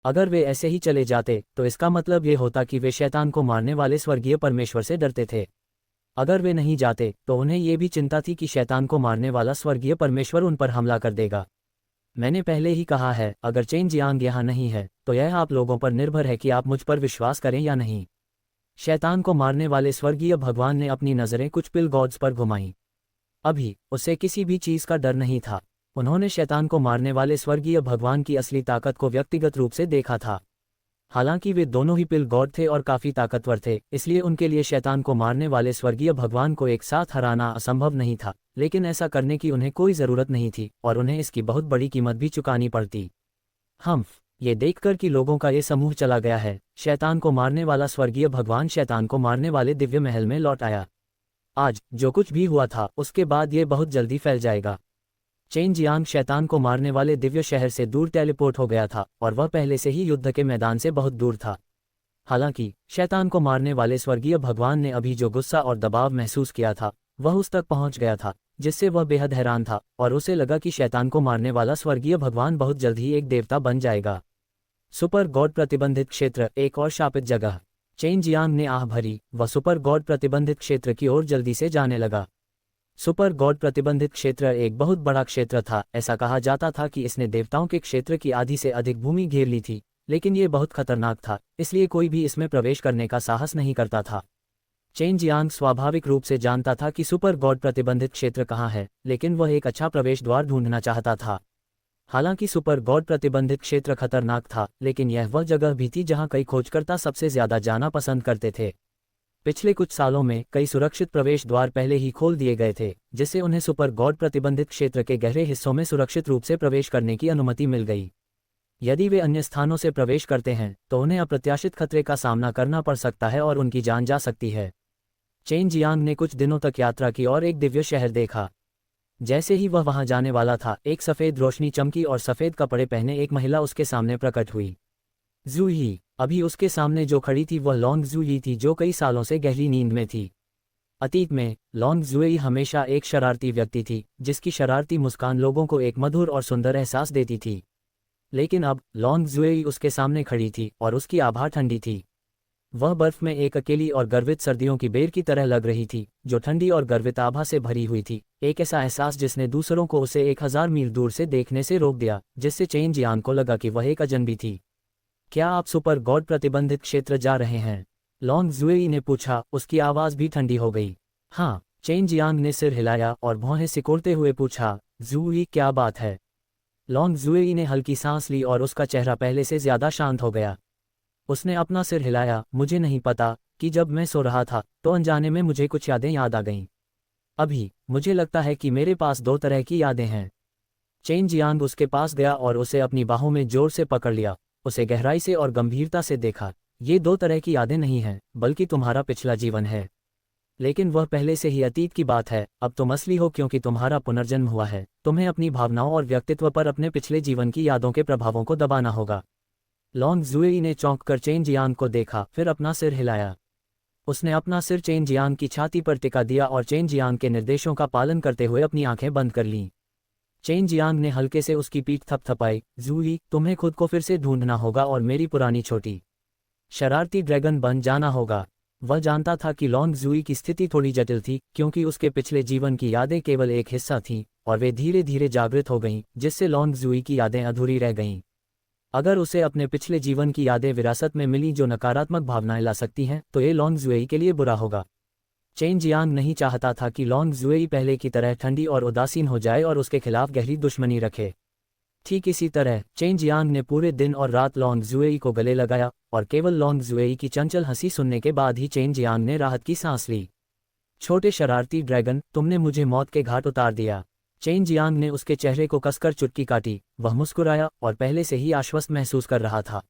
अगर वे ऐसे ही चले जाते तो इसका मतलब ये होता कि वे शैतान को मारने वाले स्वर्गीय परमेश्वर से डरते थे। अगर वे नहीं जाते तो उन्हें ये भी चिंता थी कि शैतान को मारने वाला स्वर्गीय परमेश्वर उन पर हमला कर देगा। मैंने पहले ही कहा है, अगर चेन जियांग यहाँ नहीं है तो यह आप लोगों पर निर्भर है कि आप मुझ पर विश्वास करें या नहीं। शैतान को मारने वाले स्वर्गीय भगवान ने अपनी नज़रें कुछ पिल गॉड्स पर घुमाईं। अभी उसे किसी भी चीज़ का डर नहीं था। उन्होंने शैतान को मारने वाले स्वर्गीय भगवान की असली ताकत को व्यक्तिगत रूप से देखा था। हालांकि वे दोनों ही पिल गॉड थे और काफ़ी ताकतवर थे, इसलिए उनके लिए शैतान को मारने वाले स्वर्गीय भगवान को एक साथ हराना असंभव नहीं था, लेकिन ऐसा करने की उन्हें कोई ज़रूरत नहीं थी और उन्हें इसकी बहुत बड़ी कीमत भी चुकानी पड़ती। ये देखकर कि लोगों का ये समूह चला गया है, शैतान को मारने वाला स्वर्गीय भगवान शैतान को मारने वाले दिव्य महल में लौट आया। आज जो कुछ भी हुआ था उसके बाद ये बहुत जल्दी फैल जाएगा। चेन जियांग शैतान को मारने वाले दिव्य शहर से दूर टेलीपोर्ट हो गया था और वह पहले से ही युद्ध के मैदान से बहुत दूर था। हालांकि शैतान को मारने वाले स्वर्गीय भगवान ने अभी जो गुस्सा और दबाव महसूस किया था वह उस तक पहुंच गया था, जिससे वह बेहद हैरान था और उसे लगा कि शैतान को मारने वाला स्वर्गीय भगवान बहुत जल्द ही एक देवता बन जाएगा। सुपर गॉड प्रतिबंधित क्षेत्र, एक और शापित जगह। चेन जियांग ने आह भरी, वह सुपर गॉड प्रतिबंधित क्षेत्र की ओर जल्दी से जाने लगा। सुपर गॉड प्रतिबंधित क्षेत्र एक बहुत बड़ा क्षेत्र था। ऐसा कहा जाता था कि इसने देवताओं के क्षेत्र की आधी से अधिक भूमि घेर ली थी, लेकिन ये बहुत खतरनाक था, इसलिए कोई भी इसमें प्रवेश करने का साहस नहीं करता था। चेन जियांग स्वाभाविक रूप से जानता था कि सुपर गॉड प्रतिबंधित क्षेत्र कहाँ है, लेकिन वह एक अच्छा प्रवेश द्वार ढूंढना चाहता था। हालांकि सुपर गॉड प्रतिबंधित क्षेत्र खतरनाक था, लेकिन यह वह जगह भी थी जहां कई खोजकर्ता सबसे ज्यादा जाना पसंद करते थे। पिछले कुछ सालों में कई सुरक्षित प्रवेश द्वार पहले ही खोल दिए गए थे, जिससे उन्हें सुपर गॉड प्रतिबंधित क्षेत्र के गहरे हिस्सों में सुरक्षित रूप से प्रवेश करने की अनुमति मिल गई। यदि वे अन्य स्थानों से प्रवेश करते हैं तो उन्हें अप्रत्याशित खतरे का सामना करना पड़ सकता है और उनकी जान जा सकती है। चेन जियांग ने कुछ दिनों तक यात्रा की और एक दिव्य शहर देखा। जैसे ही वह वहां जाने वाला था, एक सफ़ेद रोशनी चमकी और सफ़ेद कपड़े पहने एक महिला उसके सामने प्रकट हुई। जूही। अभी उसके सामने जो खड़ी थी वह लॉन्ग जूही थी, जो कई सालों से गहरी नींद में थी। अतीत में लॉन्ग जूही हमेशा एक शरारती व्यक्ति थी, जिसकी शरारती मुस्कान लोगों को एक मधुर और सुंदर एहसास देती थी। लेकिन अब लॉन्ग जूही उसके सामने खड़ी थी और उसकी आभा ठंडी थी। वह बर्फ में एक अकेली और गर्वित सर्दियों की बेर की तरह लग रही थी, जो ठंडी और गर्वित आभा से भरी हुई थी। एक ऐसा एहसास जिसने दूसरों को उसे 1000 मील दूर से देखने से रोक दिया, जिससे चेन जियांग को लगा कि वह एक अजनबी थी। क्या आप सुपर गॉड प्रतिबंधित क्षेत्र जा रहे हैं? लॉन्ग जूही ने पूछा, उसकी आवाज़ भी ठंडी हो गई। हाँ, चेन जियांग ने सिर हिलाया और भौहें सिकोड़ते हुए पूछा, जूही क्या बात है? लॉन्ग जूही ने हल्की सांस ली और उसका चेहरा पहले से ज्यादा शांत हो गया। उसने अपना सिर हिलाया, मुझे नहीं पता कि जब मैं सो रहा था तो अनजाने में मुझे कुछ यादें याद आ गईं। अभी मुझे लगता है कि मेरे पास 2 तरह की यादें हैं। चेन जियांग उसके पास गया और उसे अपनी बाहों में जोर से पकड़ लिया। उसे गहराई से और गंभीरता से देखा। ये 2 तरह की यादें नहीं हैं, बल्कि तुम्हारा पिछला जीवन है। लेकिन वह पहले से ही अतीत की बात है। अब तुम असली हो क्योंकि तुम्हारा पुनर्जन्म हुआ है। तुम्हें अपनी भावनाओं और व्यक्तित्व पर अपने पिछले जीवन की यादों के प्रभावों को दबाना होगा। लॉन्ग जूही ने चौंक कर चेन जियांग को देखा, फिर अपना सिर हिलाया। उसने अपना सिर चेन जियांग की छाती पर टिका दिया और चेन जियांग के निर्देशों का पालन करते हुए अपनी आंखें बंद कर लीं। चेन जियांग ने हल्के से उसकी पीठ थपथपाई। जूही, तुम्हें खुद को फिर से ढूंढना होगा और मेरी पुरानी छोटी शरारती ड्रैगन बन जाना होगा। वह जानता था कि लॉन्ग जूही की स्थिति थोड़ी जटिल थी, क्योंकि उसके पिछले जीवन की यादें केवल एक हिस्सा थीं और वे धीरे धीरे जागृत हो गईं, जिससे लॉन्ग जूही की यादें अधूरी रह गईं। अगर उसे अपने पिछले जीवन की यादें विरासत में मिली जो नकारात्मक भावनाएं ला सकती हैं, तो ये लॉन्ग जूही के लिए बुरा होगा। चेन जियांग नहीं चाहता था कि लॉन्ग जूही पहले की तरह ठंडी और उदासीन हो जाए और उसके खिलाफ गहरी दुश्मनी रखे। ठीक इसी तरह चेन जियांग ने पूरे दिन और रात लॉन्ग जूही को गले लगाया और केवल लॉन्ग जूही की चंचल हंसी सुनने के बाद ही चेन जियांग ने राहत की सांस ली। छोटे शरारती ड्रैगन, तुमने मुझे मौत के घाट उतार दिया। चेन जियांग ने उसके चेहरे को कसकर चुटकी काटी। वह मुस्कुराया और पहले से ही आश्वस्त महसूस कर रहा था।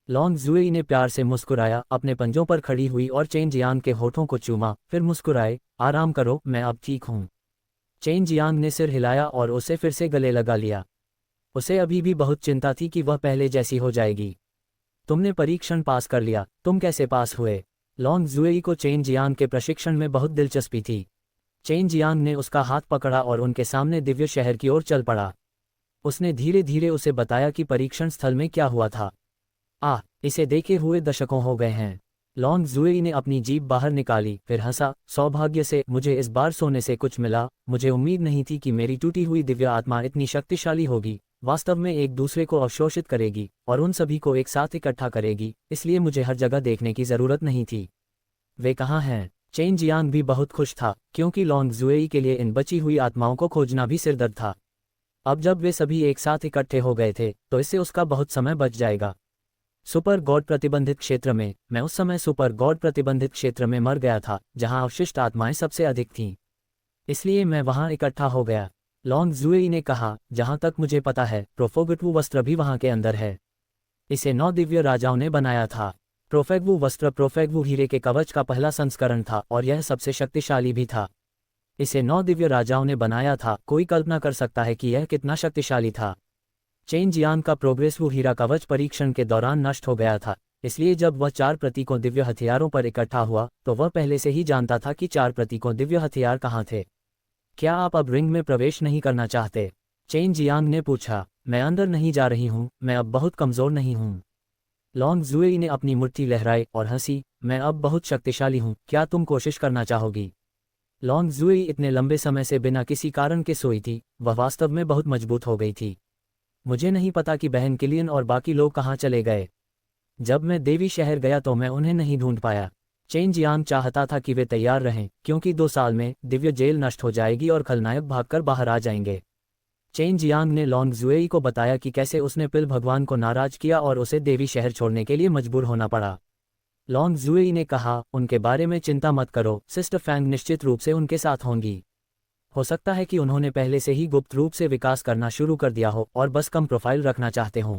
लॉन्ग जूही ने प्यार से मुस्कुराया, अपने पंजों पर खड़ी हुई और चेन जियांग के होठों को चूमा, फिर मुस्कुराए, आराम करो, मैं अब ठीक हूँ। चेन जियांग ने सिर हिलाया और उसे फिर से गले लगा लिया। उसे अभी भी बहुत चिंता थी कि वह पहले जैसी हो जाएगी। तुमने परीक्षण पास कर लिया, तुम कैसे पास हुए? लॉन्ग जूही को चेन जियांग के प्रशिक्षण में बहुत दिलचस्पी थी। चेन जियांग ने उसका हाथ पकड़ा और उनके सामने दिव्य शहर की ओर चल पड़ा। उसने धीरे धीरे उसे बताया कि परीक्षण स्थल में क्या हुआ था। इसे देखे हुए दशकों हो गए हैं। लॉन्ग जुएई ने अपनी जीभ बाहर निकाली, फिर हंसा। सौभाग्य से मुझे इस बार सोने से कुछ मिला। मुझे उम्मीद नहीं थी कि मेरी टूटी हुई दिव्य आत्मा इतनी शक्तिशाली होगी, वास्तव में एक दूसरे को अवशोषित करेगी और उन सभी को एक साथ इकट्ठा करेगी, इसलिए मुझे हर जगह देखने की जरूरत नहीं थी। वे कहाँ हैं? चेन जियांग भी बहुत खुश था, क्योंकि लॉन्ग जुएई के लिए इन बची हुई आत्माओं को खोजना भी सिरदर्द था। अब जब वे सभी एक साथ इकट्ठे हो गए थे तो इससे उसका बहुत समय बच जाएगा। सुपर गॉड प्रतिबंधित क्षेत्र में, मैं उस समय सुपर गॉड प्रतिबंधित क्षेत्र में मर गया था जहां अवशिष्ट आत्माएं सबसे अधिक थीं, इसलिए मैं वहां इकट्ठा हो गया। लॉन्ग जुएई ने कहा, जहां तक मुझे पता है प्रोफोगटवू वस्त्र भी वहां के अंदर है। इसे 9 दिव्य राजाओं ने बनाया था। प्रोफेगवू वस्त्र प्रोफेगवू हीरे के कवच का पहला संस्करण था और यह सबसे शक्तिशाली भी था। इसे 9 दिव्य राजाओं ने बनाया था। कोई कल्पना कर सकता है कि यह कितना शक्तिशाली था। चेन जियांग का प्रोग्रेसिव हीरा कवच परीक्षण के दौरान नष्ट हो गया था, इसलिए जब वह 4 प्रतीकों दिव्य हथियारों पर इकट्ठा हुआ तो वह पहले से ही जानता था कि 4 प्रतीकों दिव्य हथियार कहाँ थे। क्या आप अब रिंग में प्रवेश नहीं करना चाहते? चेन जियांग ने पूछा। मैं अंदर नहीं जा रही हूँ, मैं अब बहुत कमजोर नहीं हूँ। लॉन्ग जुएई ने अपनी मुट्ठी लहराई और हंसी। मैं अब बहुत शक्तिशाली हूँ, क्या तुम कोशिश करना चाहोगी? लॉन्ग जुएई इतने लंबे समय से बिना किसी कारण के सोई थी, वह वास्तव में बहुत मजबूत हो गई थी। मुझे नहीं पता कि बहन किलियन और बाकी लोग कहाँ चले गए। जब मैं देवी शहर गया तो मैं उन्हें नहीं ढूंढ पाया। चेन जियांग चाहता था कि वे तैयार रहें, क्योंकि 2 साल में दिव्य जेल नष्ट हो जाएगी और खलनायक भागकर बाहर आ जाएंगे। चेन जियांग ने लॉन्ग जुएई को बताया कि कैसे उसने पिल भगवान को नाराज किया और उसे देवी शहर छोड़ने के लिए मजबूर होना पड़ा। लॉन्ग जुएई ने कहा, उनके बारे में चिंता मत करो, सिस्टर फैंग निश्चित रूप से उनके साथ होंगी। हो सकता है कि उन्होंने पहले से ही गुप्त रूप से विकास करना शुरू कर दिया हो और बस कम प्रोफाइल रखना चाहते हों।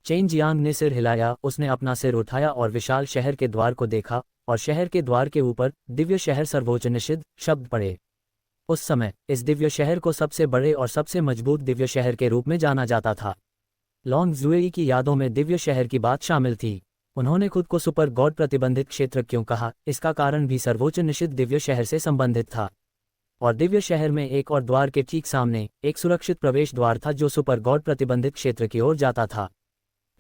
चेन जियांग ने सिर हिलाया। उसने अपना सिर उठाया और विशाल शहर के द्वार को देखा, और शहर के द्वार के ऊपर दिव्य शहर सर्वोच्च निषिद्ध शब्द पड़े। उस समय इस दिव्य शहर को सबसे बड़े और सबसे मजबूत दिव्य शहर के रूप में जाना जाता था। लॉन्ग जुएई की यादों में दिव्य शहर की बात शामिल थी। उन्होंने खुद को सुपर गॉड प्रतिबंधित क्षेत्र क्यों कहा, इसका कारण भी सर्वोच्च निषिद्ध दिव्य शहर से संबंधित था। और दिव्य शहर में एक और द्वार के ठीक सामने एक सुरक्षित प्रवेश द्वार था जो सुपर गॉड प्रतिबंधित क्षेत्र की ओर जाता था।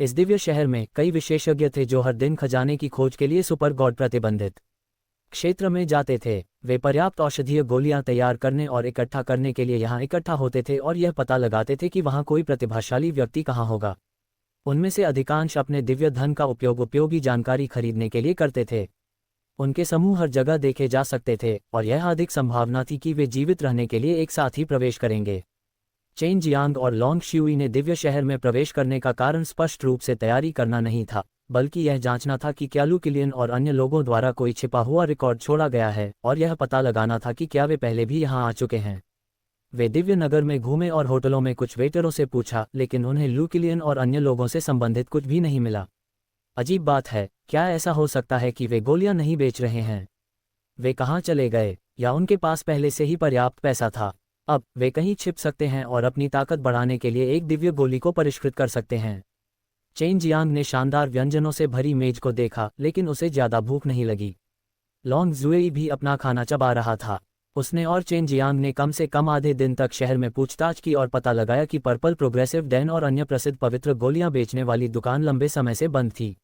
इस दिव्य शहर में कई विशेषज्ञ थे जो हर दिन खजाने की खोज के लिए सुपर गॉड प्रतिबंधित क्षेत्र में जाते थे। वे पर्याप्त औषधीय गोलियां तैयार करने और इकट्ठा करने के लिए यहां इकट्ठा होते थे और यह पता लगाते थे कि वहां कोई प्रतिभाशाली व्यक्ति कहां होगा। उनमें से अधिकांश अपने दिव्य धन का उपयोग उपयोगी जानकारी खरीदने के लिए करते थे। उनके समूह हर जगह देखे जा सकते थे और यह अधिक संभावना थी कि वे जीवित रहने के लिए एक साथ ही प्रवेश करेंगे। चेन जियांग और लॉन्ग शियुई ने दिव्य शहर में प्रवेश करने का कारण स्पष्ट रूप से तैयारी करना नहीं था, बल्कि यह जांचना था कि क्या लू किलियन और अन्य लोगों द्वारा कोई छिपा हुआ रिकॉर्ड छोड़ा गया है, और यह पता लगाना था कि क्या वे पहले भी यहां आ चुके हैं। वे दिव्य नगर में घूमे और होटलों में कुछ वेटरों से पूछा, लेकिन उन्हें लू किलियन और अन्य लोगों से संबंधित कुछ भी नहीं मिला। अजीब बात है, क्या ऐसा हो सकता है कि वे गोलियां नहीं बेच रहे हैं? वे कहाँ चले गए? या उनके पास पहले से ही पर्याप्त पैसा था? अब वे कहीं छिप सकते हैं और अपनी ताकत बढ़ाने के लिए एक दिव्य गोली को परिष्कृत कर सकते हैं। चेन जियांग ने शानदार व्यंजनों से भरी मेज को देखा, लेकिन उसे ज्यादा भूख नहीं लगी। लॉन्ग जुएई भी अपना खाना चबा रहा था। उसने और चेन जियांग ने कम से कम आधे दिन तक शहर में पूछताछ की और पता लगाया कि पर्पल प्रोग्रेसिव डैन और अन्य प्रसिद्ध पवित्र गोलियां बेचने वाली दुकान लंबे समय से बंद थी।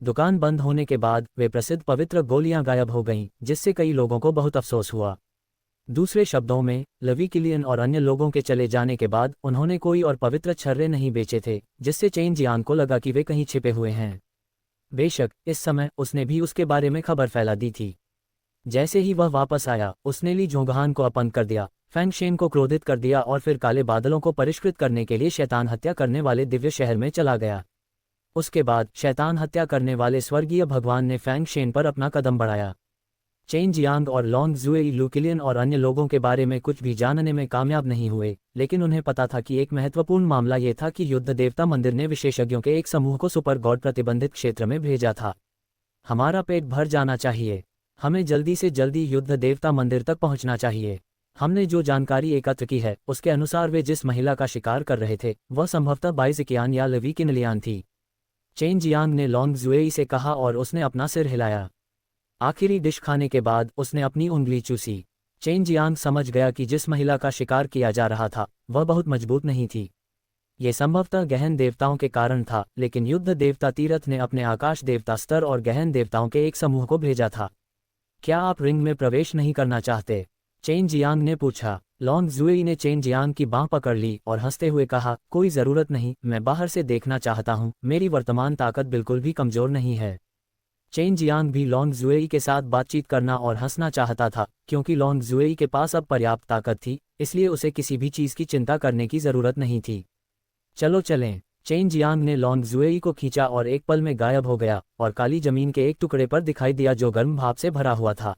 दुकान बंद होने के बाद वे प्रसिद्ध पवित्र गोलियां गायब हो गईं, जिससे कई लोगों को बहुत अफसोस हुआ। दूसरे शब्दों में, लवी किलियन और अन्य लोगों के चले जाने के बाद उन्होंने कोई और पवित्र छर्रे नहीं बेचे थे, जिससे चेन जियांग को लगा कि वे कहीं छिपे हुए हैं। बेशक इस समय उसने भी उसके बारे में खबर फैला दी थी। जैसे ही वह वापस आया, उसने ली जोंगहान को अपंग कर दिया, फैंग शेन को क्रोधित कर दिया और फिर काले बादलों को परिष्कृत करने के लिए शैतान हत्या करने वाले दिव्य शहर में चला गया। उसके बाद शैतान हत्या करने वाले स्वर्गीय भगवान ने फैंग शेन पर अपना कदम बढ़ाया। चेन जियांग और लॉन्ग जुएई लू किलियन और अन्य लोगों के बारे में कुछ भी जानने में कामयाब नहीं हुए, लेकिन उन्हें पता था कि एक महत्वपूर्ण मामला ये था कि युद्ध देवता मंदिर ने विशेषज्ञों के एक समूह को सुपर गॉड प्रतिबंधित क्षेत्र में भेजा था। हमारा पेट भर जाना चाहिए। हमें जल्दी से जल्दी युद्ध देवता मंदिर तक पहुंचना चाहिए। हमने जो जानकारी एकत्र की है उसके अनुसार वे जिस महिला का शिकार कर रहे थे वह संभवतः बाइजिकियान या लवी किनलियान थी। चेन जियांग ने लॉन्ग जुएई से कहा और उसने अपना सिर हिलाया। आखिरी डिश खाने के बाद उसने अपनी उंगली चूसी। चेन जियांग समझ गया कि जिस महिला का शिकार किया जा रहा था वह बहुत मजबूत नहीं थी। ये संभवतः गहन देवताओं के कारण था, लेकिन युद्ध देवता तीरथ ने अपने आकाश देवता स्तर और गहन देवताओं के एक समूह को भेजा था। क्या आप रिंग में प्रवेश नहीं करना चाहते? चेन जियांग ने पूछा। लॉन्ग जुएई ने चेन जियांग की बांह पकड़ ली और हंसते हुए कहा, कोई ज़रूरत नहीं, मैं बाहर से देखना चाहता हूँ, मेरी वर्तमान ताकत बिल्कुल भी कमज़ोर नहीं है। चेन जियांग भी लॉन्ग जुएई के साथ बातचीत करना और हंसना चाहता था, क्योंकि लॉन्ग जुएई के पास अब पर्याप्त ताकत थी, इसलिए उसे किसी भी चीज़ की चिंता करने की ज़रूरत नहीं थी। चलो चलें। चेन जियांग ने लॉन्ग जुएई को खींचा और एक पल में गायब हो गया और काली जमीन के एक टुकड़े पर दिखाई दिया जो गर्म भाप से भरा हुआ था।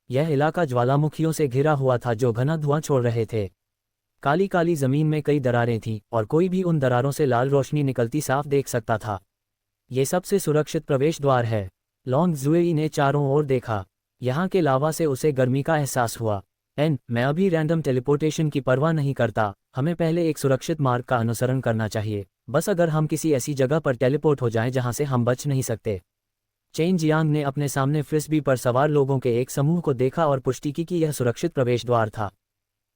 यह इलाका ज्वालामुखियों से घिरा हुआ था जो घना धुआं छोड़ रहे थे। काली काली जमीन में कई दरारें थीं और कोई भी उन दरारों से लाल रोशनी निकलती साफ देख सकता था। ये सबसे सुरक्षित प्रवेश द्वार है। लॉन्ग जुएई ने चारों ओर देखा। यहाँ के लावा से उसे गर्मी का एहसास हुआ। मैं अभी रैंडम टेलीपोर्टेशन की परवाह नहीं करता, हमें पहले एक सुरक्षित मार्ग का अनुसरण करना चाहिए, बस अगर हम किसी ऐसी जगह पर टेलीपोर्ट हो जाएं जहां से हम बच नहीं सकते। चेन जियांग ने अपने सामने फ्रिस्बी पर सवार लोगों के एक समूह को देखा और पुष्टि की कि यह सुरक्षित प्रवेश द्वार था।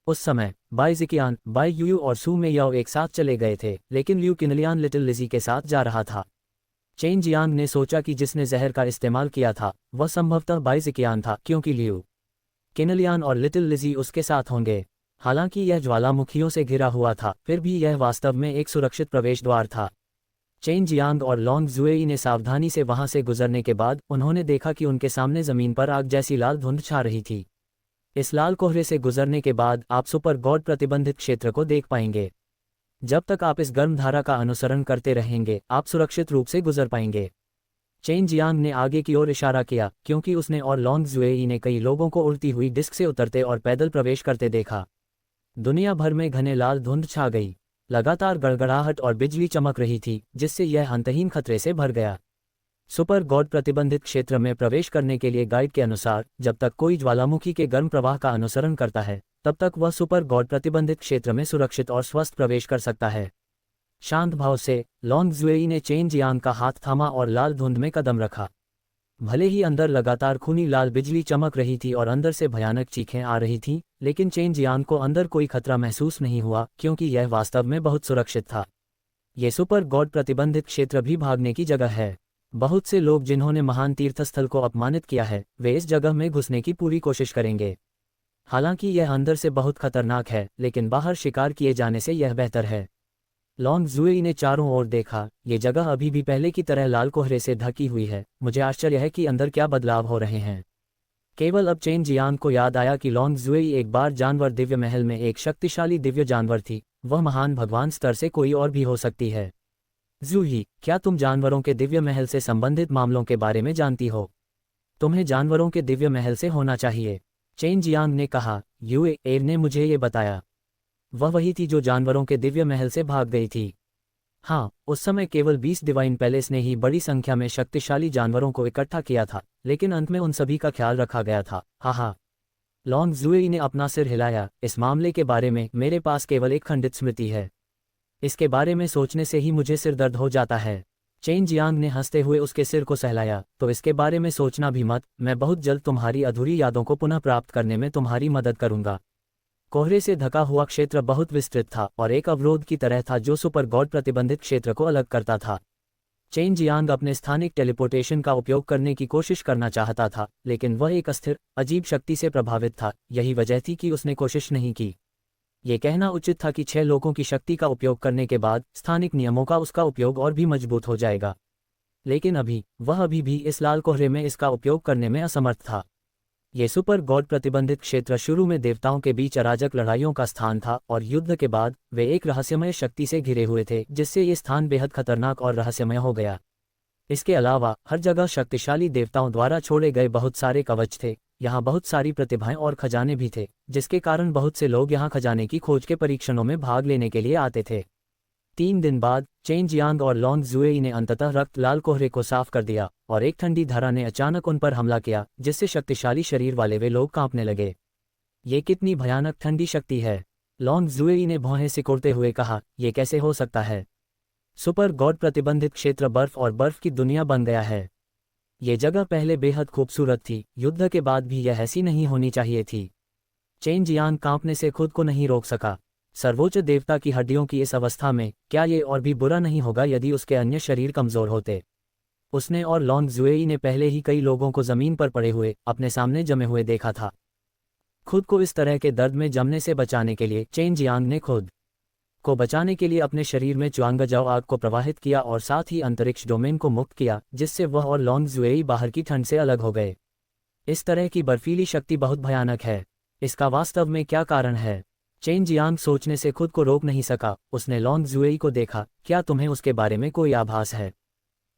उस समय बाई जिकियान, बाई यूयू और सू मेयाओ एक साथ चले गए थे, लेकिन लियू किनलियान लिटिल लिजी के साथ जा रहा था। चेन जियांग ने सोचा कि जिसने जहर का इस्तेमाल किया था वह संभवतः बाई जिकियान था, क्योंकि लियू किनलियान और लिटिल लिजी उसके साथ होंगे। हालांकि यह ज्वालामुखियों से घिरा हुआ था, फिर भी यह वास्तव में एक सुरक्षित प्रवेश द्वार था। चेन जियांग और लॉन्ग जुएई ने सावधानी से वहां से गुजरने के बाद उन्होंने देखा कि उनके सामने जमीन पर आग जैसी लाल धुंध छा रही थी। इस लाल कोहरे से गुजरने के बाद आप सुपर गॉड प्रतिबंधित क्षेत्र को देख पाएंगे। जब तक आप इस गर्म धारा का अनुसरण करते रहेंगे, आप सुरक्षित रूप से गुजर पाएंगे। चेन जियांग ने आगे की ओर इशारा किया, क्योंकि उसने और लॉन्ग जुएई ने कई लोगों को उड़ती हुई डिस्क से उतरते और पैदल प्रवेश करते देखा। दुनिया भर में घने लाल धुंध छा गई। लगातार गड़गड़ाहट और बिजली चमक रही थी, जिससे यह अंतहीन खतरे से भर गया। सुपर गॉड प्रतिबंधित क्षेत्र में प्रवेश करने के लिए गाइड के अनुसार जब तक कोई ज्वालामुखी के गर्म प्रवाह का अनुसरण करता है, तब तक वह सुपर गॉड प्रतिबंधित क्षेत्र में सुरक्षित और स्वस्थ प्रवेश कर सकता है। शांत भाव से लॉन्ग जुएई ने चेन जियांग का हाथ थामा और लाल धुंध में कदम रखा। भले ही अंदर लगातार खूनी लाल बिजली चमक रही थी और अंदर से भयानक चीखें आ रही थीं, लेकिन चेन जियांग को अंदर कोई खतरा महसूस नहीं हुआ, क्योंकि यह वास्तव में बहुत सुरक्षित था। ये सुपर गॉड प्रतिबंधित क्षेत्र भी भागने की जगह है। बहुत से लोग जिन्होंने महान तीर्थस्थल को अपमानित किया है, वे इस जगह में घुसने की पूरी कोशिश करेंगे। हालांकि यह अंदर से बहुत खतरनाक है, लेकिन बाहर शिकार किए जाने से यह बेहतर है। लॉन्ग जुएई ने चारों ओर देखा। ये जगह अभी भी पहले की तरह लाल कोहरे से ढकी हुई है। मुझे आश्चर्य है कि अंदर क्या बदलाव हो रहे हैं। केवल अब चेन जियांग को याद आया कि लॉन्ग जुएई एक बार जानवर दिव्य महल में एक शक्तिशाली दिव्य जानवर थी। वह महान भगवान स्तर से कोई और भी हो सकती है। जूही, क्या तुम जानवरों के दिव्य महल से संबंधित मामलों के बारे में जानती हो? तुम्हें जानवरों के दिव्य महल से होना चाहिए, चेन जियांग ने कहा। यूए ने मुझे ये बताया। वह वही थी जो जानवरों के दिव्य महल से भाग गई थी। हाँ, उस समय केवल 20 डिवाइन पैलेस ने ही बड़ी संख्या में शक्तिशाली जानवरों को इकट्ठा किया था, लेकिन अंत में उन सभी का ख्याल रखा गया था। हाँ। लॉन्ग जुएई ने अपना सिर हिलाया। इस मामले के बारे में मेरे पास केवल एक खंडित स्मृति है। इसके बारे में सोचने से ही मुझे सिर दर्द हो जाता है। चेन जियांग ने हंसते हुए उसके सिर को सहलाया। तो इसके बारे में सोचना भी मत, मैं बहुत जल्द तुम्हारी अधूरी यादों को पुनः प्राप्त करने में तुम्हारी मदद करूंगा। कोहरे से ढका हुआ क्षेत्र बहुत विस्तृत था और एक अवरोध की तरह था जो सुपर गॉड प्रतिबंधित क्षेत्र को अलग करता था। चेन जियांग अपने स्थानिक टेलीपोर्टेशन का उपयोग करने की कोशिश करना चाहता था, लेकिन वह एक अस्थिर, अजीब शक्ति से प्रभावित था। यही वजह थी कि उसने कोशिश नहीं की। ये कहना उचित था कि 6 लोगों की शक्ति का उपयोग करने के बाद स्थानिक नियमों का उसका उपयोग और भी मजबूत हो जाएगा। लेकिन वह अभी भी इस लाल कोहरे में इसका उपयोग करने में असमर्थ था। ये सुपर गॉड प्रतिबंधित क्षेत्र शुरू में देवताओं के बीच अराजक लड़ाइयों का स्थान था और युद्ध के बाद वे एक रहस्यमय शक्ति से घिरे हुए थे, जिससे ये स्थान बेहद खतरनाक और रहस्यमय हो गया। इसके अलावा हर जगह शक्तिशाली देवताओं द्वारा छोड़े गए बहुत सारे कवच थे। यहाँ बहुत सारी प्रतिभाएं और खजाने भी थे, जिसके कारण बहुत से लोग यहाँ खजाने की खोज के परीक्षणों में भाग लेने के लिए आते थे। 3 दिन बाद चेन जियांग और लॉन्ग जुएई ने अंततः रक्त लाल कोहरे को साफ कर दिया और एक ठंडी धारा ने अचानक उन पर हमला किया, जिससे शक्तिशाली शरीर वाले वे लोग कांपने लगे। ये कितनी भयानक ठंडी शक्ति है, लॉन्ग जुएई ने भौहें सिकोड़ते हुए कहा। ये कैसे हो सकता है? सुपर गॉड प्रतिबंधित क्षेत्र बर्फ और बर्फ की दुनिया बन गया है। ये जगह पहले बेहद खूबसूरत थी, युद्ध के बाद भी यह ऐसी नहीं होनी चाहिए थी। चेन जियांग कांपने से खुद को नहीं रोक सका। सर्वोच्च देवता की हड्डियों की इस अवस्था में क्या ये और भी बुरा नहीं होगा यदि उसके अन्य शरीर कमजोर होते। उसने और लॉन्ग जुएई ने पहले ही कई लोगों को जमीन पर पड़े हुए अपने सामने जमे हुए देखा था। खुद को इस तरह के दर्द में जमने से बचाने के लिए चेन जियांग ने खुद को बचाने के लिए अपने शरीर में च्वांगजाओ आग को प्रवाहित किया और साथ ही अंतरिक्ष डोमेन को मुक्त किया, जिससे वह और लॉन्ग जुएई बाहर की ठंड से अलग हो गए। इस तरह की बर्फीली शक्ति बहुत भयानक है। इसका वास्तव में क्या कारण है? चेन जियांग सोचने से खुद को रोक नहीं सका। उसने लॉन्ग जुएई को देखा। क्या तुम्हें उसके बारे में कोई आभास है?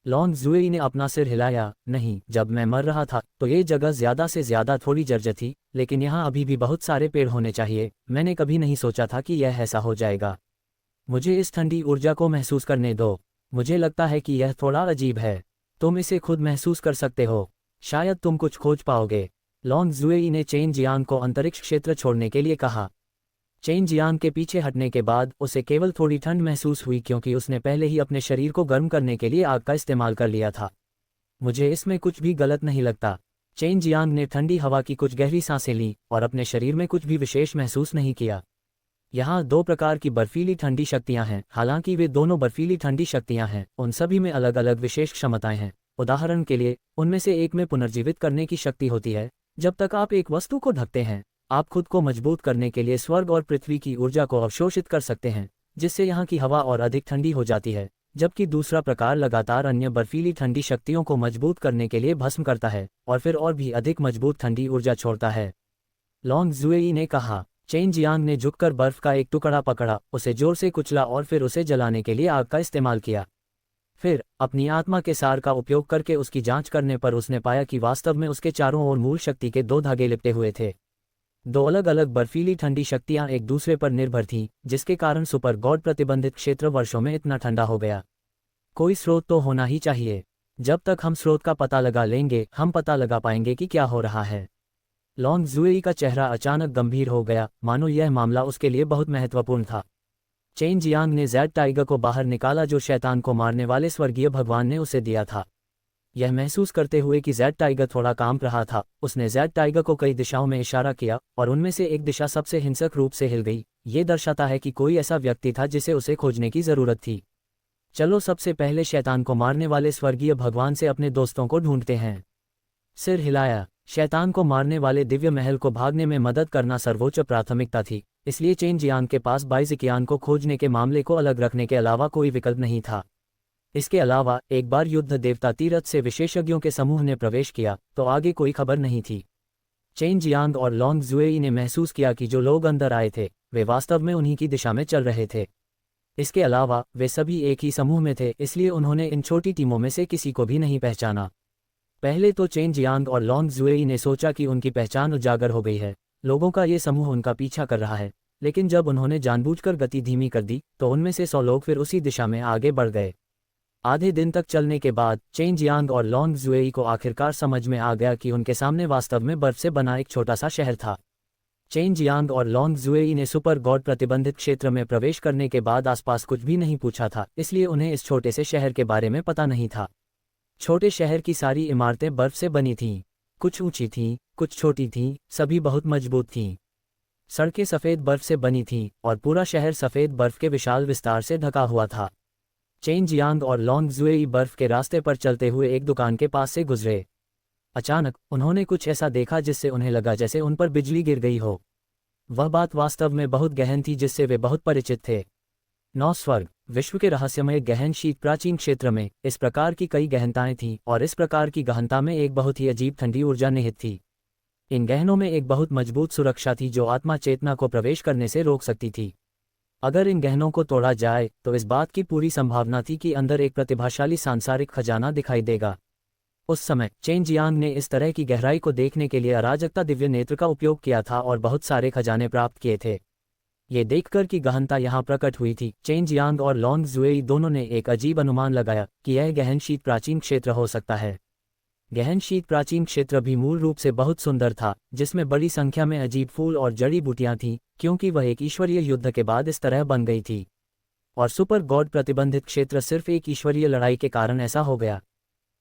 लॉन्ग जुएई ने अपना सिर हिलाया। नहीं, जब मैं मर रहा था तो ये जगह ज्यादा से ज्यादा थोड़ी जर्जर थी, लेकिन यहाँ अभी भी बहुत सारे पेड़ होने चाहिए। मैंने कभी नहीं सोचा था कि यह ऐसा हो जाएगा। मुझे इस ठंडी ऊर्जा को महसूस करने दो। मुझे लगता है कि यह थोड़ा अजीब है। तुम इसे खुद महसूस कर सकते हो। शायद तुम कुछ खोज पाओगे। लॉन्ग जुएई ने चेन जियांग को अंतरिक्ष क्षेत्र छोड़ने के लिए कहा। चेन जियांग के पीछे हटने के बाद उसे केवल थोड़ी ठंड महसूस हुई, क्योंकि उसने पहले ही अपने शरीर को गर्म करने के लिए आग का इस्तेमाल कर लिया था। मुझे इसमें कुछ भी गलत नहीं लगता। चेन जियांग ने ठंडी हवा की कुछ गहरी सांसें लीं और अपने शरीर में कुछ भी विशेष महसूस नहीं किया। यहाँ दो प्रकार की बर्फीली ठंडी शक्तियाँ हैं। हालांकि वे दोनों बर्फीली ठंडी शक्तियाँ हैं, उन सभी में अलग अलग विशेष क्षमताएं हैं। उदाहरण के लिए, उनमें से एक में पुनर्जीवित करने की शक्ति होती है। जब तक आप एक वस्तु को ढकते हैं, आप खुद को मजबूत करने के लिए स्वर्ग और पृथ्वी की ऊर्जा को अवशोषित कर सकते हैं, जिससे यहाँ की हवा और अधिक ठंडी हो जाती है। जबकि दूसरा प्रकार लगातार अन्य बर्फीली ठंडी शक्तियों को मजबूत करने के लिए भस्म करता है और फिर और भी अधिक मजबूत ठंडी ऊर्जा छोड़ता है। लॉन्ग जुएई ने कहा। चेन जियांग ने झुककर बर्फ का एक टुकड़ा पकड़ा, उसे जोर से कुचला और फिर उसे जलाने के लिए आग का इस्तेमाल किया। फिर अपनी आत्मा के सार का उपयोग करके उसकी जांच करने पर उसने पाया कि वास्तव में उसके चारों ओर मूल शक्ति के दो धागे लिपटे हुए थे। दो अलग अलग बर्फीली ठंडी शक्तियां एक दूसरे पर निर्भर थीं, जिसके कारण सुपर गॉड प्रतिबंधित क्षेत्र वर्षों में इतना ठंडा हो गया। कोई स्रोत तो होना ही चाहिए। जब तक हम स्रोत का पता लगा लेंगे, हम पता लगा पाएंगे कि क्या हो रहा है। लॉन्ग जुएई का चेहरा अचानक गंभीर हो गया, मानो यह मामला उसके लिए बहुत महत्वपूर्ण था। चेन जियांग ने ज़ेड टाइगर को बाहर निकाला, जो शैतान को मारने वाले स्वर्गीय भगवान ने उसे दिया था। यह महसूस करते हुए कि ज़ेड टाइगर थोड़ा कांप रहा था, उसने ज़ेड टाइगर को कई दिशाओं में इशारा किया और उनमें से एक दिशा सबसे हिंसक रूप से हिल गई। ये दर्शाता है कि कोई ऐसा व्यक्ति था जिसे उसे खोजने की जरूरत थी। चलो सबसे पहले शैतान को मारने वाले स्वर्गीय भगवान से अपने दोस्तों को ढूंढते हैं। सिर हिलाया। शैतान को मारने वाले दिव्य महल को भागने में मदद करना सर्वोच्च प्राथमिकता थी, इसलिए चेन जियांग के पास बाइज़िकियान को खोजने के मामले को अलग रखने के अलावा कोई विकल्प नहीं था। इसके अलावा एक बार युद्ध देवता तीरथ से विशेषज्ञों के समूह ने प्रवेश किया तो आगे कोई खबर नहीं थी। चेन जियांग और लॉन्ग जुएई ने महसूस किया कि जो लोग अंदर आए थे वे वास्तव में उन्हीं की दिशा में चल रहे थे। इसके अलावा वे सभी एक ही समूह में थे, इसलिए उन्होंने इन छोटी टीमों में से किसी को भी नहीं पहचाना। पहले तो चेन जियांग और लॉन्ग जुएई ने सोचा कि उनकी पहचान उजागर हो गई है, लोगों का ये समूह उनका पीछा कर रहा है। लेकिन जब उन्होंने जानबूझकर गति धीमी कर दी तो उनमें से 100 लोग फिर उसी दिशा में आगे बढ़ गए। आधे दिन तक चलने के बाद चेन जियांग और लॉन्ग जुएई को आखिरकार समझ में आ गया कि उनके सामने वास्तव में बर्फ से बना एक छोटा सा शहर था। चेन जियांग और लॉन्ग जुएई ने सुपर गॉड प्रतिबंधित क्षेत्र में प्रवेश करने के बाद आसपास कुछ भी नहीं पूछा था, इसलिए उन्हें इस छोटे से शहर के बारे में पता नहीं था। छोटे शहर की सारी इमारतें बर्फ से बनी थीं। कुछ ऊंची थीं, कुछ छोटी थीं, सभी बहुत मजबूत थीं। सड़कें सफ़ेद बर्फ से बनी थीं और पूरा शहर सफ़ेद बर्फ के विशाल विस्तार से ढका हुआ था। चेन जियांग और लॉन्ग जुएई बर्फ के रास्ते पर चलते हुए एक दुकान के पास से गुजरे। अचानक उन्होंने कुछ ऐसा देखा जिससे उन्हें लगा जैसे उन पर बिजली गिर गई हो। वह बात वास्तव में बहुत गहन थी जिससे वे बहुत परिचित थे। 9 स्वर्ग, विश्व के रहस्यमय गहन शीत प्राचीन क्षेत्र में इस प्रकार की कई गहनताएं थीं और इस प्रकार की गहनता में एक बहुत ही अजीब ठंडी ऊर्जा निहित थी। इन गहनों में एक बहुत मजबूत सुरक्षा थी जो आत्मा चेतना को प्रवेश करने से रोक सकती थी। अगर इन गहनों को तोड़ा जाए तो इस बात की पूरी संभावना थी कि अंदर एक प्रतिभाशाली सांसारिक खजाना दिखाई देगा। उस समय चेन जियांग ने इस तरह की गहराई को देखने के लिए अराजकता दिव्य नेत्र का उपयोग किया था और बहुत सारे खजाने प्राप्त किए थे। ये देखकर कि गहनता यहाँ प्रकट हुई थी, चेन जियांग और लॉन्ग जुएई दोनों ने एक अजीब अनुमान लगाया कि यह गहन शीत प्राचीन क्षेत्र हो सकता है। गहन शीत प्राचीन क्षेत्र भी मूल रूप से बहुत सुंदर था, जिसमें बड़ी संख्या में अजीब फूल और जड़ी बूटियां थीं, क्योंकि वह एक ईश्वरीय युद्ध के बाद इस तरह बन गई थी। और सुपर गॉड प्रतिबंधित क्षेत्र सिर्फ एक ईश्वरीय लड़ाई के कारण ऐसा हो गया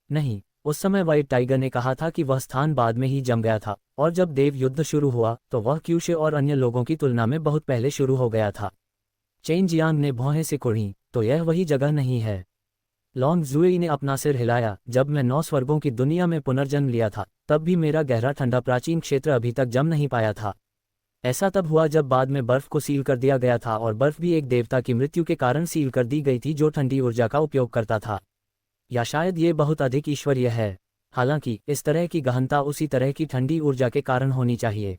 नहीं। उस समय व्हाइट टाइगर ने कहा था कि वह स्थान बाद में ही जम गया था, और जब देव युद्ध शुरू हुआ तो वह क्यूशे और अन्य लोगों की तुलना में बहुत पहले शुरू हो गया था। चेन जियांग ने भौहें सिकुड़ी, तो यह वही जगह नहीं है। लॉन्ग जुएई ने अपना सिर हिलाया, जब मैं 9 स्वर्गों की दुनिया में पुनर्जन्म लिया था, तब भी मेरा गहरा ठंडा प्राचीन क्षेत्र अभी तक जम नहीं पाया था। ऐसा तब हुआ जब बाद में बर्फ को सील कर दिया गया था, और बर्फ भी एक देवता की मृत्यु के कारण सील कर दी गई थी जो ठंडी ऊर्जा का उपयोग करता था। या शायद ये बहुत अधिक ईश्वरीय है। हालांकि इस तरह की गहनता उसी तरह की ठंडी ऊर्जा के कारण होनी चाहिए।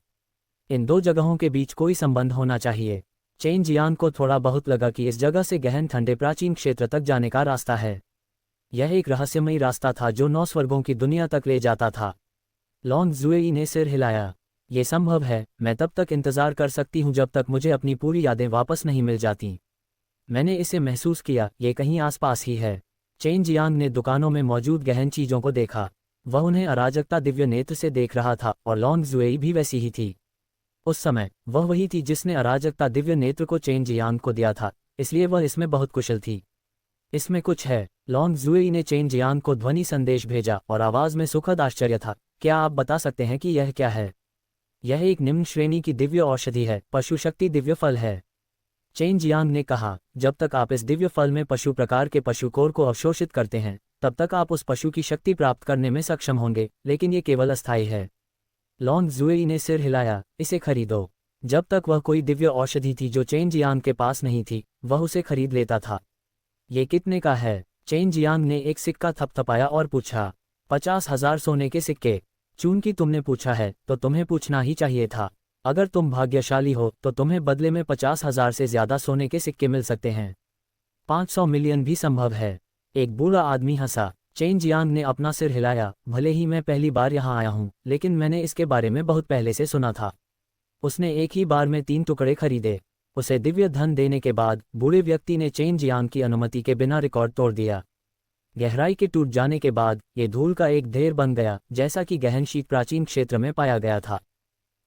इन दो जगहों के बीच कोई संबंध होना चाहिए। चेन जियांग को थोड़ा बहुत लगा कि इस जगह से गहन ठंडे प्राचीन क्षेत्र तक जाने का रास्ता है। यह एक रहस्यमयी रास्ता था जो 9 स्वर्गों की दुनिया तक ले जाता था। लॉन्ग जुएई ने सिर हिलाया। ये संभव है, मैं तब तक इंतजार कर सकती हूँ जब तक मुझे अपनी पूरी यादें वापस नहीं मिल जाती। मैंने इसे महसूस किया, ये कहीं आसपास ही है। चेन जियांग ने दुकानों में मौजूद गहन चीजों को देखा। वह उन्हें अराजकता दिव्य नेत्र से देख रहा था, और लॉन्ग जुएई भी वैसी ही थी। उस समय वह वही थी जिसने अराजकता दिव्य नेत्र को चेन जियांग को दिया था, इसलिए वह इसमें बहुत कुशल थी। इसमें कुछ है। लॉन्ग जुएई ने चेन जियांग को ध्वनि संदेश भेजा, और आवाज में सुखद आश्चर्य था। क्या आप बता सकते हैं कि यह क्या है? यह एक निम्न श्रेणी की दिव्य औषधि है, पशु शक्ति दिव्य फल है। चेन जियांग ने कहा, जब तक आप इस दिव्य फल में पशु प्रकार के पशु कोर को अवशोषित करते हैं, तब तक आप उस पशु की शक्ति प्राप्त करने में सक्षम होंगे, लेकिन ये केवल अस्थायी है। लॉन्ग जुएई ने सिर हिलाया। इसे खरीदो। जब तक वह कोई दिव्य औषधि थी जो चेन जियांग के पास नहीं थी, वह उसे खरीद लेता था। ये कितने का है? चेन जियांग ने एक सिक्का थपथपाया और पूछा। 50,000 सोने के सिक्के। चूंकि तुमने पूछा है, तो तुम्हें पूछना ही चाहिए था। अगर तुम भाग्यशाली हो तो तुम्हें बदले में 50,000 से ज्यादा सोने के सिक्के मिल सकते हैं। 500 मिलियन भी संभव है। एक बूढ़ा आदमी हंसा। चेन जियांग ने अपना सिर हिलाया। भले ही मैं पहली बार यहाँ आया हूँ, लेकिन मैंने इसके बारे में बहुत पहले से सुना था। उसने एक ही बार में 3 टुकड़े खरीदे। उसे दिव्य धन देने के बाद बूढ़े व्यक्ति ने चेन जियांग की अनुमति के बिना रिकॉर्ड तोड़ दिया। गहराई के टूट जाने के बाद ये धूल का एक ढेर बन गया, जैसा कि गहन शीत प्राचीन क्षेत्र में पाया गया था।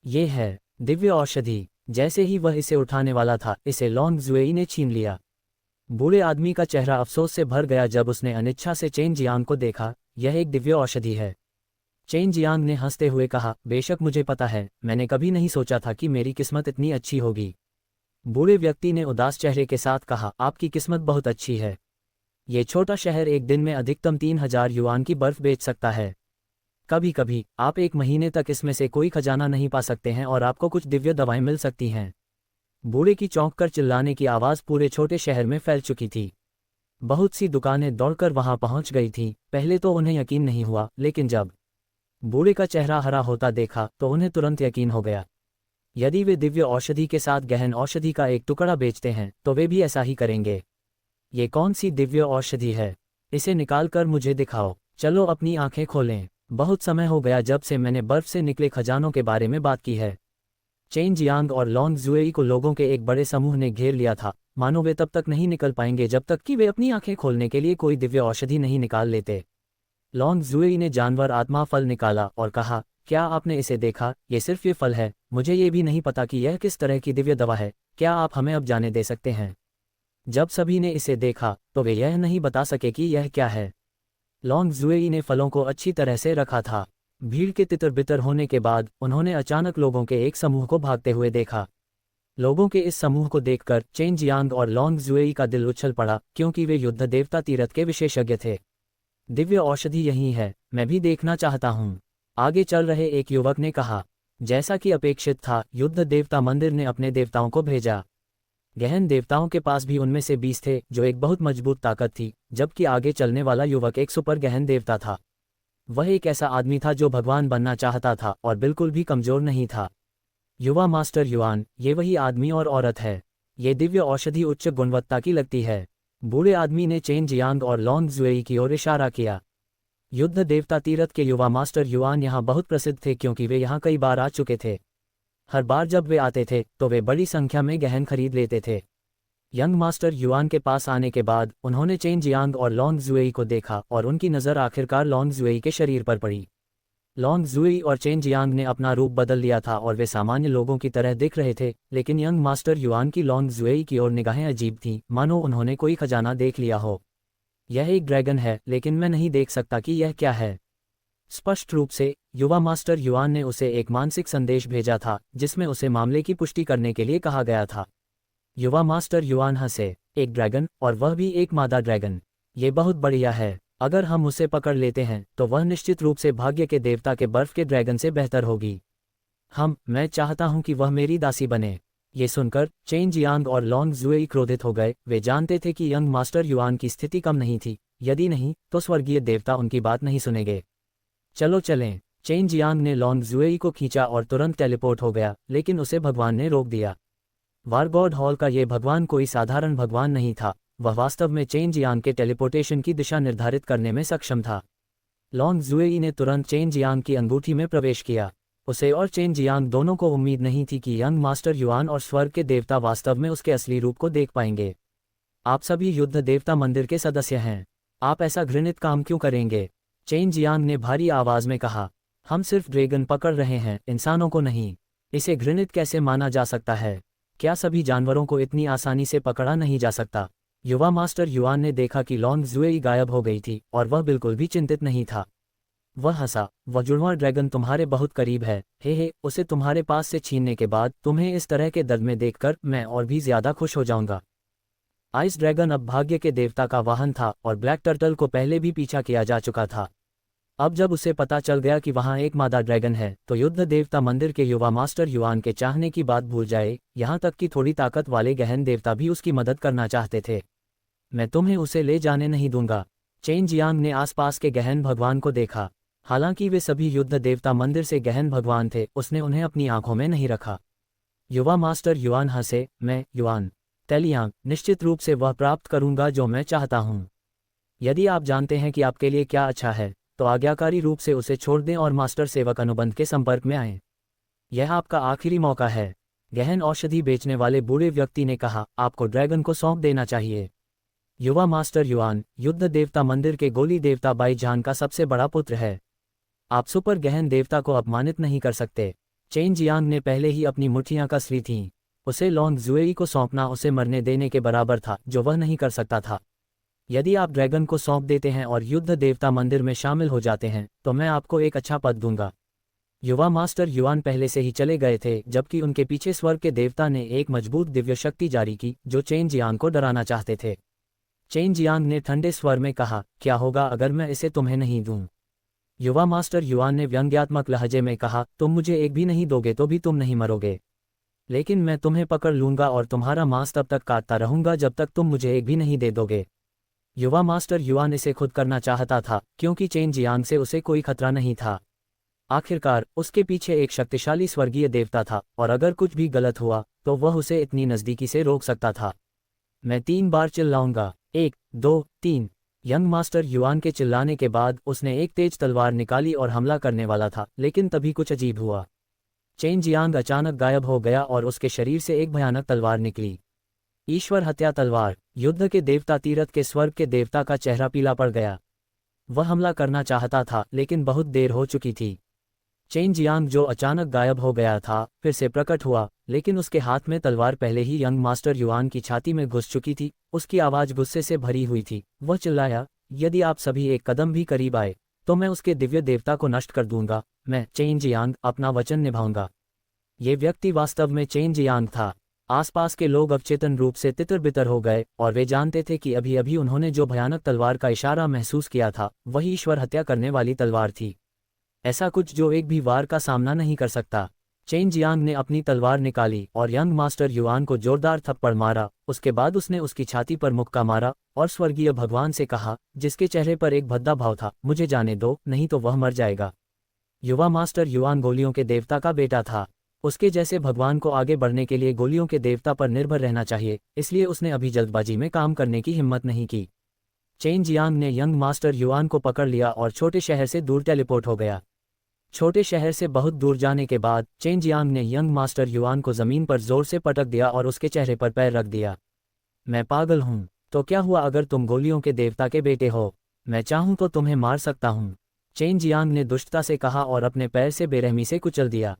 ये है दिव्य औषधि। जैसे ही वह इसे उठाने वाला था, इसे लॉन्ग जुएई ने छीन लिया। बूढ़े आदमी का चेहरा अफसोस से भर गया जब उसने अनिच्छा से चेन जियांग को देखा। यह एक दिव्य औषधि है। चेन जियांग ने हंसते हुए कहा, बेशक मुझे पता है, मैंने कभी नहीं सोचा था कि मेरी किस्मत इतनी अच्छी होगी। बूढ़े व्यक्ति ने उदास चेहरे के साथ कहा, आपकी किस्मत बहुत अच्छी है। ये छोटा शहर एक दिन में अधिकतम 3,000 युआन की बर्फ बेच सकता है। कभी कभी आप एक महीने तक इसमें से कोई खजाना नहीं पा सकते हैं और आपको कुछ दिव्य दवाएं मिल सकती हैं। बूढ़े की चौंक कर चिल्लाने की आवाज़ पूरे छोटे शहर में फैल चुकी थी। बहुत सी दुकानें दौड़कर वहां पहुंच गई थीं। पहले तो उन्हें यकीन नहीं हुआ, लेकिन जब बूढ़े का चेहरा हरा होता देखा तो उन्हें तुरंत यकीन हो गया। यदि वे दिव्य औषधि के साथ गहन औषधि का एक टुकड़ा बेचते हैं, तो वे भी ऐसा ही करेंगे। ये कौन सी दिव्य औषधि है? इसे निकाल कर मुझे दिखाओ। चलो अपनी आंखें खोलें। बहुत समय हो गया जब से मैंने बर्फ से निकले खजानों के बारे में बात की है। चेन जियांग और लॉन्ग जुएई को लोगों के एक बड़े समूह ने घेर लिया था, मानो वे तब तक नहीं निकल पाएंगे जब तक कि वे अपनी आंखें खोलने के लिए कोई दिव्य औषधि नहीं निकाल लेते। लॉन्ग जुएई ने जानवर आत्मा फल निकाला और कहा, क्या आपने इसे देखा? ये सिर्फ ये फल है। मुझे ये भी नहीं पता कि यह किस तरह की दिव्य दवा है। क्या आप हमें अब जाने दे सकते हैं? जब सभी ने इसे देखा तो वे यह नहीं बता सके कि यह क्या है। लॉन्ग जुएई ने फलों को अच्छी तरह से रखा था। भीड़ के तितर बितर होने के बाद उन्होंने अचानक लोगों के एक समूह को भागते हुए देखा। लोगों के इस समूह को देखकर चेन जियांग और लॉन्ग जुएई का दिल उछल पड़ा, क्योंकि वे युद्ध देवता तीरथ के विशेषज्ञ थे। दिव्य औषधि यही है, मैं भी देखना चाहता हूँ, आगे चल रहे एक युवक ने कहा। जैसा कि अपेक्षित था, युद्ध देवता मंदिर ने अपने देवताओं को भेजा। गहन देवताओं के पास भी उनमें से 20 थे, जो एक बहुत मजबूत ताकत थी, जबकि आगे चलने वाला युवक एक सुपर गहन देवता था। वह एक ऐसा आदमी था जो भगवान बनना चाहता था और बिल्कुल भी कमजोर नहीं था। युवा मास्टर युआन, ये वही आदमी और औरत है। ये दिव्य औषधि उच्च गुणवत्ता की लगती है। बूढ़े आदमी ने चेन जियांग और लॉन्ग जुएई की ओर इशारा किया। युद्ध देवता तीरथ के युवा मास्टर युआन यहाँ बहुत प्रसिद्ध थे, क्योंकि वे यहाँ कई बार आ चुके थे। हर बार जब वे आते थे तो वे बड़ी संख्या में गहन खरीद लेते थे। यंग मास्टर युआन के पास आने के बाद उन्होंने चेन जियांग और लॉन्ग जुएई को देखा और उनकी नज़र आखिरकार लॉन्ग जुएई के शरीर पर पड़ी। लॉन्ग जुएई और चेन जियांग ने अपना रूप बदल लिया था और वे सामान्य लोगों की तरह दिख रहे थे, लेकिन यंग मास्टर युआन की लॉन्ग जुएई की ओर निगाहें अजीब थीं, मानो उन्होंने कोई खजाना देख लिया हो। यह एक ड्रैगन है, लेकिन मैं नहीं देख सकता कि यह क्या है। स्पष्ट रूप से युवा मास्टर युआन ने उसे एक मानसिक संदेश भेजा था, जिसमें उसे मामले की पुष्टि करने के लिए कहा गया था। युवा मास्टर युआन हंसे। एक ड्रैगन, और वह भी एक मादा ड्रैगन। ये बहुत बढ़िया है। अगर हम उसे पकड़ लेते हैं तो वह निश्चित रूप से भाग्य के देवता के बर्फ के ड्रैगन से बेहतर होगी। मैं चाहता हूं कि वह मेरी दासी बने। ये सुनकर चेन जियांग और लॉन्ग जुएई क्रोधित हो गए। वे जानते थे कि यंग मास्टर युआन की स्थिति कम नहीं थी, यदि नहीं तो स्वर्गीय देवता उनकी बात नहीं सुनेंगे। चलो चलें। चेन जियांग ने लॉन्ग जुएई को खींचा और तुरंत टेलीपोर्ट हो गया, लेकिन उसे भगवान ने रोक दिया। वारगॉड हॉल का ये भगवान कोई साधारण भगवान नहीं था, वह वास्तव में चेन जियांग के टेलीपोर्टेशन की दिशा निर्धारित करने में सक्षम था। लॉन्ग जुएई ने तुरंत चेन जियांग की अंगूठी में प्रवेश किया। उसे और चेन जियांग दोनों को उम्मीद नहीं थी कि यंग मास्टर युआन और स्वर्ग के देवता वास्तव में उसके असली रूप को देख पाएंगे। आप सभी युद्ध देवता मंदिर के सदस्य हैं, आप ऐसा घृणित काम क्यों करेंगे? चेन जियांग ने भारी आवाज में कहा। हम सिर्फ ड्रैगन पकड़ रहे हैं, इंसानों को नहीं। इसे घृणित कैसे माना जा सकता है? क्या सभी जानवरों को इतनी आसानी से पकड़ा नहीं जा सकता? युवा मास्टर युआन ने देखा कि लॉन्ग जुएई गायब हो गई थी और वह बिल्कुल भी चिंतित नहीं था। वह हंसा। वह जुड़वां ड्रैगन तुम्हारे बहुत करीब है। हे, उसे तुम्हारे पास से छीनने के बाद तुम्हें इस तरह के दर्द में देखकर मैं और भी ज्यादा खुश हो जाऊंगा। आइस ड्रैगन अब भाग्य के देवता का वाहन था और ब्लैक टर्टल को पहले भी पीछा किया जा चुका था। अब जब उसे पता चल गया कि वहां एक मादा ड्रैगन है तो युद्ध देवता मंदिर के युवा मास्टर युआन के चाहने की बात भूल जाए, यहाँ तक कि थोड़ी ताकत वाले गहन देवता भी उसकी मदद करना चाहते थे। मैं तुम्हें उसे ले जाने नहीं दूंगा। चेन जियांग ने आसपास के गहन भगवान को देखा। हालांकि वे सभी युद्ध देवता मंदिर से गहन भगवान थे, उसने उन्हें अपनी आंखों में नहीं रखा। युवा मास्टर युआन हंसे। मैं युआन तेलियांग, निश्चित रूप से वह प्राप्त करूंगा जो मैं चाहता हूं। यदि आप जानते हैं कि आपके लिए क्या अच्छा है तो आज्ञाकारी रूप से उसे छोड़ दें और मास्टर सेवक अनुबंध के संपर्क में आएं। यह आपका आखिरी मौका है। गहन औषधि बेचने वाले बूढ़े व्यक्ति ने कहा। आपको ड्रैगन को सौंप देना चाहिए। युवा मास्टर युआन युद्ध देवता मंदिर के गोली देवता बाई जान का सबसे बड़ा पुत्र है। आप सुपर गहन देवता को अपमानित नहीं कर सकते। चेन जियांग ने पहले ही अपनी मुठ्ठियां कस ली थीं। उसे लॉन्ग जुएई को सौंपना उसे मरने देने के बराबर था, जो वह नहीं कर सकता था। यदि आप ड्रैगन को सौंप देते हैं और युद्ध देवता मंदिर में शामिल हो जाते हैं तो मैं आपको एक अच्छा पद दूंगा। युवा मास्टर युआन पहले से ही चले गए थे, जबकि उनके पीछे स्वर्ग के देवता ने एक मजबूत दिव्य शक्ति जारी की जो चेन जियांग को डराना चाहते थे। चेन जियांग ने ठंडे स्वर में कहा, क्या होगा अगर मैं इसे तुम्हें नहीं दूं? युवा मास्टर युआन ने व्यंग्यात्मक लहजे में कहा, तुम मुझे एक भी नहीं दोगे तो भी तुम नहीं मरोगे, लेकिन मैं तुम्हें पकड़ लूंगा और तुम्हारा मांस तब तक काटता रहूंगा जब तक तुम मुझे एक भी नहीं दे दोगे। युवा मास्टर युआन इसे खुद करना चाहता था क्योंकि चेन जियांग से उसे कोई खतरा नहीं था। आखिरकार उसके पीछे एक शक्तिशाली स्वर्गीय देवता था और अगर कुछ भी गलत हुआ तो वह उसे इतनी नज़दीकी से रोक सकता था। मैं 3 बार चिल्लाऊंगा, 1, 2, 3। यंग मास्टर युआन के चिल्लाने के बाद उसने एक तेज तलवार निकाली और हमला करने वाला था, लेकिन तभी कुछ अजीब हुआ। चेन जियांग अचानक गायब हो गया और उसके शरीर से एक भयानक तलवार निकली। ईश्वर हत्या तलवार। युद्ध के देवता तीरथ के स्वर्ग के देवता का चेहरा पीला पड़ गया। वह हमला करना चाहता था लेकिन बहुत देर हो चुकी थी। चेन जियांग जो अचानक गायब हो गया था फिर से प्रकट हुआ, लेकिन उसके हाथ में तलवार पहले ही यंग मास्टर युआन की छाती में घुस चुकी थी। उसकी आवाज गुस्से से भरी हुई थी। वह चिल्लाया, यदि आप सभी एक कदम भी करीब आए तो मैं उसके दिव्य देवता को नष्ट कर दूंगा। मैं चेन जियांग अपना वचन निभाऊंगा। ये व्यक्ति वास्तव में चेन जियांग था। आसपास के लोग अवचेतन रूप से तितर बितर हो गए और वे जानते थे कि अभी अभी उन्होंने जो भयानक तलवार का इशारा महसूस किया था वही ईश्वर हत्या करने वाली तलवार थी। ऐसा कुछ जो एक भी वार का सामना नहीं कर सकता। चेन जियांग ने अपनी तलवार निकाली और यंग मास्टर युआन को जोरदार थप्पड़ मारा। उसके बाद उसने उसकी छाती पर मुक्का मारा और स्वर्गीय भगवान से कहा, जिसके चेहरे पर एक भद्दा भाव था, मुझे जाने दो, नहीं तो वह मर जाएगा। युवा मास्टर युआन गोलियों के देवता का बेटा था। उसके जैसे भगवान को आगे बढ़ने के लिए गोलियों के देवता पर निर्भर रहना चाहिए, इसलिए उसने अभी जल्दबाजी में काम करने की हिम्मत नहीं की। चेन जियांग ने यंग मास्टर युआन को पकड़ लिया और छोटे शहर से दूर टेलीपोर्ट हो गया। छोटे शहर से बहुत दूर जाने के बाद चेन जियांग ने यंग मास्टर युआन को जमीन पर जोर से पटक दिया और उसके चेहरे पर पैर रख दिया। मैं पागल हूँ। तो क्या हुआ अगर तुम गोलियों के देवता के बेटे हो? मैं चाहूँ तो तुम्हें मार सकता हूँ, चेन जियांग ने दुष्टता से कहा और अपने पैर से बेरहमी से कुचल दिया।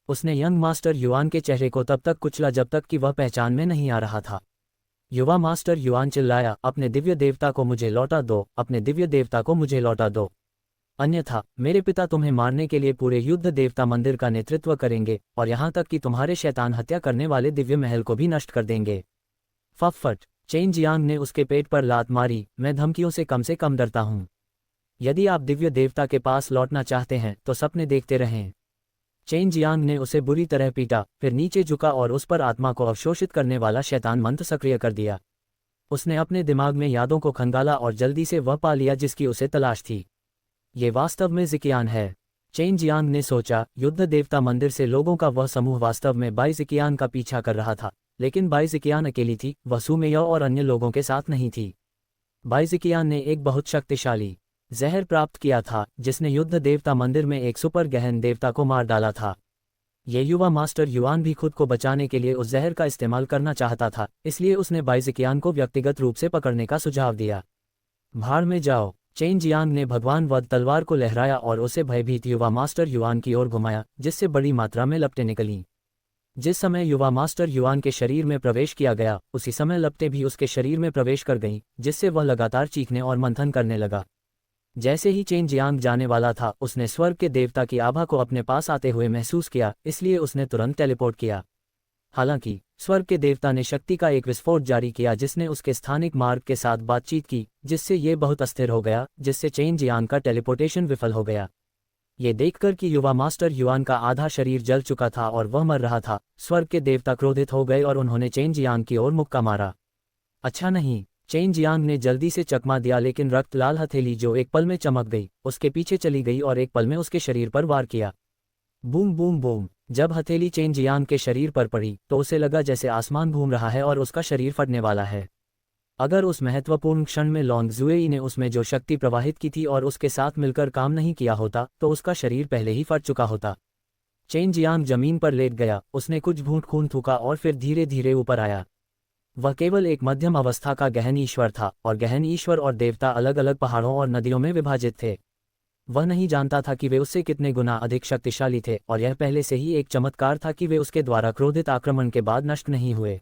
उसने यंग मास्टर युआन के चेहरे को तब तक कुचला जब तक कि वह पहचान में नहीं आ रहा था। युवा मास्टर युआन चिल्लाया, अपने दिव्य देवता को मुझे लौटा दो, अपने दिव्य देवता को मुझे लौटा दो। अन्यथा मेरे पिता तुम्हें मारने के लिए पूरे युद्ध देवता मंदिर का नेतृत्व करेंगे और यहाँ तक कि तुम्हारे शैतान हत्या करने वाले दिव्य महल को भी नष्ट कर देंगे। फटफट चेन जियांग ने उसके पेट पर लात मारी। मैं धमकियों से कम डरता हूँ। यदि आप दिव्य देवता के पास लौटना चाहते हैं तो सपने देखते रहें। चेन जियांग ने उसे बुरी तरह पीटा, फिर नीचे झुका और उस पर आत्मा को अवशोषित करने वाला शैतान मंत्र सक्रिय कर दिया। उसने अपने दिमाग में यादों को खंगाला और जल्दी से वह पा लिया जिसकी उसे तलाश थी। ये वास्तव में ज़िकियान है। चेन जियांग ने सोचा, युद्ध देवता मंदिर से लोगों का वह समूह वास्तव में बाई ज़िकियान का पीछा कर रहा था, लेकिन बाई ज़िकियान अकेली थी, वह सुमेय और अन्य लोगों के साथ नहीं थी। बाई ज़िकियान ने एक बहुत शक्तिशाली जहर प्राप्त किया था जिसने युद्ध देवता मंदिर में एक सुपर गहन देवता को मार डाला था। ये युवा मास्टर युआन भी खुद को बचाने के लिए उस जहर का इस्तेमाल करना चाहता था, इसलिए उसने बाई ज़िकियान को व्यक्तिगत रूप से पकड़ने का सुझाव दिया। भाड़ में जाओ। चेन जियांग ने भगवान वध तलवार को लहराया और उसे भयभीत युवा मास्टर युआन की ओर घुमाया, जिससे बड़ी मात्रा में लपटें निकलीं। जिस समय युवा मास्टर युआन के शरीर में प्रवेश किया गया, उसी समय लपटें भी उसके शरीर में प्रवेश कर गईं, जिससे वह लगातार चीखने और मंथन करने लगा। जैसे ही चेन जियांग जाने वाला था, उसने स्वर्ग के देवता की आभा को अपने पास आते हुए महसूस किया, इसलिए उसने तुरंत टेलीपोर्ट किया। हालांकि स्वर्ग के देवता ने शक्ति का एक विस्फोट जारी किया जिसने उसके स्थानिक मार्ग के साथ बातचीत की, जिससे ये बहुत अस्थिर हो गया, जिससे चेन जियांग का टेलीपोर्टेशन विफल हो गया। ये देखकर कि युवा मास्टर युआन का आधा शरीर जल चुका था और वह मर रहा था, स्वर्ग के देवता क्रोधित हो गए और उन्होंने चेन जियांग की ओर मुक्का मारा। अच्छा नहीं। चेन जियांग ने जल्दी से चकमा दिया, लेकिन रक्त लाल हथेली जो एक पल में चमक गई, उसके पीछे चली गई और एक पल में उसके शरीर पर वार किया। Boom boom boom. जब हथेली चेन जियांग के शरीर पर पड़ी तो उसे लगा जैसे आसमान घूम रहा है और उसका शरीर फटने वाला है। अगर उस महत्वपूर्ण क्षण में लॉन्ग जुएई ने उसमें जो शक्ति प्रवाहित की थी और उसके साथ मिलकर काम नहीं किया होता, तो उसका शरीर पहले ही फट चुका होता। चेन जियांग जमीन पर लेट गया, उसने कुछ घूंट खून थूका और फिर धीरे धीरे ऊपर आया। वह केवल एक मध्यम अवस्था का गहन ईश्वर था, और गहन ईश्वर और देवता अलग अलग पहाड़ों और नदियों में विभाजित थे। वह नहीं जानता था कि वे उससे कितने गुना अधिक शक्तिशाली थे, और यह पहले से ही एक चमत्कार था कि वे उसके द्वारा क्रोधित आक्रमण के बाद नष्ट नहीं हुए।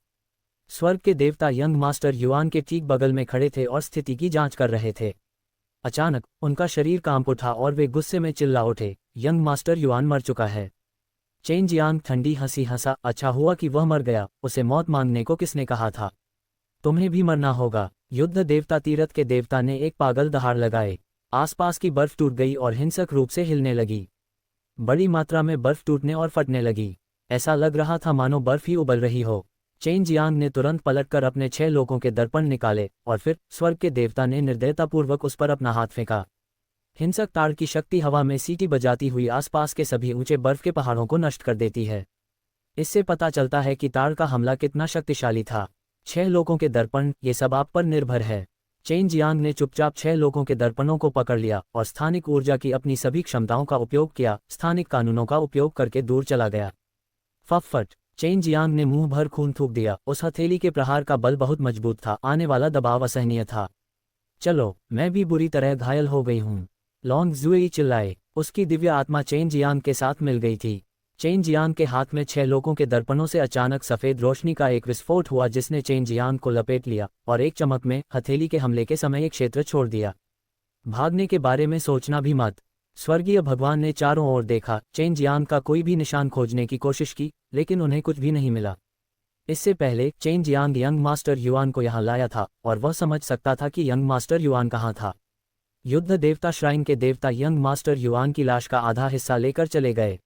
स्वर्ग के देवता यंग मास्टर युआन के ठीक बगल में खड़े थे और स्थिति की जांच कर रहे थे। अचानक उनका शरीर कांप उठा और वे गुस्से में चिल्ला उठे, यंग मास्टर युआन मर चुका है। चेन जियांग ठंडी हंसी हंसा, अच्छा हुआ कि वह मर गया, उसे मौत मांगने को किसने कहा था? तुम्हें भी मरना होगा। युद्ध देवता तीरथ के देवता ने एक पागल दहाड़ लगाए। आसपास की बर्फ टूट गई और हिंसक रूप से हिलने लगी। बड़ी मात्रा में बर्फ टूटने और फटने लगी। ऐसा लग रहा था मानो बर्फ ही उबल रही हो। चेन जियांग ने तुरंत पलटकर अपने 6 लोगों के दर्पण निकाले और फिर स्वर्ग के देवता ने निर्दयतापूर्वक उस पर अपना हाथ फेंका। हिंसक ताड़ की शक्ति हवा में सीटी बजाती हुई आसपास के सभी ऊंचे बर्फ के पहाड़ों को नष्ट कर देती है। इससे पता चलता है कि ताड़ का हमला कितना शक्तिशाली था। 6 लोगों के दर्पण, ये सब आप पर निर्भर है। चेन जियांग ने चुपचाप 6 लोगों के दर्पणों को पकड़ लिया और स्थानिक ऊर्जा की अपनी सभी क्षमताओं का उपयोग किया, स्थानिक कानूनों का उपयोग करके दूर चला गया। फट। चेन जियांग ने मुंह भर खून थूक दिया। उस हथेली के प्रहार का बल बहुत मजबूत था, आने वाला दबाव असहनीय था। चलो, मैं भी बुरी तरह घायल हो गई हूँ। लॉन्ग जुएई चिल्लाए। उसकी दिव्य आत्मा चेन जियांग के साथ मिल गई थी। चेन जियांग के हाथ में 6 लोगों के दर्पणों से अचानक सफेद रोशनी का एक विस्फोट हुआ जिसने चेन जियांग को लपेट लिया और एक चमक में हथेली के हमले के समय एक क्षेत्र छोड़ दिया। भागने के बारे में सोचना भी मत। स्वर्गीय भगवान ने चारों ओर देखा, चेन जियांग का कोई भी निशान खोजने की कोशिश की, लेकिन उन्हें कुछ भी नहीं मिला। इससे पहले chain Jiang young master yuan को यहाँ लाया था और वह समझ सकता था कि यंग मास्टर युआन कहाँ था। युद्ध देवता श्राइन के देवता यंग मास्टर युआन की लाश का आधा हिस्सा लेकर चले गए।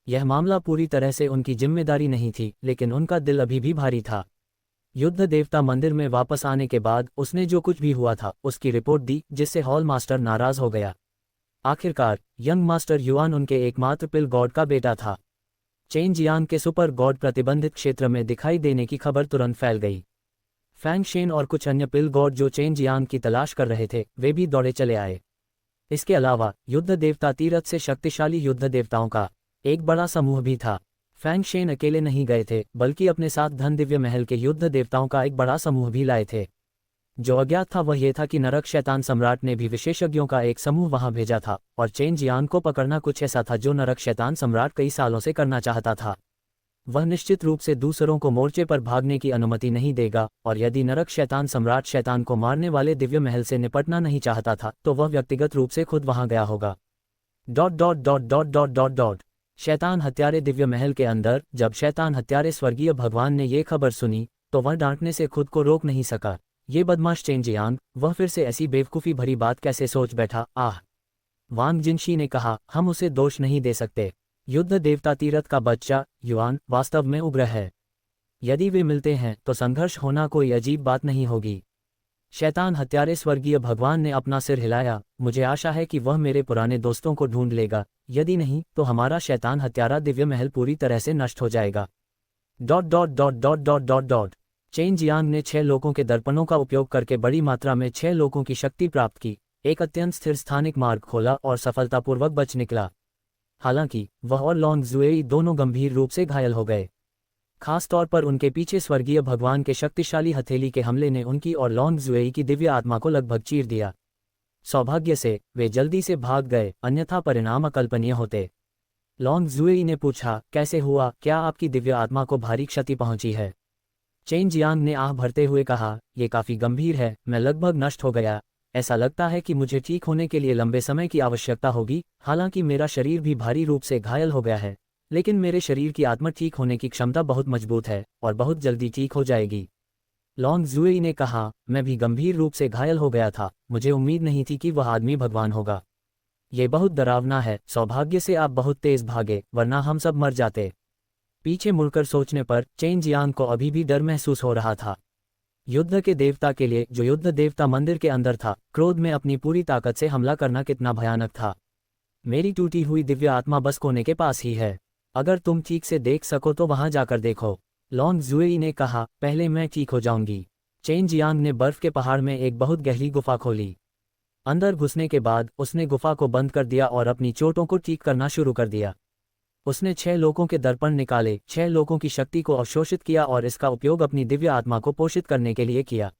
यह मामला पूरी तरह से उनकी जिम्मेदारी नहीं थी, लेकिन उनका दिल अभी भी भारी था। युद्ध देवता मंदिर में वापस आने के बाद उसने जो कुछ भी हुआ था उसकी रिपोर्ट दी, जिससे हॉल मास्टर नाराज हो गया। आखिरकार यंग मास्टर युआन उनके एकमात्र पिल गॉड का बेटा था। चेन जियांग के सुपर गॉड प्रतिबंधित क्षेत्र में दिखाई देने की खबर तुरंत फैल गई। फैंग शेन और कुछ अन्य पिल गॉड जो चेन जियांग की तलाश कर रहे थे, वे भी दौड़े चले आए। इसके अलावा युद्ध देवता तीरथ से शक्तिशाली युद्ध देवताओं का एक बड़ा समूह भी था। फैंग शेन अकेले नहीं गए थे, बल्कि अपने साथ धन दिव्य महल के युद्ध देवताओं का एक बड़ा समूह भी लाए थे। जो अज्ञात था वह यह था कि नरक शैतान सम्राट ने भी विशेषज्ञों का एक समूह वहां भेजा था, और चेन जियांग को पकड़ना कुछ ऐसा था जो नरक शैतान सम्राट कई सालों से करना चाहता था। वह निश्चित रूप से दूसरों को मोर्चे पर भागने की अनुमति नहीं देगा, और यदि नरक शैतान सम्राट शैतान को मारने वाले दिव्य महल से निपटना नहीं चाहता था तो वह व्यक्तिगत रूप से खुद वहां गया होगा। शैतान हत्यारे दिव्य महल के अंदर। जब शैतान हत्यारे स्वर्गीय भगवान ने ये खबर सुनी तो वह डांटने से खुद को रोक नहीं सका। ये बदमाश चेन जियांग, वह फिर से ऐसी बेवकूफ़ी भरी बात कैसे सोच बैठा। आह! वांग जिनशी ने कहा, हम उसे दोष नहीं दे सकते। युद्ध देवता तीरथ का बच्चा युआन वास्तव में उग्र है। यदि वे मिलते हैं तो संघर्ष होना कोई अजीब बात नहीं होगी। शैतान हत्यारे स्वर्गीय भगवान ने अपना सिर हिलाया। मुझे आशा है कि वह मेरे पुराने दोस्तों को ढूंढ लेगा, यदि नहीं तो हमारा शैतान हत्यारा दिव्य महल पूरी तरह से नष्ट हो जाएगा। चेन जियांग ने 6 लोगों के दर्पणों का उपयोग करके बड़ी मात्रा में 6 लोगों की शक्ति प्राप्त की, एक अत्यंत स्थिर स्थानिक मार्ग खोला और सफलतापूर्वक बच निकला। हालांकि वह और लॉन्ग जुएई दोनों गंभीर रूप से घायल हो गए। खास तौर पर उनके पीछे स्वर्गीय भगवान के शक्तिशाली हथेली के हमले ने उनकी और लॉन्ग जुएई की दिव्य आत्मा को लगभग चीर दिया। सौभाग्य से वे जल्दी से भाग गए, अन्यथा परिणाम अकल्पनीय होते। लॉन्ग जुएई ने पूछा, कैसे हुआ? क्या आपकी दिव्य आत्मा को भारी क्षति पहुंची है? चेन जियांग ने आह भरते हुए कहा, यह काफी गंभीर है, मैं लगभग नष्ट हो गया। ऐसा लगता है कि मुझे ठीक होने के लिए लंबे समय की आवश्यकता होगी। हालांकि मेरा शरीर भी भारी रूप से घायल हो गया है, लेकिन मेरे शरीर की आत्मा ठीक होने की क्षमता बहुत मजबूत है और बहुत जल्दी ठीक हो जाएगी। लॉन्ग जुएई ने कहा, मैं भी गंभीर रूप से घायल हो गया था। मुझे उम्मीद नहीं थी कि वह आदमी भगवान होगा। ये बहुत डरावना है। सौभाग्य से आप बहुत तेज भागे, वरना हम सब मर जाते। पीछे मुड़कर सोचने पर चेन जियांग को अभी भी डर महसूस हो रहा था। युद्ध के देवता के लिए, जो युद्ध देवता मंदिर के अंदर था, क्रोध में अपनी पूरी ताकत से हमला करना कितना भयानक था। मेरी टूटी हुई दिव्य आत्मा बस कोने के पास ही है। अगर तुम ठीक से देख सको तो वहां जाकर देखो, लॉन्ग जुएई ने कहा। पहले मैं ठीक हो जाऊंगी। चेन जियांग ने बर्फ के पहाड़ में एक बहुत गहरी गुफा खोली। अंदर घुसने के बाद उसने गुफा को बंद कर दिया और अपनी चोटों को ठीक करना शुरू कर दिया। उसने 6 लोगों के दर्पण निकाले, 6 लोगों की शक्ति को अवशोषित किया और इसका उपयोग अपनी दिव्य आत्मा को पोषित करने के लिए किया।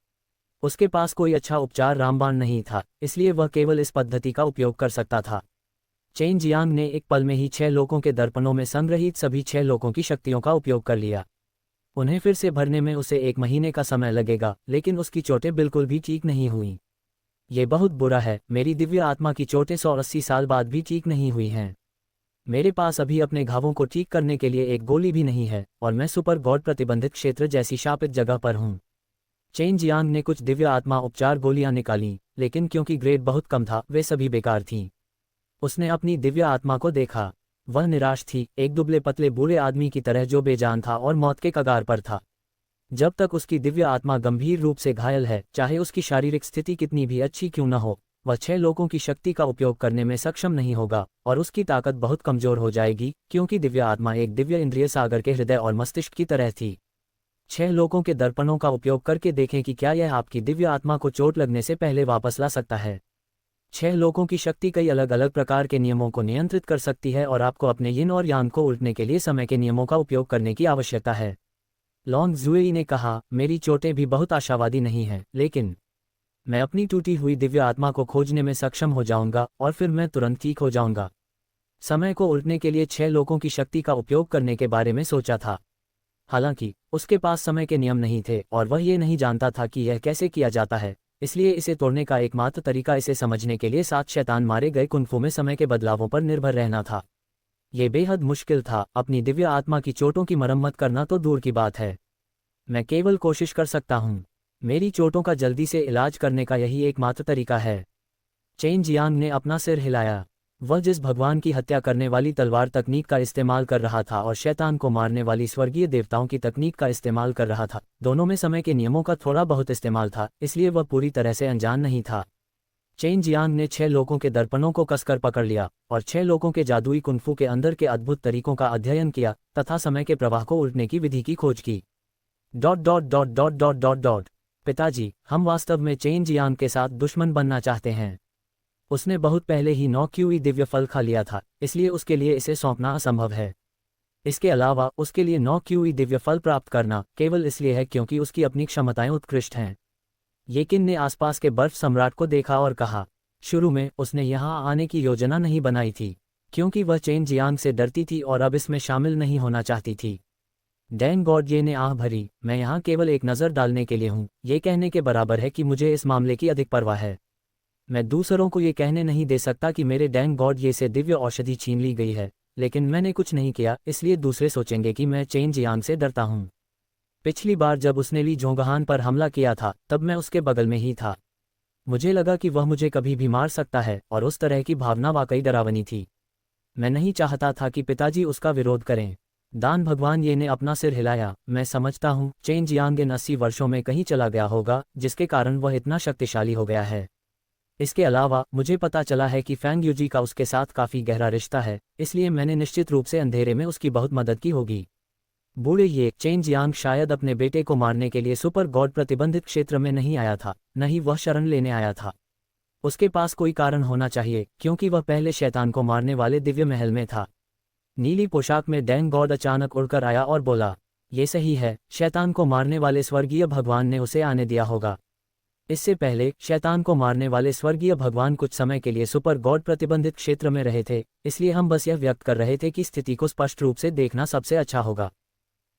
उसके पास कोई अच्छा उपचार रामबाण नहीं था, इसलिए वह केवल इस पद्धति का उपयोग कर सकता था। चेन जियांग ने एक पल में ही 6 लोगों के दर्पणों में संग्रहित सभी 6 लोगों की शक्तियों का उपयोग कर लिया। उन्हें फिर से भरने में उसे 1 महीने का समय लगेगा, लेकिन उसकी चोटें बिल्कुल भी ठीक नहीं हुई। ये बहुत बुरा है। मेरी दिव्य आत्मा की चोटें 180 साल बाद भी ठीक नहीं हुई हैं। मेरे पास अभी अपने घावों को ठीक करने के लिए एक गोली भी नहीं है, और मैं सुपर गॉड प्रतिबंधित क्षेत्र जैसी शापित जगह पर हूँ। चेन जियांग ने कुछ दिव्य आत्मा उपचार गोलियां निकालीं, लेकिन क्योंकि ग्रेड बहुत कम था वे सभी बेकार थीं। उसने अपनी दिव्य आत्मा को देखा। वह निराश थी, एक दुबले पतले बूढ़े आदमी की तरह जो बेजान था और मौत के कगार पर था। जब तक उसकी दिव्य आत्मा गंभीर रूप से घायल है, चाहे उसकी शारीरिक स्थिति कितनी भी अच्छी क्यों न हो, वह 6 लोगों की शक्ति का उपयोग करने में सक्षम नहीं होगा और उसकी ताकत बहुत कमजोर हो जाएगी, क्योंकि दिव्य आत्मा एक दिव्य इंद्रिय सागर के हृदय और मस्तिष्क की तरह थी। 6 लोगों के दर्पणों का उपयोग करके देखें कि क्या यह आपकी दिव्य आत्मा को चोट लगने से पहले वापस ला सकता है। 6 लोगों की शक्ति कई अलग अलग प्रकार के नियमों को नियंत्रित कर सकती है और आपको अपने यिन और यांग को उल्टने के लिए समय के नियमों का उपयोग करने की आवश्यकता है। लॉन्ग जुएई ने कहा, मेरी चोटें भी बहुत आशावादी नहीं हैं, लेकिन मैं अपनी टूटी हुई दिव्य आत्मा को खोजने में सक्षम हो जाऊंगा और फिर मैं तुरंत ठीक हो जाऊंगा। समय को उल्टने के लिए 6 लोगों की शक्ति का उपयोग करने के बारे में सोचा था। हालांकि उसके पास समय के नियम नहीं थे और वह ये नहीं जानता था कि यह कैसे किया जाता है, इसलिए इसे तोड़ने का एकमात्र तरीका इसे समझने के लिए 7 शैतान मारे गए कुंफू में समय के बदलावों पर निर्भर रहना था। यह बेहद मुश्किल था। अपनी दिव्य आत्मा की चोटों की मरम्मत करना तो दूर की बात है, मैं केवल कोशिश कर सकता हूँ। मेरी चोटों का जल्दी से इलाज करने का यही एकमात्र तरीका है। चेन जियांग ने अपना सिर हिलाया। वह जिस भगवान की हत्या करने वाली तलवार तकनीक का इस्तेमाल कर रहा था और शैतान को मारने वाली स्वर्गीय देवताओं की तकनीक का इस्तेमाल कर रहा था, दोनों में समय के नियमों का थोड़ा बहुत इस्तेमाल था, इसलिए वह पूरी तरह से अनजान नहीं था। चेन जियांग ने 6 लोगों के दर्पणों को कसकर पकड़ लिया और 6 लोगों के जादुई कुंफू के अंदर के अद्भुत तरीकों का अध्ययन किया तथा समय के प्रवाह को उल्टने की विधि की खोज की। पिताजी, हम वास्तव में चेन जियांग के साथ दुश्मन बनना चाहते हैं। उसने बहुत पहले ही 9 क्यूई दिव्य फल खा लिया था, इसलिए उसके लिए इसे सौंपना असंभव है। इसके अलावा उसके लिए 9 क्यूई दिव्य फल प्राप्त करना केवल इसलिए है क्योंकि उसकी अपनी क्षमताएं उत्कृष्ट हैं। येकिन ने आसपास के बर्फ सम्राट को देखा और कहा, शुरू में उसने यहाँ आने की योजना नहीं बनाई थी, क्योंकि वह चेन जियांग से डरती थी और अब इसमें शामिल नहीं होना चाहती थी। डैन गॉडये ने आह भरी, मैं यहाँ केवल एक नज़र डालने के लिए हूँ, ये कहने के बराबर है कि मुझे इस मामले की अधिक परवाह है। मैं दूसरों को ये कहने नहीं दे सकता कि मेरे डैन गॉडये से दिव्य औषधि छीन ली गई है, लेकिन मैंने कुछ नहीं किया, इसलिए दूसरे सोचेंगे कि मैं चेन जियांग से डरता हूँ। पिछली बार जब उसने ली जोंगहान पर हमला किया था तब मैं उसके बगल में ही था। मुझे लगा कि वह मुझे कभी भी मार सकता है और उस तरह की भावना वाकई डरावनी थी। मैं नहीं चाहता था कि पिताजी उसका विरोध करें। दान भगवान ये ने अपना सिर हिलाया, मैं समझता हूँ चेन जियांग इन 80 वर्षों में कहीं चला गया होगा जिसके कारण वह इतना शक्तिशाली हो गया है। इसके अलावा मुझे पता चला है कि फैंग यूजी का उसके साथ काफ़ी गहरा रिश्ता है, इसलिए मैंने निश्चित रूप से अंधेरे में उसकी बहुत मदद की होगी। बूढ़े ये चेन जियांग शायद अपने बेटे को मारने के लिए सुपर गॉड प्रतिबंधित क्षेत्र में नहीं आया था, न ही वह शरण लेने आया था। उसके पास कोई कारण होना चाहिए, क्योंकि वह पहले शैतान को मारने वाले दिव्य महल में था। नीली पोशाक में डैंग गॉड अचानक उड़कर आया और बोला, ये सही है, शैतान को मारने वाले स्वर्गीय भगवान ने उसे आने दिया होगा। इससे पहले शैतान को मारने वाले स्वर्गीय भगवान कुछ समय के लिए सुपर गॉड प्रतिबंधित क्षेत्र में रहे थे, इसलिए हम बस यह व्यक्त कर रहे थे कि स्थिति को स्पष्ट रूप से देखना सबसे अच्छा होगा।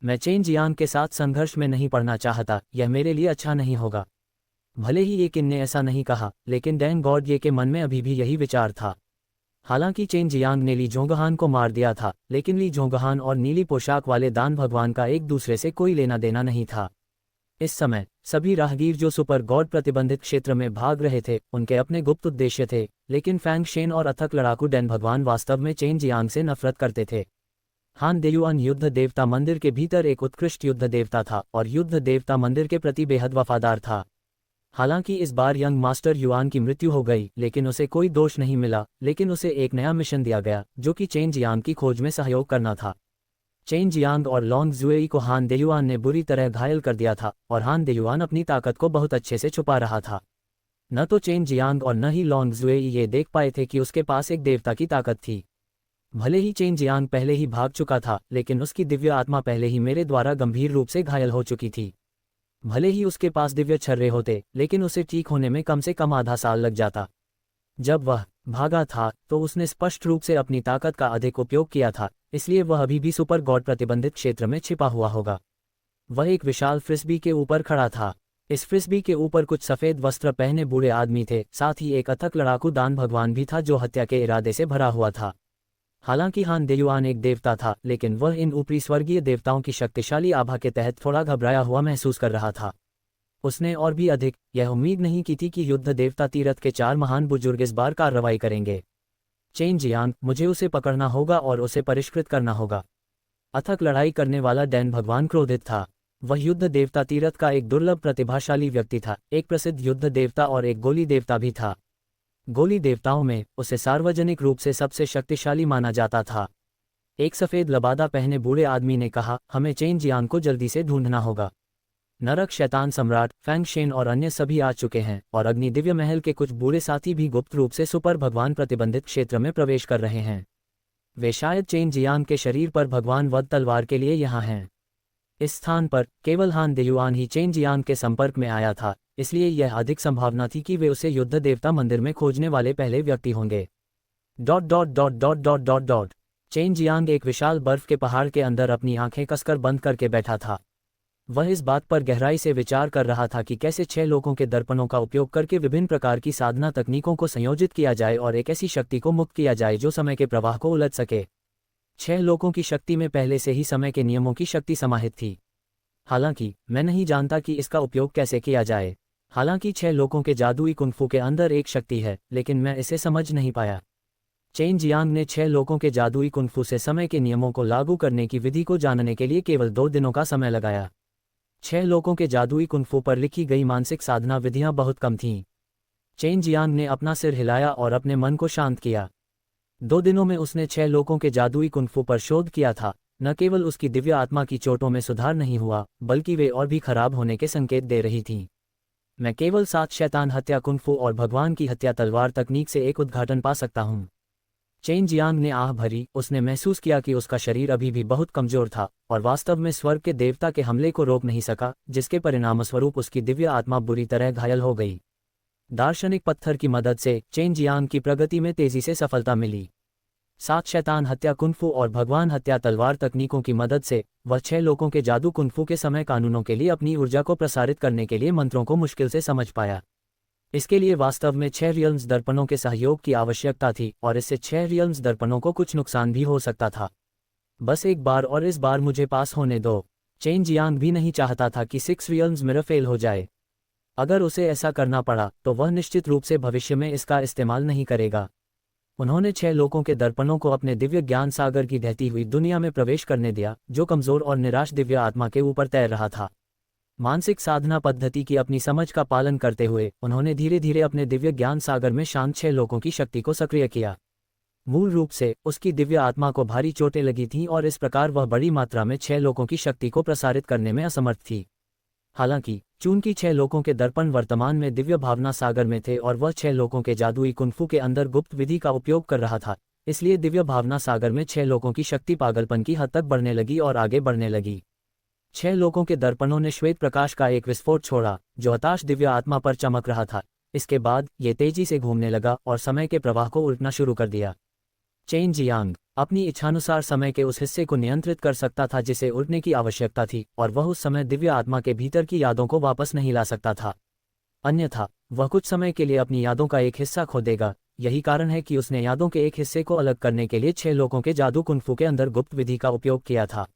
मैं चेन जियांग के साथ संघर्ष में नहीं पड़ना चाहता, यह मेरे लिए अच्छा नहीं होगा। भले ही ये किन ने ऐसा नहीं कहा, लेकिन डैंग गॉडये के मन में अभी भी यही विचार था। हालांकि चेन जियांग ने ली जोंगहान को मार दिया था, लेकिन ली जोंगहान और नीली पोशाक वाले दान भगवान का एक दूसरे से कोई लेना देना नहीं था। इस समय सभी राहगीर जो सुपर गॉड प्रतिबंधित क्षेत्र में भाग रहे थे, उनके अपने गुप्त उद्देश्य थे, लेकिन फैंग शेन और अथक लड़ाकू डैन भगवान वास्तव में चेन जियांग से नफरत करते थे। हान देयुआन युद्ध देवता मंदिर के भीतर एक उत्कृष्ट युद्ध देवता था और युद्ध देवता मंदिर के प्रति बेहद वफादार था। हालांकि इस बार यंग मास्टर युआन की मृत्यु हो गई, लेकिन उसे कोई दोष नहीं मिला, लेकिन उसे एक नया मिशन दिया गया जो कि चेन जियांग की खोज में सहयोग करना था। चेन जियांग और लॉन्ग जुएई को हान देयुआन ने बुरी तरह घायल कर दिया था और हान देयुआन अपनी ताकत को बहुत अच्छे से छुपा रहा था। न तो चेन जियांग और न ही लॉन्ग जुएई ये देख पाए थे कि उसके पास एक देवता की ताकत थी। भले ही चेन जियांग पहले ही भाग चुका था, लेकिन उसकी दिव्य आत्मा पहले ही मेरे द्वारा गंभीर रूप से घायल हो चुकी थी। भले ही उसके पास दिव्य छर्रे होते, लेकिन उसे ठीक होने में कम से कम आधा साल लग जाता। जब वह भागा था तो उसने स्पष्ट रूप से अपनी ताकत का अधिक उपयोग किया था, इसलिए वह अभी भी सुपर गॉड प्रतिबंधित क्षेत्र में छिपा हुआ होगा। वह एक विशाल फ्रिस्बी के ऊपर खड़ा था। इस फ्रिस्बी के ऊपर कुछ सफ़ेद वस्त्र पहने बूढ़े आदमी थे, साथ ही एक अथक लड़ाकू दान भगवान भी था जो हत्या के इरादे से भरा हुआ था। हालांकि हान देयुआन एक देवता था, लेकिन वह इन ऊपरी स्वर्गीय देवताओं की शक्तिशाली आभा के तहत थोड़ा घबराया हुआ महसूस कर रहा था। उसने और भी अधिक यह उम्मीद नहीं की थी कि युद्ध देवता तीरथ के 4 महान बुजुर्ग इस बार कार्रवाई करेंगे। चेन जियांग, मुझे उसे पकड़ना होगा और उसे परिष्कृत करना होगा। अथक लड़ाई करने वाला डैन भगवान क्रोधित था। वह युद्ध देवता तीरथ का एक दुर्लभ प्रतिभाशाली व्यक्ति था, एक प्रसिद्ध युद्ध देवता और एक गोली देवता भी था। गोली देवताओं में उसे सार्वजनिक रूप से सबसे शक्तिशाली माना जाता था। एक सफ़ेद लबादा पहने बूढ़े आदमी ने कहा, हमें चेन जियांग को जल्दी से ढूंढना होगा। नरक शैतान सम्राट फैंग शेन और अन्य सभी आ चुके हैं और अग्नि दिव्य महल के कुछ बूढ़े साथी भी गुप्त रूप से सुपर भगवान प्रतिबंधित क्षेत्र में प्रवेश कर रहे हैं। वे शायद चेन जियांग के शरीर पर भगवान वध तलवार के लिए यहाँ हैं। इस स्थान पर केवल हान देयुआन ही चेन जियांग के संपर्क में आया था, इसलिए यह अधिक संभावना थी कि वे उसे युद्ध देवता मंदिर में खोजने वाले पहले व्यक्ति होंगे। Dot dot dot dot dot dot dot chain Jiang एक विशाल बर्फ के पहाड़ के अंदर अपनी आंखें कसकर बंद करके बैठा था। वह इस बात पर गहराई से विचार कर रहा था कि कैसे 6 लोगों के दर्पणों का उपयोग करके विभिन्न प्रकार की साधना तकनीकों को संयोजित किया जाए और एक ऐसी शक्ति को मुक्त किया जाए जो समय के प्रवाह को उलट सके। 6 लोगों की शक्ति में पहले से ही समय के नियमों की शक्ति समाहित थी। हालांकि मैं नहीं जानता कि इसका उपयोग कैसे किया जाए। हालांकि 6 लोगों के जादुई कुंफू के अंदर एक शक्ति है, लेकिन मैं इसे समझ नहीं पाया। चेन जियांग ने 6 लोगों के जादुई कुंफू से समय के नियमों को लागू करने की विधि को जानने के लिए केवल 2 दिनों का समय लगाया। 6 लोगों के जादुई कुंफू पर लिखी गई मानसिक साधना विधियां बहुत कम थीं। चेन जियांग ने अपना सिर हिलाया और अपने मन को शांत किया। 2 दिनों में उसने 6 लोगों के जादुई कुंफू पर शोध किया था। न केवल उसकी दिव्य आत्मा की चोटों में सुधार नहीं हुआ, बल्कि वे और भी खराब होने के संकेत दे रही थीं। मैं केवल 7 शैतान हत्या कुंफू और भगवान की हत्या तलवार तकनीक से एक उद्घाटन पा सकता हूँ। चेन जियांग ने आह भरी। उसने महसूस किया कि उसका शरीर अभी भी बहुत कमजोर था और वास्तव में स्वर्ग के देवता के हमले को रोक नहीं सका, जिसके परिणामस्वरूप उसकी दिव्य आत्मा बुरी तरह घायल हो गई। दार्शनिक पत्थर की मदद से चेन जियांग की प्रगति में तेजी से सफलता मिली। 7 शैतान हत्या कुंफू और भगवान हत्या तलवार तकनीकों की मदद से वह 6 लोगों के जादू कुंफू के समय कानूनों के लिए अपनी ऊर्जा को प्रसारित करने के लिए मंत्रों को मुश्किल से समझ पाया। इसके लिए वास्तव में 6 रियल्म्स दर्पणों के सहयोग की आवश्यकता थी और इससे 6 रियल्म्स दर्पणों को कुछ नुकसान भी हो सकता था। बस एक बार और इस बार मुझे पास होने दो। चेन जियांग भी नहीं चाहता था कि 6 रियल्म्स मिरर फेल हो जाए। अगर उसे ऐसा करना पड़ा तो वह निश्चित रूप से भविष्य में इसका इस्तेमाल नहीं करेगा। उन्होंने 6 लोगों के दर्पणों को अपने दिव्य ज्ञान सागर की बहती हुई दुनिया में प्रवेश करने दिया, जो कमजोर और निराश दिव्य आत्मा के ऊपर तैर रहा था। मानसिक साधना पद्धति की अपनी समझ का पालन करते हुए उन्होंने धीरे धीरे अपने दिव्य ज्ञान सागर में शांत 6 लोगों की शक्ति को सक्रिय किया। मूल रूप से उसकी दिव्य आत्मा को भारी चोटें लगी थीं और इस प्रकार वह बड़ी मात्रा में 6 लोगों की शक्ति को प्रसारित करने में असमर्थ थी। हालांकि चूंकि 6 लोगों के दर्पण वर्तमान में दिव्य भावना सागर में थे और वह 6 लोगों के जादुई कुंफू के अंदर गुप्त विधि का उपयोग कर रहा था, इसलिए दिव्य भावना सागर में 6 लोगों की शक्ति पागलपन की हद तक बढ़ने लगी और आगे बढ़ने लगी। 6 लोगों के दर्पणों ने श्वेत प्रकाश का एक विस्फोट छोड़ा जो हताश दिव्य आत्मा पर चमक रहा था। इसके बाद ये तेजी से घूमने लगा और समय के प्रवाह को उल्टना शुरू कर दिया। चेन जियांग अपनी इच्छानुसार समय के उस हिस्से को नियंत्रित कर सकता था जिसे उल्टने की आवश्यकता थी, और वह उस समय दिव्य आत्मा के भीतर की यादों को वापस नहीं ला सकता था। अन्यथा वह कुछ समय के लिए अपनी यादों का एक हिस्सा खो देगा। यही कारण है कि उसने यादों के एक हिस्से को अलग करने के लिए 6 लोगों के जादू कुंफू के अंदर गुप्त विधि का उपयोग किया था।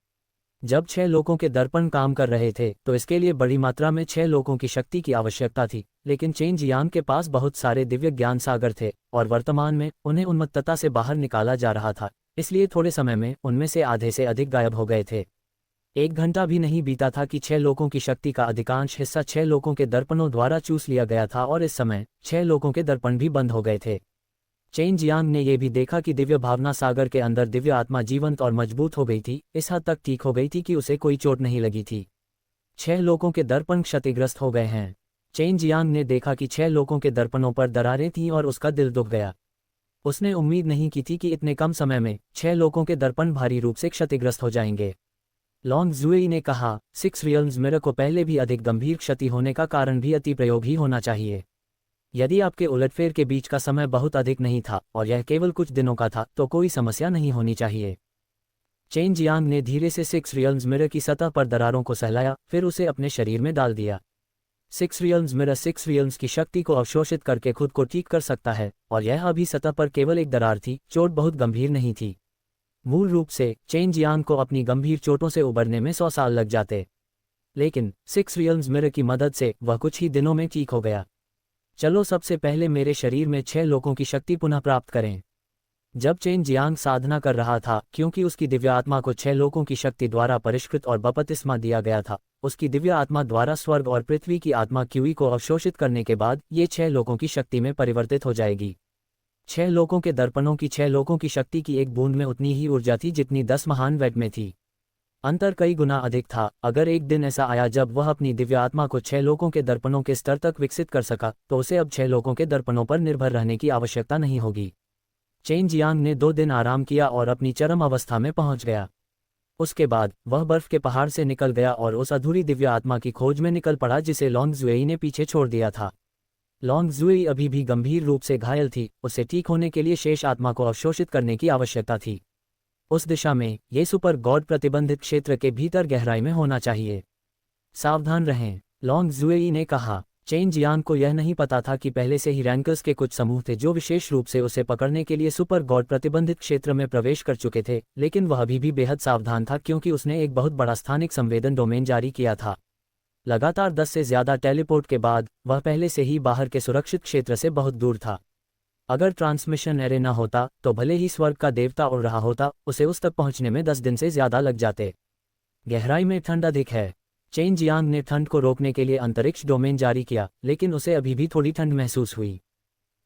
जब 6 लोगों के दर्पण काम कर रहे थे तो इसके लिए बड़ी मात्रा में 6 लोगों की शक्ति की आवश्यकता थी, लेकिन चेन जियांग के पास बहुत सारे दिव्य ज्ञान सागर थे और वर्तमान में उन्हें उन्मत्तता से बाहर निकाला जा रहा था, इसलिए थोड़े समय में उनमें से आधे से अधिक गायब हो गए थे। 1 घंटा भी नहीं बीता था कि 6 लोगों की शक्ति का अधिकांश हिस्सा 6 लोगों के दर्पणों द्वारा चूस लिया गया था और इस समय 6 लोगों के दर्पण भी बंद हो गए थे। चेन जियांग ने यह भी देखा कि दिव्य भावना सागर के अंदर दिव्य आत्मा जीवंत और मजबूत हो गई थी, इस हद तक ठीक हो गई थी कि उसे कोई चोट नहीं लगी थी। 6 लोगों के दर्पण क्षतिग्रस्त हो गए हैं। चेन जियांग ने देखा कि 6 लोगों के दर्पणों पर दरारें थीं और उसका दिल दुख गया। उसने उम्मीद नहीं की थी कि इतने कम समय में 6 लोगों के दर्पण भारी रूप से क्षतिग्रस्त हो जाएंगे। लॉन्ग जुएई ने कहा, 6 रियल्म्स मिरर को पहले भी अधिक गंभीर क्षति होने का कारण भी अतिप्रयोग ही होना चाहिए। यदि आपके उलटफेर के बीच का समय बहुत अधिक नहीं था और यह केवल कुछ दिनों का था तो कोई समस्या नहीं होनी चाहिए। चेन जियांग ने धीरे से 6 रियल्म्स मिरर की सतह पर दरारों को सहलाया, फिर उसे अपने शरीर में डाल दिया। 6 रियल्म्स मिरर 6 रियल्म्स की शक्ति को अवशोषित करके खुद को ठीक कर सकता है, और यह अभी सतह पर केवल एक दरार थी, चोट बहुत गंभीर नहीं थी। मूल रूप से चेन जियांग को अपनी गंभीर चोटों से उबरने में 100 साल लग जाते, लेकिन 6 रियल्म्स मिरर की मदद से वह कुछ ही दिनों में ठीक हो गया। चलो सबसे पहले मेरे शरीर में 6 लोगों की शक्ति पुनः प्राप्त करें। जब चेन जियांग साधना कर रहा था, क्योंकि उसकी दिव्य आत्मा को 6 लोगों की शक्ति द्वारा परिष्कृत और बपतिस्मा दिया गया था, उसकी दिव्य आत्मा द्वारा स्वर्ग और पृथ्वी की आत्मा क्यूई को अवशोषित करने के बाद ये 6 लोगों की शक्ति में परिवर्तित हो जाएगी। 6 लोगों के दर्पणों की 6 लोगों की शक्ति की एक बूंद में उतनी ही ऊर्जा थी जितनी 10 महान वेग में थी। अंतर कई गुना अधिक था। अगर एक दिन ऐसा आया जब वह अपनी दिव्य आत्मा को 6 लोगों के दर्पणों के स्तर तक विकसित कर सका, तो उसे अब 6 लोगों के दर्पणों पर निर्भर रहने की आवश्यकता नहीं होगी। चेन जियांग ने 2 दिन आराम किया और अपनी चरम अवस्था में पहुंच गया। उसके बाद वह बर्फ के पहाड़ से निकल गया और उस अधूरी दिव्य आत्मा की खोज में निकल पड़ा जिसे लॉन्ग जुएई ने पीछे छोड़ दिया था। लॉन्ग जुएई अभी भी गंभीर रूप से घायल थी, उसे ठीक होने के लिए शेष आत्मा को अवशोषित करने की आवश्यकता थी। उस दिशा में ये सुपर गॉड प्रतिबंधित क्षेत्र के भीतर गहराई में होना चाहिए। सावधान रहें, लॉन्ग जुएई ने कहा। चेन जियांग को यह नहीं पता था कि पहले से ही रैंकर्स के कुछ समूह थे जो विशेष रूप से उसे पकड़ने के लिए सुपर गॉड प्रतिबंधित क्षेत्र में प्रवेश कर चुके थे, लेकिन वह अभी भी बेहद सावधान था क्योंकि उसने एक बहुत बड़ा स्थानिक संवेदन डोमेन जारी किया था। लगातार 10 से ज्यादा टेलीपोर्ट के बाद वह पहले से ही बाहर के सुरक्षित क्षेत्र से बहुत दूर था। अगर ट्रांसमिशन एरे न होता तो भले ही स्वर्ग का देवता उड़ रहा होता, उसे उस तक पहुंचने में 10 दिन से ज्यादा लग जाते। गहराई में ठंड अधिक है। चेन जियांग ने ठंड को रोकने के लिए अंतरिक्ष डोमेन जारी किया, लेकिन उसे अभी भी थोड़ी ठंड महसूस हुई।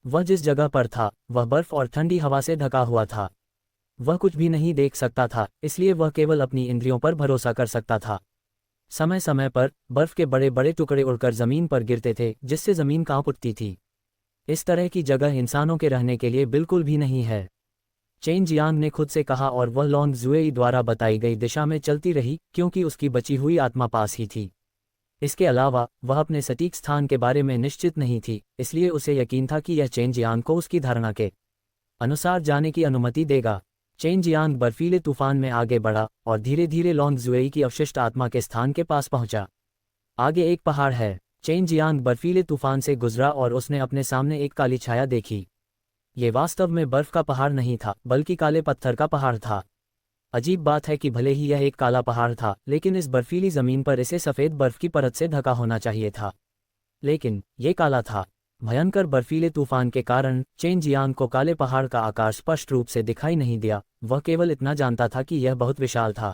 वह जिस जगह पर था वह बर्फ और ठंडी हवा से ढका हुआ था। वह कुछ भी नहीं देख सकता था, इसलिए वह केवल अपनी इंद्रियों पर भरोसा कर सकता था। समय समय पर बर्फ के बड़े बड़े टुकड़े उड़कर जमीन पर गिरते थे, जिससे जमीन कांप उठती थी। इस तरह की जगह इंसानों के रहने के लिए बिल्कुल भी नहीं है, चेन जियांग ने खुद से कहा, और वह लॉन्ग जुएई द्वारा बताई गई दिशा में चलती रही क्योंकि उसकी बची हुई आत्मा पास ही थी। इसके अलावा वह अपने सटीक स्थान के बारे में निश्चित नहीं थी, इसलिए उसे यकीन था कि यह चेन जियांग को उसकी धारणा के अनुसार जाने की अनुमति देगा। चेन जियांग बर्फीले तूफान में आगे बढ़ा और धीरे धीरे लॉन्ग जुएई की अवशिष्ट आत्मा के स्थान के पास पहुंचा। आगे एक पहाड़ है। चेन जियांग बर्फीले तूफान से गुजरा और उसने अपने सामने एक काली छाया देखी। ये वास्तव में बर्फ का पहाड़ नहीं था, बल्कि काले पत्थर का पहाड़ था। अजीब बात है कि भले ही यह एक काला पहाड़ था, लेकिन इस बर्फीली जमीन पर इसे सफ़ेद बर्फ की परत से ढका होना चाहिए था। लेकिन ये काला था। भयंकर बर्फीले तूफान के कारण चेन जियांग को काले पहाड़ का आकार स्पष्ट रूप से दिखाई नहीं दिया। वह केवल इतना जानता था कि यह बहुत विशाल था।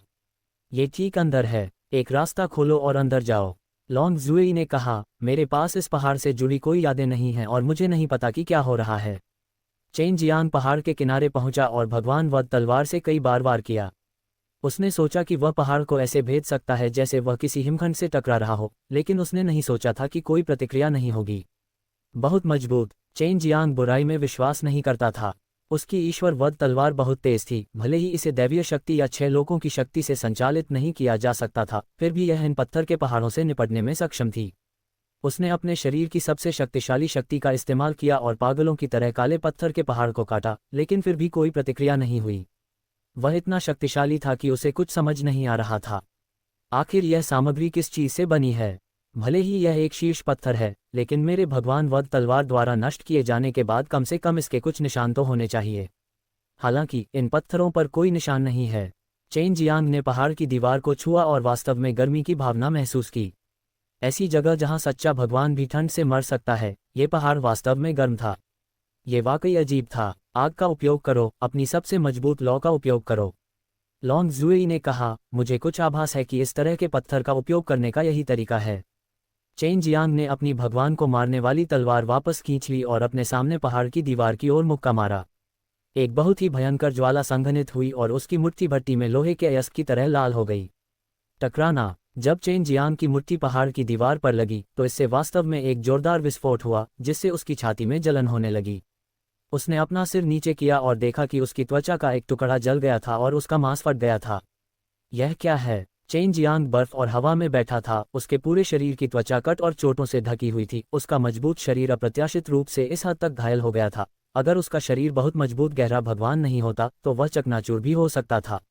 ये ठीक अंदर है, एक रास्ता खोलो और अंदर जाओ। लॉन्ग जुएई ने कहा, मेरे पास इस पहाड़ से जुड़ी कोई यादें नहीं हैं और मुझे नहीं पता कि क्या हो रहा है। चेन जियांग पहाड़ के किनारे पहुंचा और भगवान वध तलवार से कई बार वार किया। उसने सोचा कि वह पहाड़ को ऐसे भेद सकता है जैसे वह किसी हिमखंड से टकरा रहा हो, लेकिन उसने नहीं सोचा था कि कोई प्रतिक्रिया नहीं होगी। बहुत मजबूत। चेन जियांग बुराई में विश्वास नहीं करता था। उसकी ईश्वर वध तलवार बहुत तेज थी। भले ही इसे दैवीय शक्ति या 6 लोगों की शक्ति से संचालित नहीं किया जा सकता था, फिर भी यह इन पत्थर के पहाड़ों से निपटने में सक्षम थी। उसने अपने शरीर की सबसे शक्तिशाली शक्ति का इस्तेमाल किया और पागलों की तरह काले पत्थर के पहाड़ को काटा, लेकिन फिर भी कोई प्रतिक्रिया नहीं हुई। वह इतना शक्तिशाली था कि उसे कुछ समझ नहीं आ रहा था। आखिर यह सामग्री किस चीज से बनी है? भले ही यह एक शीर्ष पत्थर है, लेकिन मेरे भगवान वध तलवार द्वारा नष्ट किए जाने के बाद कम से कम इसके कुछ निशान तो होने चाहिए। हालांकि इन पत्थरों पर कोई निशान नहीं है। चेन जियांग ने पहाड़ की दीवार को छुआ और वास्तव में गर्मी की भावना महसूस की। ऐसी जगह जहां सच्चा भगवान भी ठंड से मर सकता है, ये पहाड़ वास्तव में गर्म था। ये वाकई अजीब था। आग का उपयोग करो, अपनी सबसे मजबूत लौ का उपयोग करो। लॉन्ग जुएई ने कहा, मुझे कुछ आभास है कि इस तरह के पत्थर का उपयोग करने का यही तरीका है। चेन जियांग ने अपनी भगवान को मारने वाली तलवार वापस खींच ली और अपने सामने पहाड़ की दीवार की ओर मुक्का मारा। एक बहुत ही भयंकर ज्वाला संघनित हुई और उसकी मुट्ठी भट्टी में लोहे के अयस्क की तरह लाल हो गई। टकराना। जब चेन जियांग की मुट्ठी पहाड़ की दीवार पर लगी तो इससे वास्तव में एक जोरदार विस्फोट हुआ, जिससे उसकी छाती में जलन होने लगी। उसने अपना सिर नीचे किया और देखा कि उसकी त्वचा का एक टुकड़ा जल गया था और उसका मांस फट गया था। यह क्या है? चेन जियांग बर्फ और हवा में बैठा था। उसके पूरे शरीर की त्वचा कट और चोटों से ढकी हुई थी। उसका मजबूत शरीर अप्रत्याशित रूप से इस हद तक घायल हो गया था। अगर उसका शरीर बहुत मजबूत गहरा भगवान नहीं होता तो वह चकनाचूर भी हो सकता था।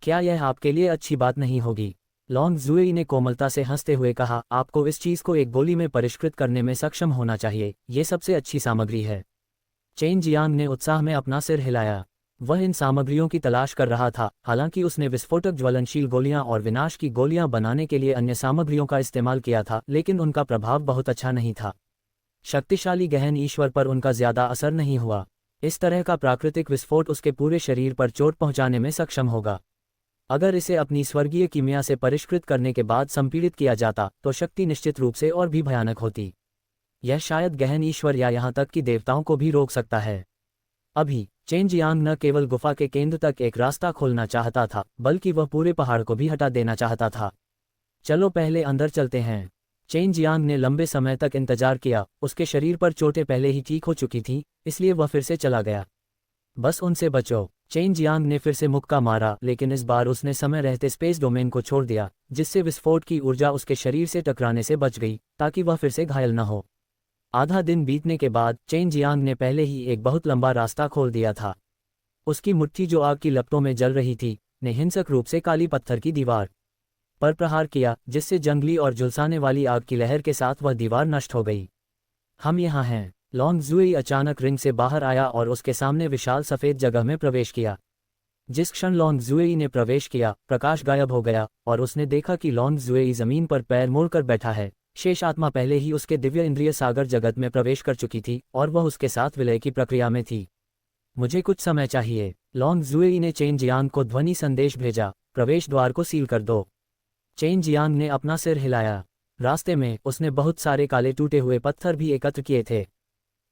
क्या यह आपके लिए अच्छी बात नहीं होगी? लॉन्ग जुएई ने कोमलता से हंसते हुए कहा, आपको इस चीज को एक गोली में परिष्कृत करने में सक्षम होना चाहिए। ये सबसे अच्छी सामग्री है। चेन जियांग ने उत्साह में अपना सिर हिलाया। वह इन सामग्रियों की तलाश कर रहा था। हालांकि उसने विस्फोटक ज्वलनशील गोलियां और विनाश की गोलियां बनाने के लिए अन्य सामग्रियों का इस्तेमाल किया था, लेकिन उनका प्रभाव बहुत अच्छा नहीं था। शक्तिशाली गहन ईश्वर पर उनका ज्यादा असर नहीं हुआ। इस तरह का प्राकृतिक विस्फोट उसके पूरे शरीर पर चोट पहुंचाने में सक्षम होगा। अगर इसे अपनी स्वर्गीय कीमिया से परिष्कृत करने के बाद संपीड़ित किया जाता तो शक्ति निश्चित रूप से और भी भयानक होती। यह शायद गहन ईश्वर या यहाँ तक कि देवताओं को भी रोक सकता है। अभी चेन जियांग न केवल गुफा के केंद्र तक एक रास्ता खोलना चाहता था, बल्कि वह पूरे पहाड़ को भी हटा देना चाहता था। चलो पहले अंदर चलते हैं। चेन जियांग ने लंबे समय तक इंतजार किया। उसके शरीर पर चोटें पहले ही ठीक हो चुकी थीं, इसलिए वह फिर से चला गया। बस उनसे बचो। चेन जियांग ने फिर से मुक्का मारा, लेकिन इस बार उसने समय रहते स्पेस डोमेन को छोड़ दिया, जिससे विस्फोट की ऊर्जा उसके शरीर से टकराने से बच गई, ताकि वह फिर से घायल न हो। आधा दिन बीतने के बाद चेन जियांग ने पहले ही एक बहुत लंबा रास्ता खोल दिया था। उसकी मुट्ठी जो आग की लपटों में जल रही थी, ने हिंसक रूप से काली पत्थर की दीवार पर प्रहार किया, जिससे जंगली और झुलसाने वाली आग की लहर के साथ वह दीवार नष्ट हो गई। हम यहाँ हैं। लॉन्ग जुएई अचानक रिंग से बाहर आया और उसके सामने विशाल सफेद जगह में प्रवेश किया। जिस क्षण लॉन्ग जुएई ने प्रवेश किया, प्रकाश गायब हो गया और उसने देखा कि लॉन्ग जुएई जमीन पर पैर मोड़कर बैठा है। शेष आत्मा पहले ही उसके दिव्य इंद्रिय सागर जगत में प्रवेश कर चुकी थी और वह उसके साथ विलय की प्रक्रिया में थी। मुझे कुछ समय चाहिए। लॉन्ग जुएई ने चेन जियांग को ध्वनि संदेश भेजा, प्रवेश द्वार को सील कर दो। चेन जियांग ने अपना सिर हिलाया। रास्ते में उसने बहुत सारे काले टूटे हुए पत्थर भी एकत्र किए थे।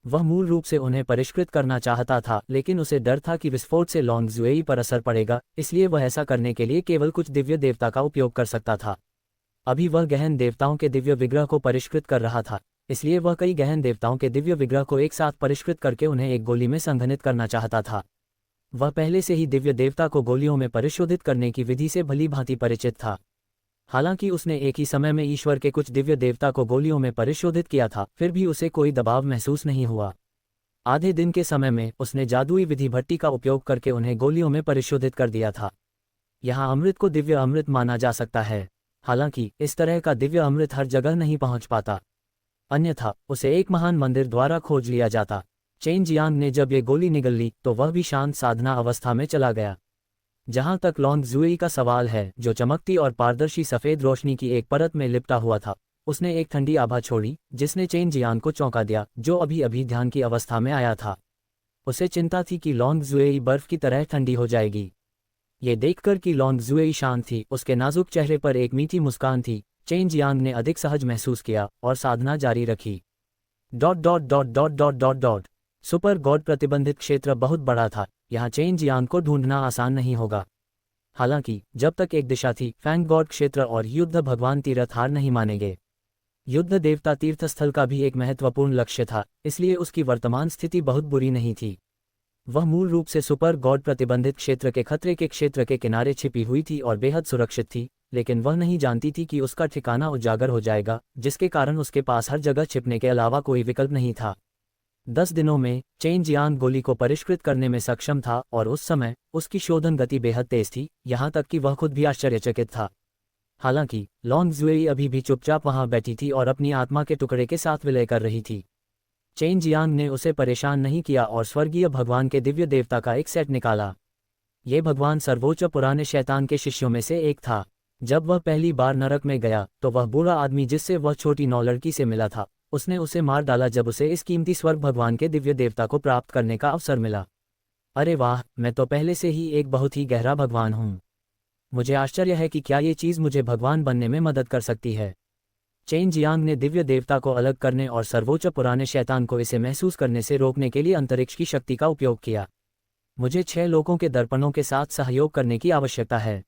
वह मूल रूप से उन्हें परिष्कृत करना चाहता था, लेकिन उसे डर था कि विस्फोट से लॉन्ग जुएई पर असर पड़ेगा, इसलिए वह ऐसा करने के लिए केवल कुछ दिव्य देवता का उपयोग कर सकता था। अभी वह गहन देवताओं के दिव्य विग्रह को परिष्कृत कर रहा था, इसलिए वह कई गहन देवताओं के दिव्य विग्रह को एक साथ परिष्कृत करके उन्हें एक गोली में संघनित करना चाहता था। वह पहले से ही दिव्य देवता को गोलियों में परिशोधित करने की विधि से भली भांति परिचित था। हालांकि उसने एक ही समय में ईश्वर के कुछ दिव्य देवता को गोलियों में परिशोधित किया था, फिर भी उसे कोई दबाव महसूस नहीं हुआ। आधे दिन के समय में उसने जादुई विधि भट्टी का उपयोग करके उन्हें गोलियों में परिशोधित कर दिया था। यहाँ अमृत को दिव्य अमृत माना जा सकता है, हालांकि इस तरह का दिव्य अमृत हर जगह नहीं पहुंच पाता, अन्यथा उसे एक महान मंदिर द्वारा खोज लिया जाता। चेन जियांग ने जब ये गोली निगल ली तो वह भी शांत साधना अवस्था में चला गया। जहां तक लॉन्ग जुई का सवाल है, जो चमकती और पारदर्शी सफ़ेद रोशनी की एक परत में लिपटा हुआ था, उसने एक ठंडी आभा छोड़ी जिसने चेन जियांग को चौंका दिया, जो अभी अभी ध्यान की अवस्था में आया था। उसे चिंता थी कि लॉन्ग जुई बर्फ की तरह ठंडी हो जाएगी। ये देखकर कि लॉन्ग जुई शांत थी, उसके नाजुक चेहरे पर एक मीठी मुस्कान थी, चेन जियांग ने अधिक सहज महसूस किया और साधना जारी रखी। सुपर गॉड प्रतिबंधित क्षेत्र बहुत बड़ा था, यहाँ चेन जियांग को ढूंढना आसान नहीं होगा। हालांकि जब तक एक दिशा थी, फैंग गॉड क्षेत्र और युद्ध भगवान तीर्थ हार नहीं मानेंगे। युद्ध देवता तीर्थस्थल का भी एक महत्वपूर्ण लक्ष्य था, इसलिए उसकी वर्तमान स्थिति बहुत बुरी नहीं थी। वह मूल रूप से सुपर गॉड प्रतिबंधित क्षेत्र के खतरे के क्षेत्र के किनारे छिपी हुई थी और बेहद सुरक्षित थी, लेकिन वह नहीं जानती थी कि उसका ठिकाना उजागर हो जाएगा, जिसके कारण उसके पास हर जगह छिपने के अलावा कोई विकल्प नहीं था। 10 दिनों में चेन जियांग गोली को परिष्कृत करने में सक्षम था और उस समय उसकी शोधन गति बेहद तेज थी, यहाँ तक कि वह खुद भी आश्चर्यचकित था। हालांकि लॉन्ग जुई अभी भी चुपचाप वहां बैठी थी और अपनी आत्मा के टुकड़े के साथ विलय कर रही थी। चेन जियांग ने उसे परेशान नहीं किया और स्वर्गीय भगवान के दिव्य देवता का एक सेट निकाला। ये भगवान सर्वोच्च पुराने शैतान के शिष्यों में से एक था। जब वह पहली बार नरक में गया तो वह बूढ़ा आदमी जिससे वह छोटी नौ लड़की से मिला था, उसने उसे मार डाला जब उसे इस कीमती स्वर्ग भगवान के दिव्य देवता को प्राप्त करने का अवसर मिला। अरे वाह, मैं तो पहले से ही एक बहुत ही गहरा भगवान हूँ। मुझे आश्चर्य है कि क्या ये चीज़ मुझे भगवान बनने में मदद कर सकती है। चेन जियांग ने दिव्य देवता को अलग करने और सर्वोच्च पुराने शैतान को इसे महसूस करने से रोकने के लिए अंतरिक्ष की शक्ति का उपयोग किया। मुझे 6 लोगों के दर्पणों के साथ सहयोग करने की आवश्यकता है।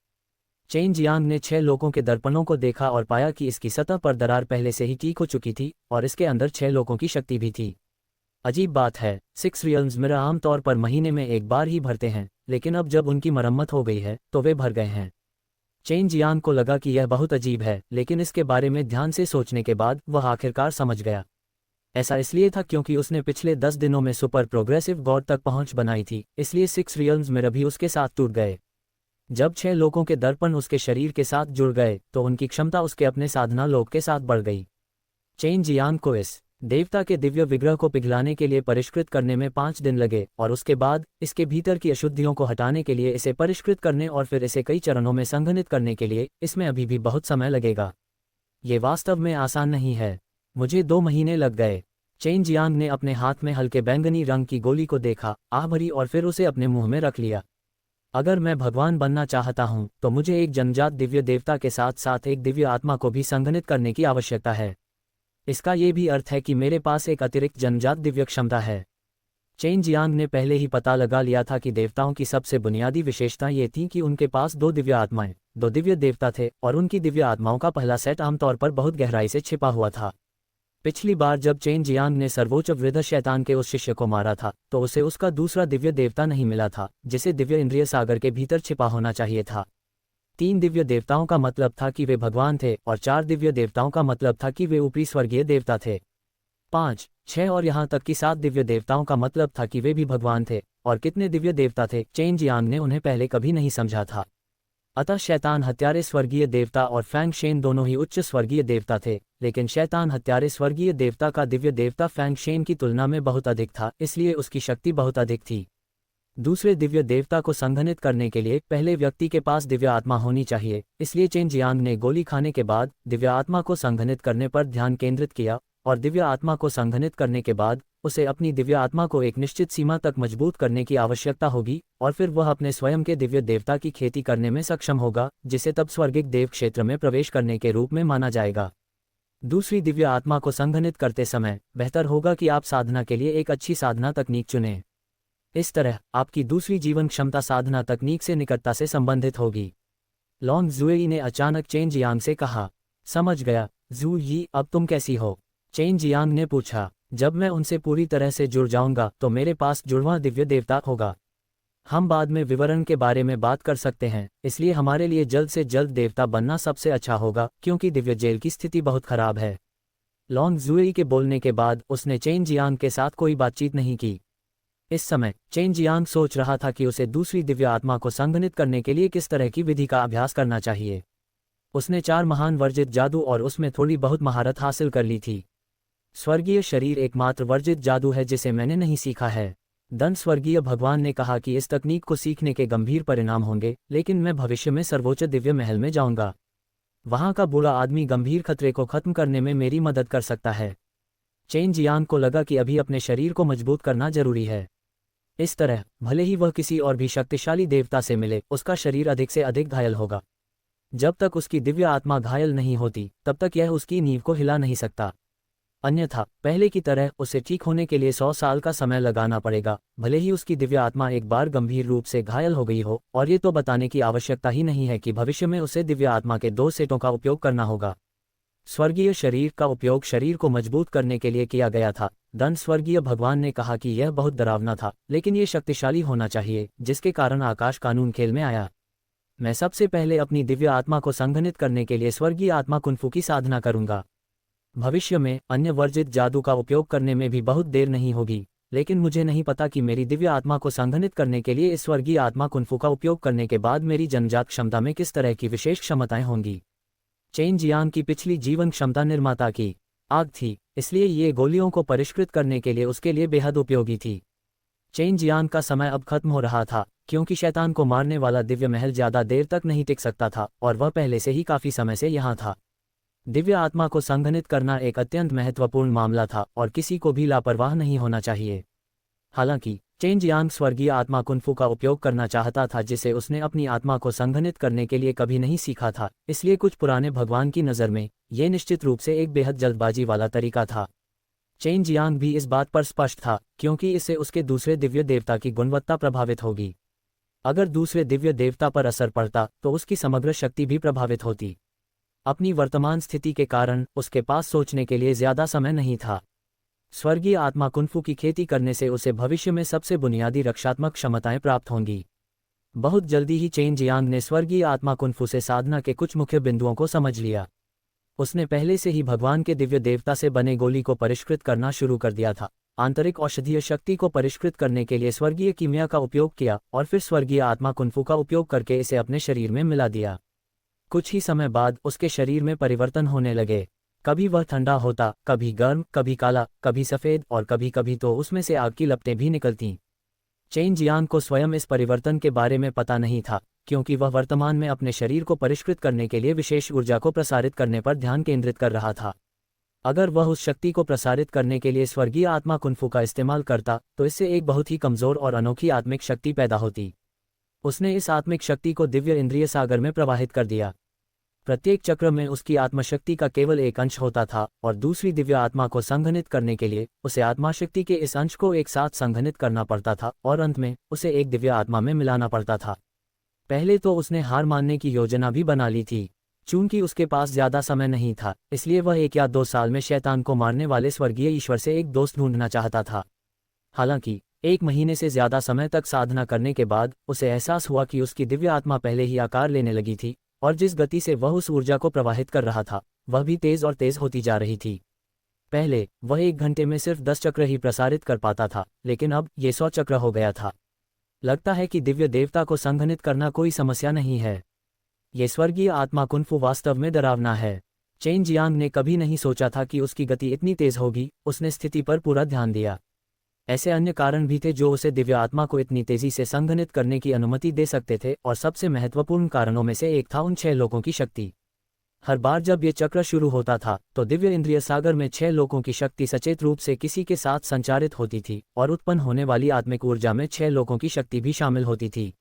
चेन जियांग ने 6 लोगों के दर्पणों को देखा और पाया कि इसकी सतह पर दरार पहले से ही ठीक हो चुकी थी और इसके अंदर 6 लोगों की शक्ति भी थी। अजीब बात है, 6 रियल्म्स मिरर आमतौर पर महीने में एक बार ही भरते हैं, लेकिन अब जब उनकी मरम्मत हो गई है तो वे भर गए हैं। चेन जियांग को लगा कि यह बहुत अजीब है, लेकिन इसके बारे में ध्यान से सोचने के बाद वह आखिरकार समझ गया। ऐसा इसलिए था क्योंकि उसने पिछले 10 दिनों में सुपर प्रोग्रेसिव गॉड तक पहुंच बनाई थी, इसलिए 6 रियल्म्स मिरर भी उसके साथ टूट गए। जब 6 लोगों के दर्पण उसके शरीर के साथ जुड़ गए तो उनकी क्षमता उसके अपने साधना लोक के साथ बढ़ गई। चेन जियांग को इस देवता के दिव्य विग्रह को पिघलाने के लिए परिष्कृत करने में 5 दिन लगे और उसके बाद इसके भीतर की अशुद्धियों को हटाने के लिए इसे परिष्कृत करने और फिर इसे कई चरणों में संघनित करने के लिए इसमें अभी भी बहुत समय लगेगा। ये वास्तव में आसान नहीं है। मुझे 2 महीने लग गए। चेन जियांग ने अपने हाथ में हल्के बैंगनी रंग की गोली को देखा, आह भरी और फिर उसे अपने मुंह में रख लिया। अगर मैं भगवान बनना चाहता हूं तो मुझे एक जन्मजात दिव्य देवता के साथ साथ एक दिव्य आत्मा को भी संघनित करने की आवश्यकता है। इसका ये भी अर्थ है कि मेरे पास एक अतिरिक्त जन्मजात दिव्य क्षमता है। चेन जियांग ने पहले ही पता लगा लिया था कि देवताओं की सबसे बुनियादी विशेषता ये थी कि उनके पास 2 दिव्य आत्माएं, 2 दिव्य देवता थे और उनकी दिव्य आत्माओं का पहला सेट आमतौर पर बहुत गहराई से छिपा हुआ था। पिछली बार जब चेन जियांग ने सर्वोच्च वृद्ध शैतान के उस शिष्य को मारा था तो उसे उसका दूसरा दिव्य देवता नहीं मिला था, जिसे दिव्य इंद्रिय सागर के भीतर छिपा होना चाहिए था। 3 दिव्य देवताओं का मतलब था कि वे भगवान थे और 4 दिव्य देवताओं का मतलब था कि वे ऊपरी स्वर्गीय देवता थे। 5, 6 और यहाँ तक कि 7 दिव्य देवताओं का मतलब था कि वे भी भगवान थे। और कितने दिव्य देवता थे, चेन जियांग ने उन्हें पहले कभी नहीं समझा था। अतः शैतान हत्यारे स्वर्गीय देवता और फैंग शेन दोनों ही उच्च स्वर्गीय देवता थे, लेकिन शैतान हत्यारे स्वर्गीय देवता का दिव्य देवता फैंग शेन की तुलना में बहुत अधिक था, इसलिए उसकी शक्ति बहुत अधिक थी। दूसरे दिव्य देवता को संघनित करने के लिए पहले व्यक्ति के पास दिव्य आत्मा होनी चाहिए, इसलिए चेन जियांग ने गोली खाने के बाद दिव्य आत्मा को संघनित करने पर ध्यान केंद्रित किया और दिव्य आत्मा को संघनित करने के बाद उसे अपनी दिव्य आत्मा को एक निश्चित सीमा तक मजबूत करने की आवश्यकता होगी और फिर वह अपने स्वयं के दिव्य देवता की खेती करने में सक्षम होगा, जिसे तब स्वर्गिक देव क्षेत्र में प्रवेश करने के रूप में माना जाएगा। दूसरी दिव्य आत्मा को संघनित करते समय बेहतर होगा कि आप साधना के लिए एक अच्छी साधना तकनीक चुनें। इस तरह आपकी दूसरी जीवन क्षमता साधना तकनीक से निकटता से संबंधित होगी। लॉन्ग जुई ने अचानक चेन जियांग से कहा, समझ गया जू यी, अब तुम कैसी हो? चेन जियांग ने पूछा, जब मैं उनसे पूरी तरह से जुड़ जाऊंगा तो मेरे पास जुड़वां दिव्य देवता होगा। हम बाद में विवरण के बारे में बात कर सकते हैं, इसलिए हमारे लिए जल्द से जल्द देवता बनना सबसे अच्छा होगा क्योंकि दिव्य जेल की स्थिति बहुत खराब है। लॉन्ग जुई के बोलने के बाद उसने चेन जियांग के साथ कोई बातचीत नहीं की। इस समय चेन जियांग सोच रहा था कि उसे दूसरी दिव्य आत्मा को संघनित करने के लिए किस तरह की विधि का अभ्यास करना चाहिए। उसने 4 महान वर्जित जादू और उसमें थोड़ी बहुत महारत हासिल कर ली थी। स्वर्गीय शरीर एकमात्र वर्जित जादू है जिसे मैंने नहीं सीखा है। दंत स्वर्गीय भगवान ने कहा कि इस तकनीक को सीखने के गंभीर परिणाम होंगे, लेकिन मैं भविष्य में सर्वोच्च दिव्य महल में जाऊंगा। वहां का बुरा आदमी गंभीर खतरे को खत्म करने में मेरी मदद कर सकता है। चेन जियांग को लगा कि अभी अपने शरीर को मजबूत करना जरूरी है। इस तरह भले ही वह किसी और भी शक्तिशाली देवता से मिले, उसका शरीर अधिक से अधिक घायल होगा। जब तक उसकी दिव्य आत्मा घायल नहीं होती तब तक यह उसकी नींव को हिला नहीं सकता। अन्यथा पहले की तरह उसे ठीक होने के लिए 100 साल का समय लगाना पड़ेगा, भले ही उसकी दिव्य आत्मा एक बार गंभीर रूप से घायल हो गई हो। और ये तो बताने की आवश्यकता ही नहीं है कि भविष्य में उसे दिव्य आत्मा के 2 सेटों का उपयोग करना होगा। स्वर्गीय शरीर का उपयोग शरीर को मजबूत करने के लिए किया गया था। दंत स्वर्गीय भगवान ने कहा कि यह बहुत डरावना था, लेकिन ये शक्तिशाली होना चाहिए, जिसके कारण आकाश कानून खेल में आया। मैं सबसे पहले अपनी दिव्य आत्मा को संघनित करने के लिए स्वर्गीय आत्मा कुंफू की साधना करूंगा। भविष्य में अन्य वर्जित जादू का उपयोग करने में भी बहुत देर नहीं होगी, लेकिन मुझे नहीं पता कि मेरी दिव्य आत्मा को संघनित करने के लिए इस स्वर्गीय आत्मा कुंफू का उपयोग करने के बाद मेरी जन्मजात क्षमता में किस तरह की विशेष क्षमताएं होंगी। चेन जियांग की पिछली जीवन क्षमता निर्माता की आग थी, इसलिए ये गोलियों को परिष्कृत करने के लिए उसके लिए बेहद उपयोगी थी। चेन जियांग का समय अब खत्म हो रहा था, क्योंकि शैतान को मारने वाला दिव्य महल ज्यादा देर तक नहीं टिक सकता था और वह पहले से ही काफी समय से यहाँ था। दिव्य आत्मा को संघनित करना एक अत्यंत महत्वपूर्ण मामला था और किसी को भी लापरवाह नहीं होना चाहिए। हालांकि चेन जियांग स्वर्गीय आत्मा कुंफू का उपयोग करना चाहता था, जिसे उसने अपनी आत्मा को संघनित करने के लिए कभी नहीं सीखा था, इसलिए कुछ पुराने भगवान की नज़र में ये निश्चित रूप से एक बेहद जल्दबाजी वाला तरीका था। चेन जियांग भी इस बात पर स्पष्ट था, क्योंकि इससे उसके दूसरे दिव्य देवता की गुणवत्ता प्रभावित होगी। अगर दूसरे दिव्य देवता पर असर पड़ता तो उसकी समग्र शक्ति भी प्रभावित होती। अपनी वर्तमान स्थिति के कारण उसके पास सोचने के लिए ज्यादा समय नहीं था। स्वर्गीय आत्मा कुंफू की खेती करने से उसे भविष्य में सबसे बुनियादी रक्षात्मक क्षमताएं प्राप्त होंगी। बहुत जल्दी ही चेन जियांग ने स्वर्गीय आत्मा कुंफू से साधना के कुछ मुख्य बिंदुओं को समझ लिया। उसने पहले से ही भगवान के दिव्य देवता से बने गोली को परिष्कृत करना शुरू कर दिया था, आंतरिक औषधीय शक्ति को परिष्कृत करने के लिए स्वर्गीय कीमिया का उपयोग किया और फिर स्वर्गीय आत्मा कुंफू का उपयोग करके इसे अपने शरीर में मिला दिया। कुछ ही समय बाद उसके शरीर में परिवर्तन होने लगे। कभी वह ठंडा होता, कभी गर्म, कभी काला, कभी सफ़ेद और कभी कभी तो उसमें से आग की लपटें भी निकलतीं। चेन जियांग को स्वयं इस परिवर्तन के बारे में पता नहीं था, क्योंकि वह वर्तमान में अपने शरीर को परिष्कृत करने के लिए विशेष ऊर्जा को प्रसारित करने पर ध्यान केंद्रित कर रहा था। अगर वह उस शक्ति को प्रसारित करने के लिए स्वर्गीय आत्मा कुंफू का इस्तेमाल करता तो इससे एक बहुत ही कमज़ोर और अनोखी आत्मिक शक्ति पैदा होती। उसने इस आत्मिक शक्ति को दिव्य इंद्रिय सागर में प्रवाहित कर दिया। प्रत्येक चक्र में उसकी आत्मशक्ति का केवल एक अंश होता था और दूसरी दिव्य आत्मा को संघनित करने के लिए उसे आत्माशक्ति के इस अंश को एक साथ संघनित करना पड़ता था और अंत में उसे एक दिव्य आत्मा में मिलाना पड़ता था। पहले तो उसने हार मानने की योजना भी बना ली थी। चूंकि उसके पास ज्यादा समय नहीं था, इसलिए वह 1 या 2 साल में शैतान को मारने वाले स्वर्गीय ईश्वर से एक दोस्त ढूंढना चाहता था। हालांकि 1 महीने से ज्यादा समय तक साधना करने के बाद उसे एहसास हुआ कि उसकी दिव्य आत्मा पहले ही आकार लेने लगी थी और जिस गति से वह उस ऊर्जा को प्रवाहित कर रहा था वह भी तेज और तेज होती जा रही थी। पहले वह 1 घंटे में सिर्फ 10 चक्र ही प्रसारित कर पाता था, लेकिन अब ये 100 चक्र हो गया था। लगता है कि दिव्य देवता को संघनित करना कोई समस्या नहीं है। ये स्वर्गीय आत्मा कुंफू वास्तव में डरावना है। चेन जियांग ने कभी नहीं सोचा था कि उसकी गति इतनी तेज होगी। उसने स्थिति पर पूरा ध्यान दिया। ऐसे अन्य कारण भी थे जो उसे दिव्य आत्मा को इतनी तेजी से संघनित करने की अनुमति दे सकते थे, और सबसे महत्वपूर्ण कारणों में से एक था उन 6 लोगों की शक्ति। हर बार जब ये चक्र शुरू होता था तो दिव्य इंद्रिय सागर में 6 लोगों की शक्ति सचेत रूप से किसी के साथ संचारित होती थी और उत्पन्न होने वाली आत्मिक ऊर्जा में 6 लोगों की शक्ति भी शामिल होती थी।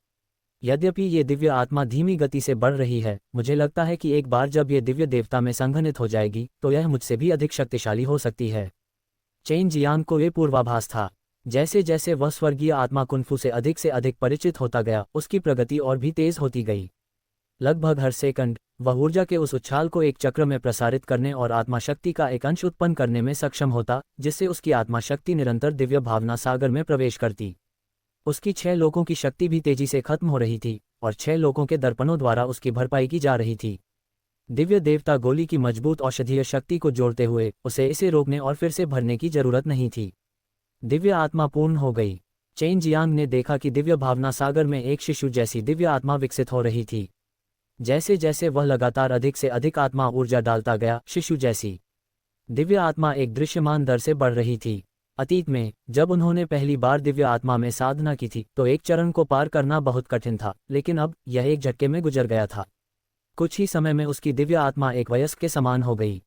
यद्यपि ये दिव्य आत्मा धीमी गति से बढ़ रही है, मुझे लगता है कि एक बार जब ये दिव्य देवता में संघनित हो जाएगी तो यह मुझसे भी अधिक शक्तिशाली हो सकती है। चेन जियांग को ये पूर्वाभास था। जैसे जैसे वह स्वर्गीय आत्मा कुंफू से अधिक परिचित होता गया, उसकी प्रगति और भी तेज होती गई। लगभग हर सेकंड वह ऊर्जा के उस उछाल को एक चक्र में प्रसारित करने और आत्मा शक्ति का एक अंश उत्पन्न करने में सक्षम होता, जिससे उसकी आत्मा शक्ति निरंतर दिव्य भावना सागर में प्रवेश करती। उसकी 6 लोगों की शक्ति भी तेजी से खत्म हो रही थी और 6 लोगों के दर्पणों द्वारा उसकी भरपाई की जा रही थी। दिव्य देवता गोली की मजबूत औषधीय शक्ति को जोड़ते हुए उसे इसे रोकने और फिर से भरने की जरूरत नहीं थी। दिव्य आत्मा पूर्ण हो गई। चेन जियांग ने देखा कि दिव्य भावना सागर में एक शिशु जैसी दिव्य आत्मा विकसित हो रही थी। जैसे जैसे वह लगातार अधिक से अधिक आत्मा ऊर्जा डालता गया, शिशु जैसी दिव्य आत्मा एक दृश्यमान दर से बढ़ रही थी। अतीत में जब उन्होंने पहली बार दिव्य आत्मा में साधना की थी तो एक चरण को पार करना बहुत कठिन था, लेकिन अब यह एक झटके में गुजर गया था। कुछ ही समय में उसकी दिव्य आत्मा एक वयस्क के समान हो गई।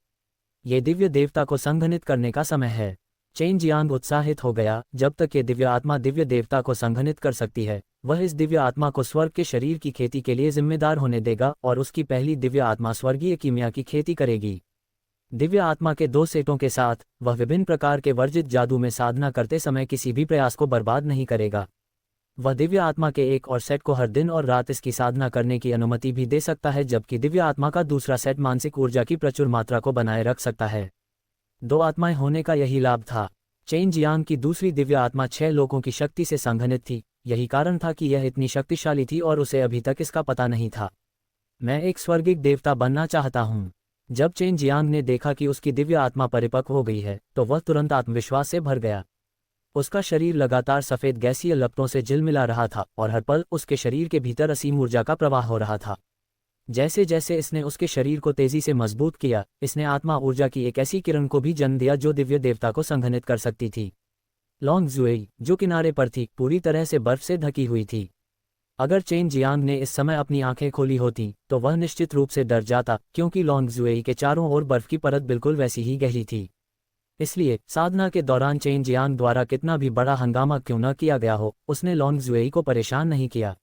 ये दिव्य देवता को संघनित करने का समय है। चेन जियांग उत्साहित हो गया। जब तक ये दिव्य आत्मा दिव्य देवता को संघनित कर सकती है, वह इस दिव्य आत्मा को स्वर्ग के शरीर की खेती के लिए जिम्मेदार होने देगा और उसकी पहली दिव्य आत्मा स्वर्गीय कीमिया की खेती करेगी। दिव्य आत्मा के 2 सेटों के साथ वह विभिन्न प्रकार के वर्जित जादू में साधना करते समय किसी भी प्रयास को बर्बाद नहीं करेगा। वह दिव्य आत्मा के एक और सेट को हर दिन और रात इसकी साधना करने की अनुमति भी दे सकता है, जबकि दिव्य आत्मा का दूसरा सेट मानसिक ऊर्जा की प्रचुर मात्रा को बनाए रख सकता है। 2 आत्माएं होने का यही लाभ था। चेन जियांग की दूसरी दिव्य आत्मा 6 लोगों की शक्ति से संघनित थी। यही कारण था कि यह इतनी शक्तिशाली थी और उसे अभी तक इसका पता नहीं था। मैं एक स्वर्गिक देवता बनना चाहता हूँ। जब चेन जियांग ने देखा कि उसकी दिव्य आत्मा परिपक्व हो गई है तो वह तुरंत आत्मविश्वास से भर गया। उसका शरीर लगातार सफेद गैसीय लपटों से झिलमिला रहा था और हर पल उसके शरीर के भीतर असीम ऊर्जा का प्रवाह हो रहा था। जैसे जैसे इसने उसके शरीर को तेजी से मजबूत किया, इसने आत्मा ऊर्जा की एक ऐसी किरण को भी जन्म दिया जो दिव्य देवता को संघनित कर सकती थी। लॉन्ग जुएई, जो किनारे पर थी, पूरी तरह से बर्फ से ढकी हुई थी। अगर चेन जियांग ने इस समय अपनी आंखें खोली होती तो वह निश्चित रूप से डर जाता, क्योंकि लॉन्ग जुएई के चारों ओर बर्फ की परत बिल्कुल वैसी ही गहरी थी। इसलिए साधना के दौरान चेन जियांग द्वारा कितना भी बड़ा हंगामा क्यों न किया गया हो, उसने लॉन्ग जुएई को परेशान नहीं किया।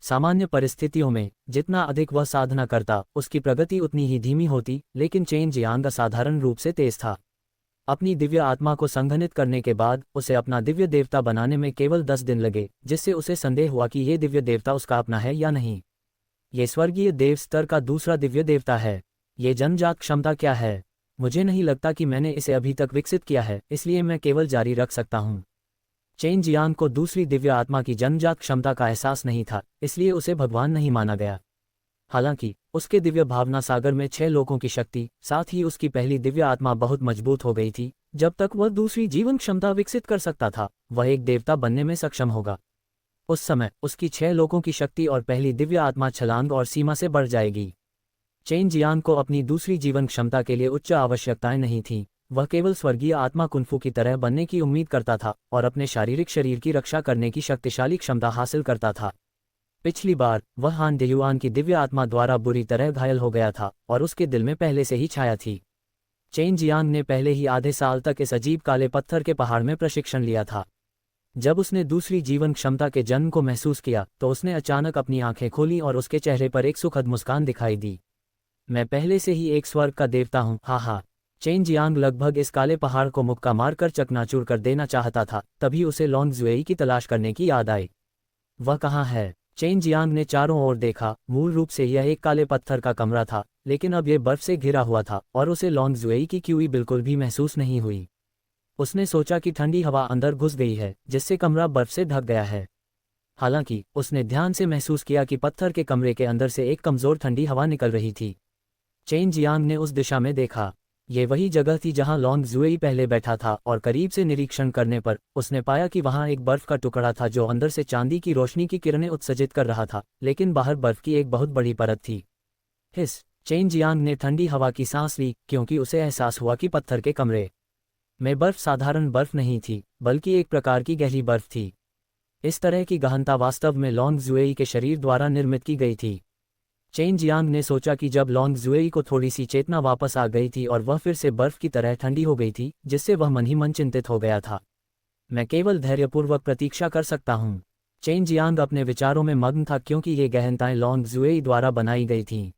सामान्य परिस्थितियों में जितना अधिक वह साधना करता, उसकी प्रगति उतनी ही धीमी होती, लेकिन चेन जियांग असाधारण रूप से तेज था। अपनी दिव्य आत्मा को संघनित करने के बाद उसे अपना दिव्य देवता बनाने में केवल 10 दिन लगे, जिससे उसे संदेह हुआ कि ये दिव्य देवता उसका अपना है या नहीं। ये स्वर्गीय देव स्तर का दूसरा दिव्य देवता है। ये जन्मजात क्षमता क्या है? मुझे नहीं लगता कि मैंने इसे अभी तक विकसित किया है, इसलिए मैं केवल जारी रख सकता हूँ। चेन जियांग को दूसरी दिव्य आत्मा की जन्मजात क्षमता का एहसास नहीं था, इसलिए उसे भगवान नहीं माना गया। हालांकि उसके दिव्य भावना सागर में 6 लोगों की शक्ति, साथ ही उसकी पहली दिव्य आत्मा बहुत मजबूत हो गई थी। जब तक वह दूसरी जीवन क्षमता विकसित कर सकता था, वह एक देवता बनने में सक्षम होगा। उस समय उसकी 6 लोगों की शक्ति और पहली दिव्य आत्मा छलांग और सीमा से बढ़ जाएगी। चेन जियांग को अपनी दूसरी जीवन क्षमता के लिए उच्च आवश्यकताएं नहीं थीं। वह केवल स्वर्गीय आत्मा कुनफू की तरह बनने की उम्मीद करता था और अपने शारीरिक शरीर की रक्षा करने की शक्तिशाली क्षमता हासिल करता था। पिछली बार वह हान डेयुआन की दिव्य आत्मा द्वारा बुरी तरह घायल हो गया था और उसके दिल में पहले से ही छाया थी। चेन जियांग ने पहले ही आधे साल तक इस अजीब काले पत्थर के पहाड़ में प्रशिक्षण लिया था। जब उसने दूसरी जीवन क्षमता के जन्म को महसूस किया तो उसने अचानक अपनी आंखें खोली और उसके चेहरे पर एक सुखद मुस्कान दिखाई दी। मैं पहले से ही एक स्वर्ग का देवता हूँ, हा हा। चेन जियांग लगभग इस काले पहाड़ को मुक्का मारकर चकनाचूर कर देना चाहता था, तभी उसे लॉन्ग जुएई की तलाश करने की याद आई। वह कहाँ है? चेन जियांग ने चारों ओर देखा। मूल रूप से यह एक काले पत्थर का कमरा था, लेकिन अब यह बर्फ से घिरा हुआ था और उसे लॉन्ग जुएई की क्यूई बिल्कुल भी महसूस नहीं हुई। उसने सोचा कि ठंडी हवा अंदर घुस गई है, जिससे कमरा बर्फ से ढक गया है। हालांकि उसने ध्यान से महसूस किया कि पत्थर के कमरे के अंदर से एक कमजोर ठंडी हवा निकल रही थी। चेन जियांग ने उस दिशा में देखा। ये वही जगह थी जहां लॉन्ग जुएई पहले बैठा था और करीब से निरीक्षण करने पर उसने पाया कि वहां एक बर्फ का टुकड़ा था जो अंदर से चांदी की रोशनी की किरणें उत्सर्जित कर रहा था, लेकिन बाहर बर्फ की एक बहुत बड़ी परत थी। हिस! चेन जियांग ने ठंडी हवा की सांस ली, क्योंकि उसे एहसास हुआ कि पत्थर के कमरे में बर्फ साधारण बर्फ नहीं थी, बल्कि एक प्रकार की गहरी बर्फ थी। इस तरह की गहनता वास्तव में लॉन्ग जुएई के शरीर द्वारा निर्मित की गई थी। चेन जियांग ने सोचा कि जब लॉन्ग जुएई को थोड़ी सी चेतना वापस आ गई थी और वह फिर से बर्फ की तरह ठंडी हो गई थी, जिससे वह मन ही मन चिंतित हो गया था। मैं केवल धैर्यपूर्वक प्रतीक्षा कर सकता हूँ। चेन जियांग अपने विचारों में मग्न था, क्योंकि ये गहनताएं लॉन्ग जुएई द्वारा बनाई गई थीं।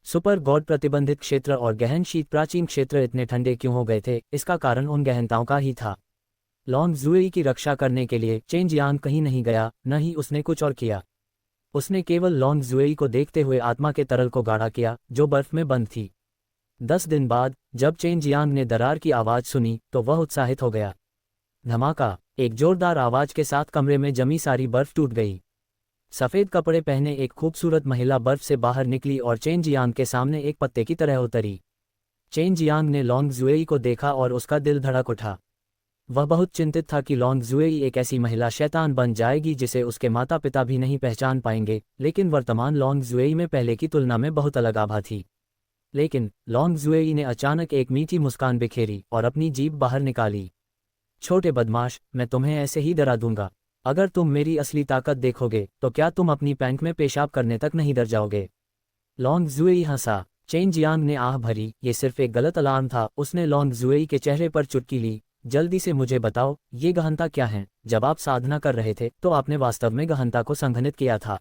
सुपर गॉड प्रतिबंधित क्षेत्र और गहन शीत प्राचीन क्षेत्र इतने ठंडे क्यों हो गए थे? इसका कारण उन गहनताओं का ही था। लॉन्ग जुएई की रक्षा करने के लिए चेन जियांग कहीं नहीं गया, न ही उसने कुछ और किया। उसने केवल लॉन्ग जुएई को देखते हुए आत्मा के तरल को गाढ़ा किया, जो बर्फ में बंद थी। 10 दिन बाद जब चेन जियांग ने दरार की आवाज सुनी तो वह उत्साहित हो गया। धमाका! एक जोरदार आवाज के साथ कमरे में जमी सारी बर्फ टूट गई। सफेद कपड़े पहने एक खूबसूरत महिला बर्फ से बाहर निकली और चेन जियांग के सामने एक पत्ते की तरह उतरी। चेन जियांग ने लॉन्ग जुएई को देखा और उसका दिल धड़क उठा। वह बहुत चिंतित था कि लॉन्ग जुएई एक ऐसी महिला शैतान बन जाएगी जिसे उसके माता पिता भी नहीं पहचान पाएंगे, लेकिन वर्तमान लॉन्ग जुएई में पहले की तुलना में बहुत अलग आभा थी। लेकिन लॉन्ग जुएई ने अचानक एक मीठी मुस्कान बिखेरी और अपनी जीभ बाहर निकाली। छोटे बदमाश, मैं तुम्हें ऐसे ही डरा दूंगा। अगर तुम मेरी असली ताकत देखोगे तो क्या तुम अपनी पैंट में पेशाब करने तक नहीं डर जाओगे? लॉन्ग जुएई हंसा। चेन जियांग ने आह भरी, ये सिर्फ एक गलत अलार्म था। उसने लॉन्ग जुएई के चेहरे पर चुटकी ली। जल्दी से मुझे बताओ, ये गहनता क्या है? जब आप साधना कर रहे थे तो आपने वास्तव में गहनता को संघनित किया था।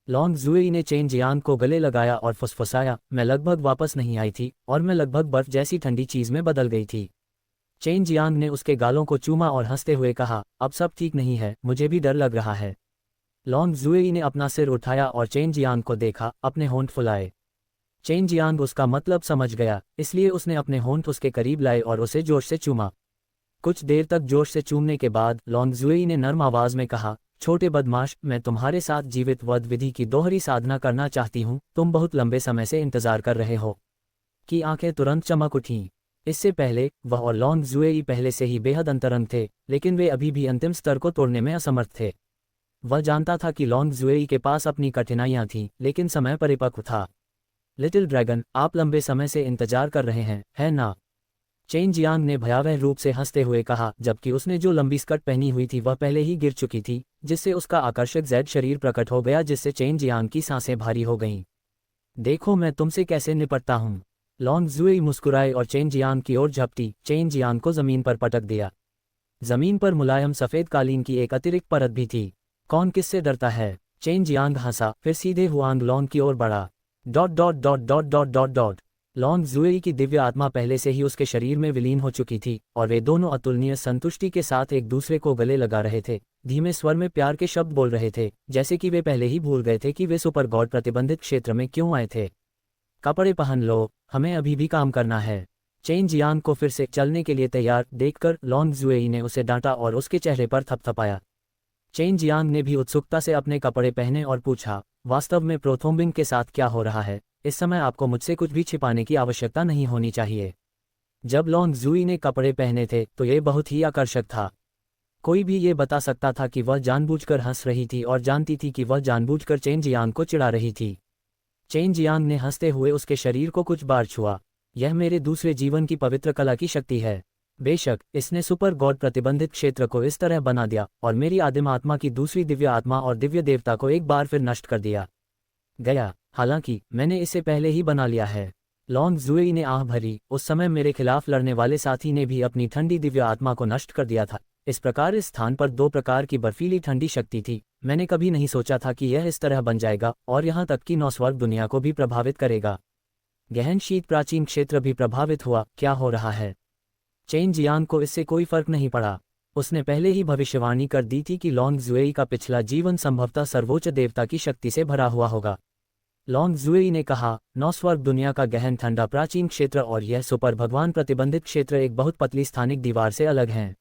लॉन्ग जुएई ने चेन जियांग को गले लगाया और फुसफुसाया, मैं लगभग वापस नहीं आई थी और मैं लगभग बर्फ जैसी ठंडी चीज में बदल गई थी। चेन जियांग ने उसके गालों को चूमा और हंसते हुए कहा, अब सब ठीक नहीं है, मुझे भी डर लग रहा है। लॉन्ग जुएई ने अपना सिर उठाया और चेन जियांग को देखा, अपने होंठ फुलाए। चेन जियांग उसका मतलब समझ गया, इसलिए उसने अपने होंठ उसके करीब लाए और उसे जोश से चूमा। कुछ देर तक जोश से चूमने के बाद लॉन्ग जुएई ने नर्म आवाज में कहा, छोटे बदमाश, मैं तुम्हारे साथ जीवित वध विधि की दोहरी साधना करना चाहती हूँ। तुम बहुत लंबे समय से इंतजार कर रहे हो। की आंखें तुरंत चमक उठीं। इससे पहले वह और लॉन्ग जुएई पहले से ही बेहद अंतरंग थे, लेकिन वे अभी भी अंतिम स्तर को तोड़ने में असमर्थ थे। वह जानता था कि लॉन्ग जुएई के पास अपनी कठिनाइयां थीं, लेकिन समय परिपक्व था। लिटिल ड्रैगन, आप लंबे समय से इंतजार कर रहे हैं, है ना? चेन जियांग ने भयावह रूप से हंसते हुए कहा, जबकि उसने जो लंबी स्कर्ट पहनी हुई थी वह पहले ही गिर चुकी थी, जिससे उसका आकर्षक जेड शरीर प्रकट हो गया, जिससे चेन जियांग की सांसें भारी हो गईं। देखो मैं तुमसे कैसे निपटता हूँ। लॉन्ग जुएई मुस्कुराए और चेन जियांग की ओर झपटी। चेन जियांग को जमीन पर पटक दिया। जमीन पर मुलायम सफेद कालीन की एक अतिरिक्त परत भी थी। कौन किससे डरता है? चेन जियांग हंसा, फिर सीधे हुआंग लॉन्ग की ओर बढ़ा। Dot dot dot dot dot dot dot. Long जुएई की दिव्य आत्मा पहले से ही उसके शरीर में विलीन हो चुकी थी और वे दोनों अतुलनीय संतुष्टि के साथ एक दूसरे को गले लगा रहे थे, धीमे स्वर में प्यार के शब्द बोल रहे थे, जैसे कि वे पहले ही भूल गए थे कि वे सुपर गॉड प्रतिबंधित क्षेत्र में क्यों आए थे। कपड़े पहन लो, हमें अभी भी काम करना है। चेन जियांग को फिर से चलने के लिए तैयार देखकर लॉन्ग जुएई ने उसे डांटा और उसके चेहरे पर थपथपाया। चेन जियांग ने भी उत्सुकता से अपने कपड़े पहने और पूछा, वास्तव में प्रोथोम्बिंग के साथ क्या हो रहा है? इस समय आपको मुझसे कुछ भी छिपाने की आवश्यकता नहीं होनी चाहिए। जब लॉन्ग जुई ने कपड़े पहने थे तो ये बहुत ही आकर्षक था। कोई भी ये बता सकता था कि वह जानबूझकर हंस रही थी और जानती थी कि वह जानबूझकर चेन जियांग को चिढ़ा रही थी। चेन जियांग ने हंसते हुए उसके शरीर को कुछ बार छुआ। यह मेरे दूसरे जीवन की पवित्र कला की शक्ति है। बेशक इसने सुपर गॉड प्रतिबंधित क्षेत्र को इस तरह बना दिया और मेरी आदिम आत्मा की दूसरी दिव्य आत्मा और दिव्य देवता को एक बार फिर नष्ट कर दिया गया। हालांकि मैंने इसे पहले ही बना लिया है। लॉन्ग जुएई ने आह भरी, उस समय मेरे खिलाफ लड़ने वाले साथी ने भी अपनी ठंडी दिव्य आत्मा को नष्ट कर दिया था। इस प्रकार इस स्थान पर दो प्रकार की बर्फीली ठंडी शक्ति थी। मैंने कभी नहीं सोचा था कि यह इस तरह बन जाएगा और यहाँ तक कि नौस्वर्ग दुनिया को भी प्रभावित करेगा। गहन शीत प्राचीन क्षेत्र भी प्रभावित हुआ। क्या हो रहा है? चेन जियांग को इससे कोई फर्क नहीं पड़ा। उसने पहले ही भविष्यवाणी कर दी थी कि लॉन्ग जुएई का पिछला जीवन संभवतः सर्वोच्च देवता की शक्ति से भरा हुआ होगा। लॉन्ग जुएई ने कहा, नौस्वर्ग दुनिया का गहन ठंडा प्राचीन क्षेत्र और यह सुपर भगवान प्रतिबंधित क्षेत्र एक बहुत पतली स्थानिक दीवार से अलग हैं।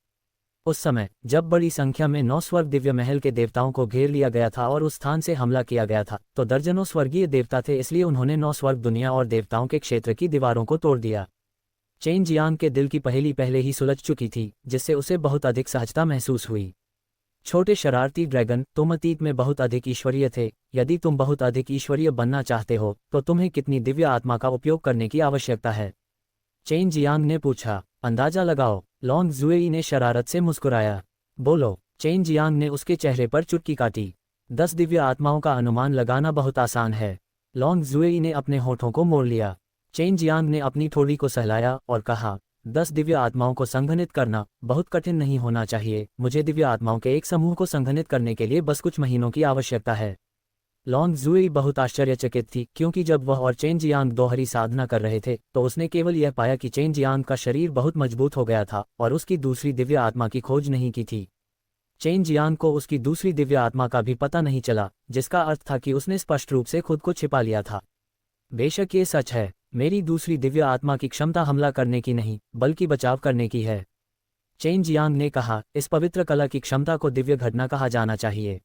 उस समय जब बड़ी संख्या में नौस्वर्ग दिव्य महल के देवताओं को घेर लिया गया था और उस स्थान से हमला किया गया था, तो दर्जनों स्वर्गीय देवता थे, इसलिए उन्होंने नौस्वर्ग दुनिया और देवताओं के क्षेत्र की दीवारों को तोड़ दिया। चेन जियांग के दिल की पहेली पहले ही सुलझ चुकी थी, जिससे उसे बहुत अधिक सहजता महसूस हुई। छोटे शरारती ड्रैगन, तुम अतीत में बहुत अधिक ईश्वरीय थे। यदि तुम बहुत अधिक ईश्वरीय बनना चाहते हो तो तुम्हें कितनी दिव्य आत्मा का उपयोग करने की आवश्यकता है? चेन जियांग ने पूछा। अंदाजा लगाओ। लॉन्ग जुएई ने शरारत से मुस्कुराया। बोलो। चेन जियांग ने उसके चेहरे पर चुटकी काटी। 10 दिव्य आत्माओं का अनुमान लगाना बहुत आसान है। लॉन्ग जुएई ने अपने होठों को मोड़ लिया। चेन जियांग ने अपनी ठोड़ी को सहलाया और कहा, 10 दिव्य आत्माओं को संघनित करना बहुत कठिन नहीं होना चाहिए। मुझे दिव्य आत्माओं के एक समूह को संघनित करने के लिए बस कुछ महीनों की आवश्यकता है। लॉन्ग जुएई बहुत आश्चर्यचकित थी, क्योंकि जब वह और चेन जियांग दोहरी साधना कर रहे थे तो उसने केवल यह पाया कि चेन जियांग का शरीर बहुत मजबूत हो गया था और उसकी दूसरी दिव्य आत्मा की खोज नहीं की थी। चेन जियांग को उसकी दूसरी दिव्य आत्मा का भी पता नहीं चला, जिसका अर्थ था कि उसने स्पष्ट रूप से खुद को छिपा लिया था। बेशक ये सच है, मेरी दूसरी दिव्य आत्मा की क्षमता हमला करने की नहीं बल्कि बचाव करने की है। चेन जियांग ने कहा, इस पवित्र कला की क्षमता को दिव्य घटना कहा जाना चाहिए।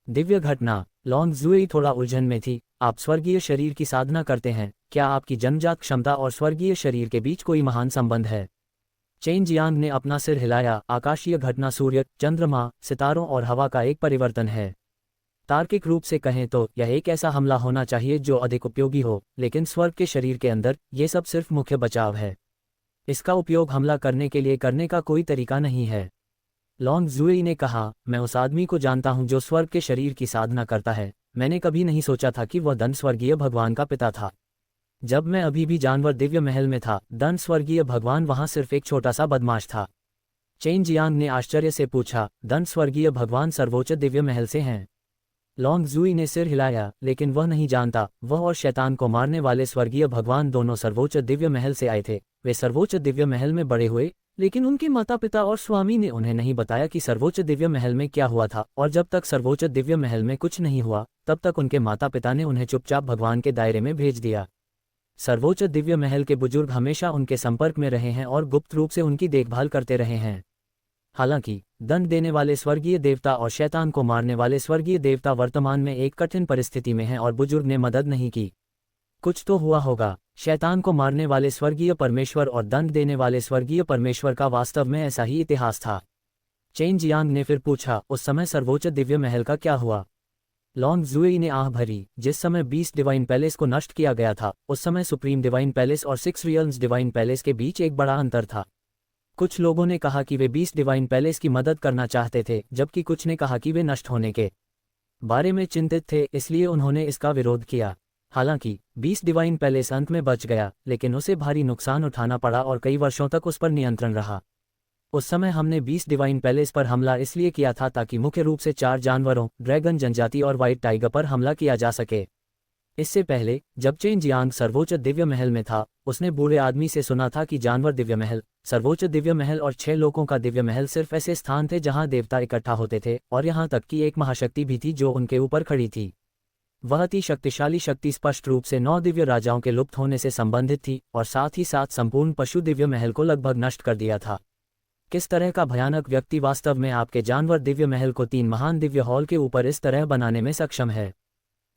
दिव्य घटना? लॉन्ग जुएई थोड़ा उलझन में थी। आप स्वर्गीय शरीर की साधना करते हैं, क्या आपकी जन्मजात क्षमता और स्वर्गीय शरीर के बीच कोई महान संबंध है? चेन जियांग ने अपना सिर हिलाया। आकाशीय घटना सूर्य, चंद्रमा, सितारों और हवा का एक परिवर्तन है। तार्किक रूप से कहें तो यह एक ऐसा हमला होना चाहिए जो अधिक उपयोगी हो, लेकिन स्वर्ग के शरीर के अंदर ये सब सिर्फ मुख्य बचाव है। इसका उपयोग हमला करने के लिए करने का कोई तरीका नहीं है। लॉन्ग जुई ने कहा, मैं उस आदमी को जानता हूं जो स्वर्ग के शरीर की साधना करता है। मैंने कभी नहीं सोचा था कि वह दंड स्वर्गीय भगवान का पिता था। जब मैं अभी भी जानवर दिव्य महल में था, दंड स्वर्गीय भगवान वहां सिर्फ एक छोटा सा बदमाश था। चेन जियांग ने आश्चर्य से पूछा, दंड स्वर्गीय भगवान सर्वोच्च दिव्य महल से हैं? लॉन्ग जुई ने सिर हिलाया, लेकिन वह नहीं जानता। वह और शैतान को मारने वाले स्वर्गीय भगवान दोनों सर्वोच्च दिव्य महल से आए थे। वे सर्वोच्च दिव्य महल में बड़े हुए, लेकिन उनके माता पिता और स्वामी ने उन्हें नहीं बताया कि सर्वोच्च दिव्य महल में क्या हुआ था, और जब तक सर्वोच्च दिव्य महल में कुछ नहीं हुआ तब तक उनके माता पिता ने उन्हें चुपचाप भगवान के दायरे में भेज दिया। सर्वोच्च दिव्य महल के बुजुर्ग हमेशा उनके संपर्क में रहे हैं और गुप्त रूप से उनकी देखभाल करते रहे हैं। हालांकि दंड देने वाले स्वर्गीय देवता और शैतान को मारने वाले स्वर्गीय देवता वर्तमान में एक कठिन परिस्थिति में हैं और बुजुर्ग ने मदद नहीं की। कुछ तो हुआ होगा। शैतान को मारने वाले स्वर्गीय परमेश्वर और दंड देने वाले स्वर्गीय परमेश्वर का वास्तव में ऐसा ही इतिहास था। चेन जियांग ने फिर पूछा, उस समय सर्वोच्च दिव्य महल का क्या हुआ? लॉन्ग जुई ने आह भरी। जिस समय 20 डिवाइन पैलेस को नष्ट किया गया था, उस समय सुप्रीम डिवाइन पैलेस और 6 रियल्म्स डिवाइन पैलेस के बीच एक बड़ा अंतर था। कुछ लोगों ने कहा कि वे 20 डिवाइन पैलेस की मदद करना चाहते थे, जबकि कुछ ने कहा कि वे नष्ट होने के बारे में चिंतित थे, इसलिए उन्होंने इसका विरोध किया। हालांकि 20 डिवाइन पैलेस अंत में बच गया, लेकिन उसे भारी नुकसान उठाना पड़ा और कई वर्षों तक उस पर नियंत्रण रहा। उस समय हमने 20 डिवाइन पैलेस पर हमला इसलिए किया था ताकि मुख्य रूप से 4 जानवरों, ड्रैगन जनजाति और व्हाइट टाइगर पर हमला किया जा सके। इससे पहले जब चेन जियांग सर्वोच्च दिव्य महल में था, उसने बूढ़े आदमी से सुना था कि जानवर दिव्य महल, सर्वोच्च दिव्य महल और 6 लोगों का दिव्य महल सिर्फ ऐसे स्थान थे जहां देवता इकट्ठा होते थे, और यहां तक कि एक महाशक्ति भी थी जो उनके ऊपर खड़ी थी। वह अति शक्तिशाली शक्ति स्पष्ट रूप से 9 दिव्य राजाओं के लुप्त होने से संबंधित थी, और साथ ही साथ संपूर्ण पशु दिव्य महल को लगभग नष्ट कर दिया था। किस तरह का भयानक व्यक्ति वास्तव में आपके जानवर दिव्य महल को 3 महान दिव्य हॉल के ऊपर इस तरह बनाने में सक्षम है?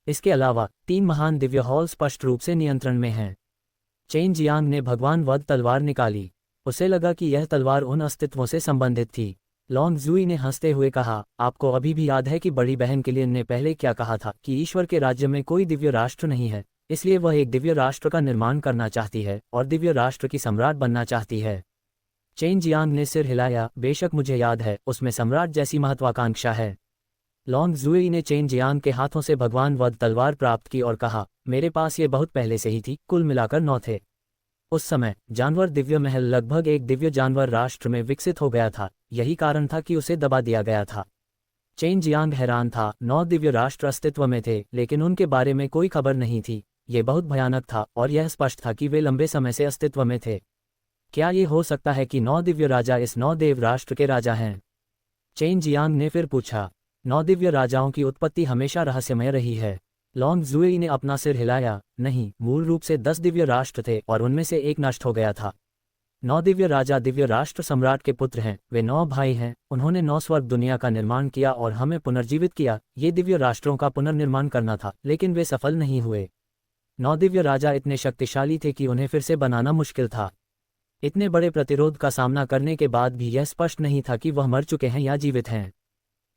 इसके अलावा 3 महान दिव्य हॉल स्पष्ट रूप से नियंत्रण में हैं। चेन जियांग ने भगवान वध तलवार निकाली। उसे लगा कि यह तलवार उन अस्तित्वों से संबंधित थी। लॉन्ग जुई ने हंसते हुए कहा, आपको अभी भी याद है कि बड़ी बहन के लिए ने पहले क्या कहा था कि ईश्वर के राज्य में कोई दिव्य राष्ट्र नहीं है, इसलिए वह एक दिव्य राष्ट्र का निर्माण करना चाहती है और दिव्य राष्ट्र की सम्राट बनना चाहती है। चेन जियांग ने सिर हिलाया, बेशक मुझे याद है, उसमें सम्राट जैसी महत्वाकांक्षा है। लॉन्ग जुई ने चेन जियांग के हाथों से भगवान वध तलवार प्राप्त की और कहा, मेरे पास ये बहुत पहले से ही थी, कुल मिलाकर 9 थे। उस समय जानवर दिव्य महल लगभग एक दिव्य जानवर राष्ट्र में विकसित हो गया था, यही कारण था कि उसे दबा दिया गया था। चेन जियांग हैरान था। 9 दिव्य राष्ट्र अस्तित्व में थे, लेकिन उनके बारे में कोई खबर नहीं थी। ये बहुत भयानक था और यह स्पष्ट था कि वे लंबे समय से अस्तित्व में थे। क्या ये हो सकता है कि 9 दिव्य राजा इस 9 देव राष्ट्र के राजा हैं? चेन जियांग ने फिर पूछा। 9 दिव्य राजाओं की उत्पत्ति हमेशा रहस्यमय रही है। लॉन्ग जुई ने अपना सिर हिलाया, नहीं, मूल रूप से 10 दिव्य राष्ट्र थे और उनमें से एक नष्ट हो गया था। 9 दिव्य राजा दिव्य राष्ट्र सम्राट के पुत्र हैं। वे 9 भाई हैं। उन्होंने 9 स्वर्ग दुनिया का निर्माण किया और हमें पुनर्जीवित किया। ये दिव्य राष्ट्रों का पुनर्निर्माण करना था, लेकिन वे सफल नहीं हुए। 9 दिव्य राजा इतने शक्तिशाली थे कि उन्हें फिर से बनाना मुश्किल था। इतने बड़े प्रतिरोध का सामना करने के बाद भी यह स्पष्ट नहीं था कि वह मर चुके हैं या जीवित हैं।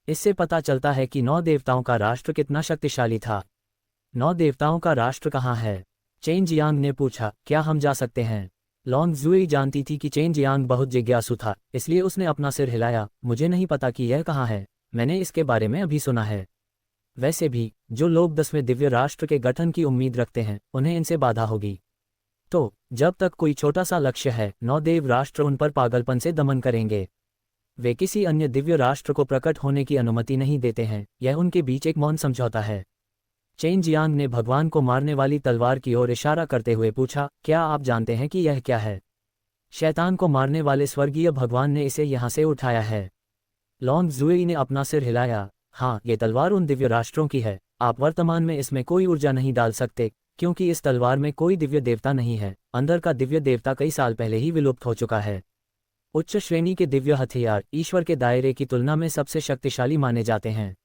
इससे पता चलता है कि 9 देवताओं का राष्ट्र कितना शक्तिशाली था। 9 देवताओं का राष्ट्र कहाँ है? चेन जियांग ने पूछा, क्या हम जा सकते हैं? लॉन्ग जुई जानती थी कि चेन जियांग बहुत जिज्ञासु था, इसलिए उसने अपना सिर हिलाया, मुझे नहीं पता कि यह कहाँ है, मैंने इसके बारे में अभी सुना है। वैसे भी जो लोग 10वें दिव्य राष्ट्र के गठन की उम्मीद रखते हैं, उन्हें इनसे बाधा होगी। तो जब तक कोई छोटा सा लक्ष्य है, 9 देव राष्ट्र उन पर पागलपन से दमन करेंगे। वे किसी अन्य दिव्य राष्ट्र को प्रकट होने की अनुमति नहीं देते हैं। यह उनके बीच एक मौन समझौता है। चेन जियांग ने भगवान को मारने वाली तलवार की ओर इशारा करते हुए पूछा, क्या आप जानते हैं कि यह क्या है? शैतान को मारने वाले स्वर्गीय भगवान ने इसे यहाँ से उठाया है। लॉन्ग जुई ने अपना सिर हिलाया, हाँ, ये तलवार उन दिव्य राष्ट्रों की है। आप वर्तमान में इसमें कोई ऊर्जा नहीं डाल सकते, क्योंकि इस तलवार में कोई दिव्य देवता नहीं है। अंदर का दिव्य देवता कई साल पहले ही विलुप्त हो चुका है। उच्च श्रेणी के दिव्य हथियार ईश्वर के दायरे की तुलना में सबसे शक्तिशाली माने जाते हैं।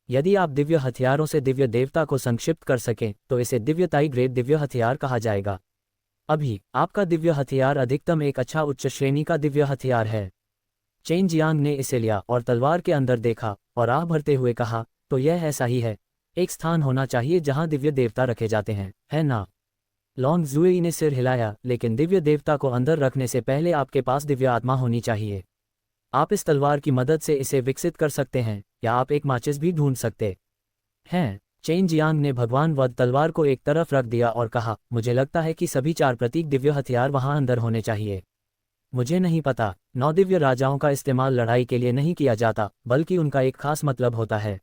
यदि आप दिव्य हथियारों से दिव्य देवता को संक्षिप्त कर सकें, तो इसे दिव्यताई ग्रेड दिव्य हथियार कहा जाएगा। अभी आपका दिव्य हथियार अधिकतम एक अच्छा उच्च श्रेणी का दिव्य हथियार है। चेन जियांग ने इसे लिया और तलवार के अंदर देखा और आह भरते हुए कहा, तो यह ऐसा ही है। एक स्थान होना चाहिए जहां दिव्य देवता रखे जाते हैं, है ना? लॉन्ग जुएई ने सिर हिलाया, लेकिन दिव्य देवता को अंदर रखने से पहले आपके पास दिव्य आत्मा होनी चाहिए। आप इस तलवार की मदद से इसे विकसित कर सकते हैं, या आप एक माचिस भी ढूंढ सकते हैं। चेन जियांग ने भगवान वध तलवार को एक तरफ रख दिया और कहा, मुझे लगता है कि सभी 4 प्रतीक दिव्य हथियार वहां अंदर होने चाहिए। मुझे नहीं पता, 9 दिव्य राजाओं का इस्तेमाल लड़ाई के लिए नहीं किया जाता, बल्कि उनका एक खास मतलब होता है।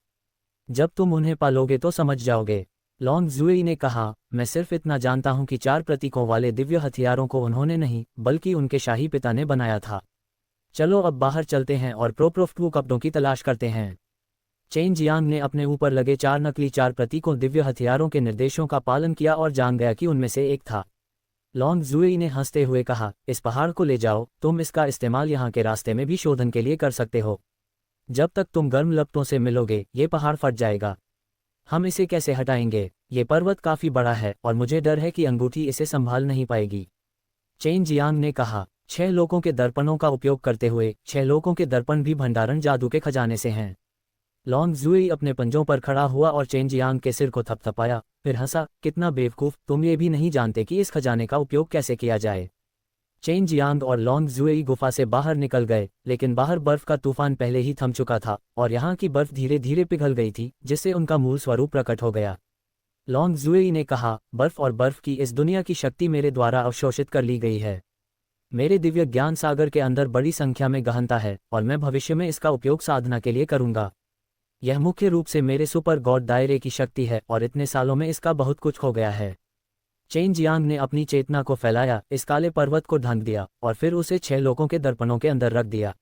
जब तुम उन्हें पालोगे तो समझ जाओगे। लॉन्ग जुएई ने कहा, मैं सिर्फ इतना जानता हूं कि 4 प्रतीकों वाले दिव्य हथियारों को उन्होंने नहीं, बल्कि उनके शाही पिता ने बनाया था। चलो अब बाहर चलते हैं और प्रोप्रोफ्टू कपड़ों की तलाश करते हैं। चेन जियांग ने अपने ऊपर लगे 4 नकली 4 प्रतीकों दिव्य हथियारों के निर्देशों का पालन किया और जान गया कि उनमें से एक था। लॉन्ग जुएई ने हंसते हुए कहा, इस पहाड़ को ले जाओ, तुम इसका इस्तेमाल यहाँ के रास्ते में भी शोधन के लिए कर सकते हो। जब तक तुम गर्म लपटों से मिलोगे ये पहाड़ फट जाएगा। हम इसे कैसे हटाएंगे? ये पर्वत काफी बड़ा है और मुझे डर है कि अंगूठी इसे संभाल नहीं पाएगी। चेन जियांग ने कहा, 6 लोगों के दर्पणों का उपयोग करते हुए 6 लोगों के दर्पण भी भंडारण जादू के खजाने से हैं। लॉन्ग जुएई अपने पंजों पर खड़ा हुआ और चेन जियांग के सिर को थपथपाया, फिर हंसा, कितना बेवकूफ, तुम ये भी नहीं जानते कि इस खजाने का उपयोग कैसे किया जाए। चेन जियांग और लॉन्ग जुएई गुफा से बाहर निकल गए, लेकिन बाहर बर्फ का तूफान पहले ही थम चुका था और यहाँ की बर्फ धीरे धीरे पिघल गई थी, जिससे उनका मूल स्वरूप प्रकट हो गया। लॉन्ग जुएई ने कहा, बर्फ और बर्फ की इस दुनिया की शक्ति मेरे द्वारा अवशोषित कर ली गई है। मेरे दिव्य ज्ञान सागर के अंदर बड़ी संख्या में गहनता है और मैं भविष्य में इसका उपयोग साधना के लिए करूंगा। यह मुख्य रूप से मेरे सुपर गॉड दायरे की शक्ति है और इतने सालों में इसका बहुत कुछ हो गया है। चेन जियांग ने अपनी चेतना को फैलाया, इस काले पर्वत को ढक दिया और फिर उसे 6 लोगों के दर्पणों के अंदर रख दिया।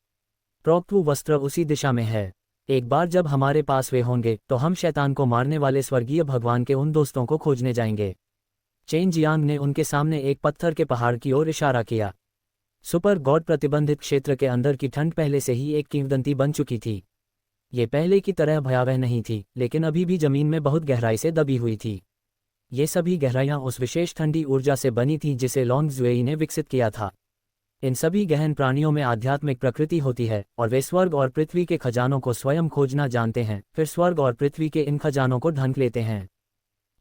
प्रोक्टू वस्त्र उसी दिशा में है। एक बार जब हमारे पास वे होंगे तो हम शैतान को मारने वाले स्वर्गीय भगवान के उन दोस्तों को खोजने जाएंगे। चेन जियांग ने उनके सामने एक पत्थर के पहाड़ की ओर इशारा किया। सुपर गॉड प्रतिबंधित क्षेत्र के अंदर की ठंड पहले से ही एक किंवदंती बन चुकी थी। ये पहले की तरह भयावह नहीं थी, लेकिन अभी भी जमीन में बहुत गहराई से दबी हुई थी। ये सभी गहराइयां उस विशेष ठंडी ऊर्जा से बनी थी जिसे लॉन्ग जुएई ने विकसित किया था। इन सभी गहन प्राणियों में आध्यात्मिक प्रकृति होती है और वे स्वर्ग और पृथ्वी के खजानों को स्वयं खोजना जानते हैं, फिर स्वर्ग और पृथ्वी के इन खजानों को ढंक लेते हैं।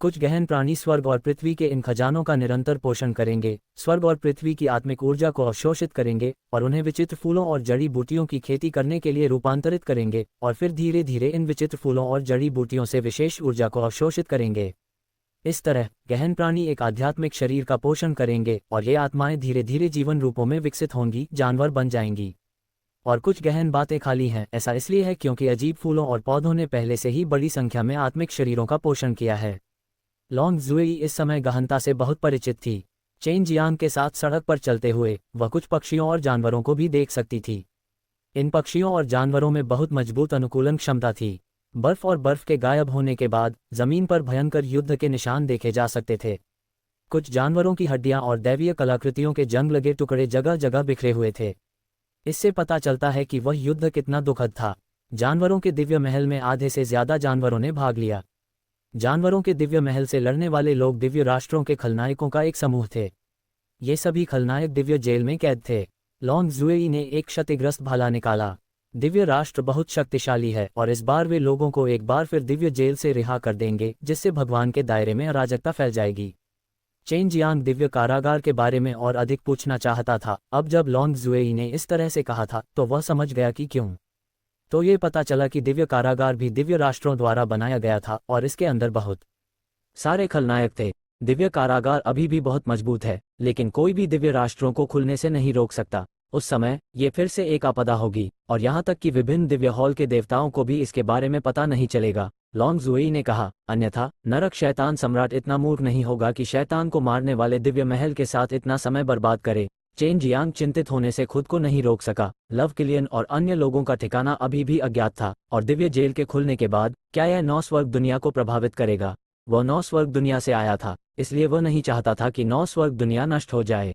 कुछ गहन प्राणी स्वर्ग और पृथ्वी के इन खजानों का निरंतर पोषण करेंगे, स्वर्ग और पृथ्वी की आत्मिक ऊर्जा को अवशोषित करेंगे और उन्हें विचित्र फूलों और जड़ी बूटियों की खेती करने के लिए रूपांतरित करेंगे और फिर धीरे धीरे इन विचित्र फूलों और जड़ी बूटियों से विशेष ऊर्जा को अवशोषित करेंगे। इस तरह गहन प्राणी एक आध्यात्मिक शरीर का पोषण करेंगे और ये आत्माएं धीरे धीरे जीवन रूपों में विकसित होंगी, जानवर बन जाएंगी। और कुछ गहन बातें खाली हैं, ऐसा इसलिए है क्योंकि अजीब फूलों और पौधों ने पहले से ही बड़ी संख्या में आत्मिक शरीरों का पोषण किया है। लॉन्ग जुएई इस समय गहनता से बहुत परिचित थी। चेन जियांग के साथ सड़क पर चलते हुए वह कुछ पक्षियों और जानवरों को भी देख सकती थी। इन पक्षियों और जानवरों में बहुत मजबूत अनुकूलन क्षमता थी। बर्फ और बर्फ के गायब होने के बाद जमीन पर भयंकर युद्ध के निशान देखे जा सकते थे। कुछ जानवरों की हड्डियां और दैवीय कलाकृतियों के जंग लगे टुकड़े जगह जगह बिखरे हुए थे। इससे पता चलता है कि वह युद्ध कितना दुखद था। जानवरों के दिव्य महल में आधे से ज्यादा जानवरों ने भाग लिया। जानवरों के दिव्य महल से लड़ने वाले लोग दिव्य राष्ट्रों के खलनायकों का एक समूह थे। ये सभी खलनायक दिव्य जेल में कैद थे। लॉन्ग जुएई ने एक क्षतिग्रस्त भाला निकाला। दिव्य राष्ट्र बहुत शक्तिशाली है और इस बार वे लोगों को एक बार फिर दिव्य जेल से रिहा कर देंगे, जिससे भगवान के दायरे में अराजकता फैल जाएगी। चेन जियांग दिव्य कारागार के बारे में और अधिक पूछना चाहता था। अब जब लॉन्ग जुएई ने इस तरह से कहा था तो वह समझ गया कि क्यों। तो ये पता चला कि दिव्य कारागार भी दिव्य राष्ट्रों द्वारा बनाया गया था और इसके अंदर बहुत सारे खलनायक थे। दिव्य कारागार अभी भी बहुत मजबूत है, लेकिन कोई भी दिव्य राष्ट्रों को खुलने से नहीं रोक सकता। उस समय ये फिर से एक आपदा होगी और यहाँ तक कि विभिन्न दिव्य हॉल के देवताओं को भी इसके बारे में पता नहीं चलेगा। लॉन्ग जुएई ने कहा, अन्यथा नरक शैतान सम्राट इतना मूर्ख नहीं होगा कि शैतान को मारने वाले दिव्य महल के साथ इतना समय बर्बाद करे। चेन जियांग चिंतित होने से खुद को नहीं रोक सका। लव किलियन और अन्य लोगों का ठिकाना अभी भी अज्ञात था और दिव्य जेल के खुलने के बाद क्या यह 9 स्वर्ग दुनिया को प्रभावित करेगा? वह 9 स्वर्ग दुनिया से आया था, इसलिए वह नहीं चाहता था कि 9 स्वर्ग दुनिया नष्ट हो जाए।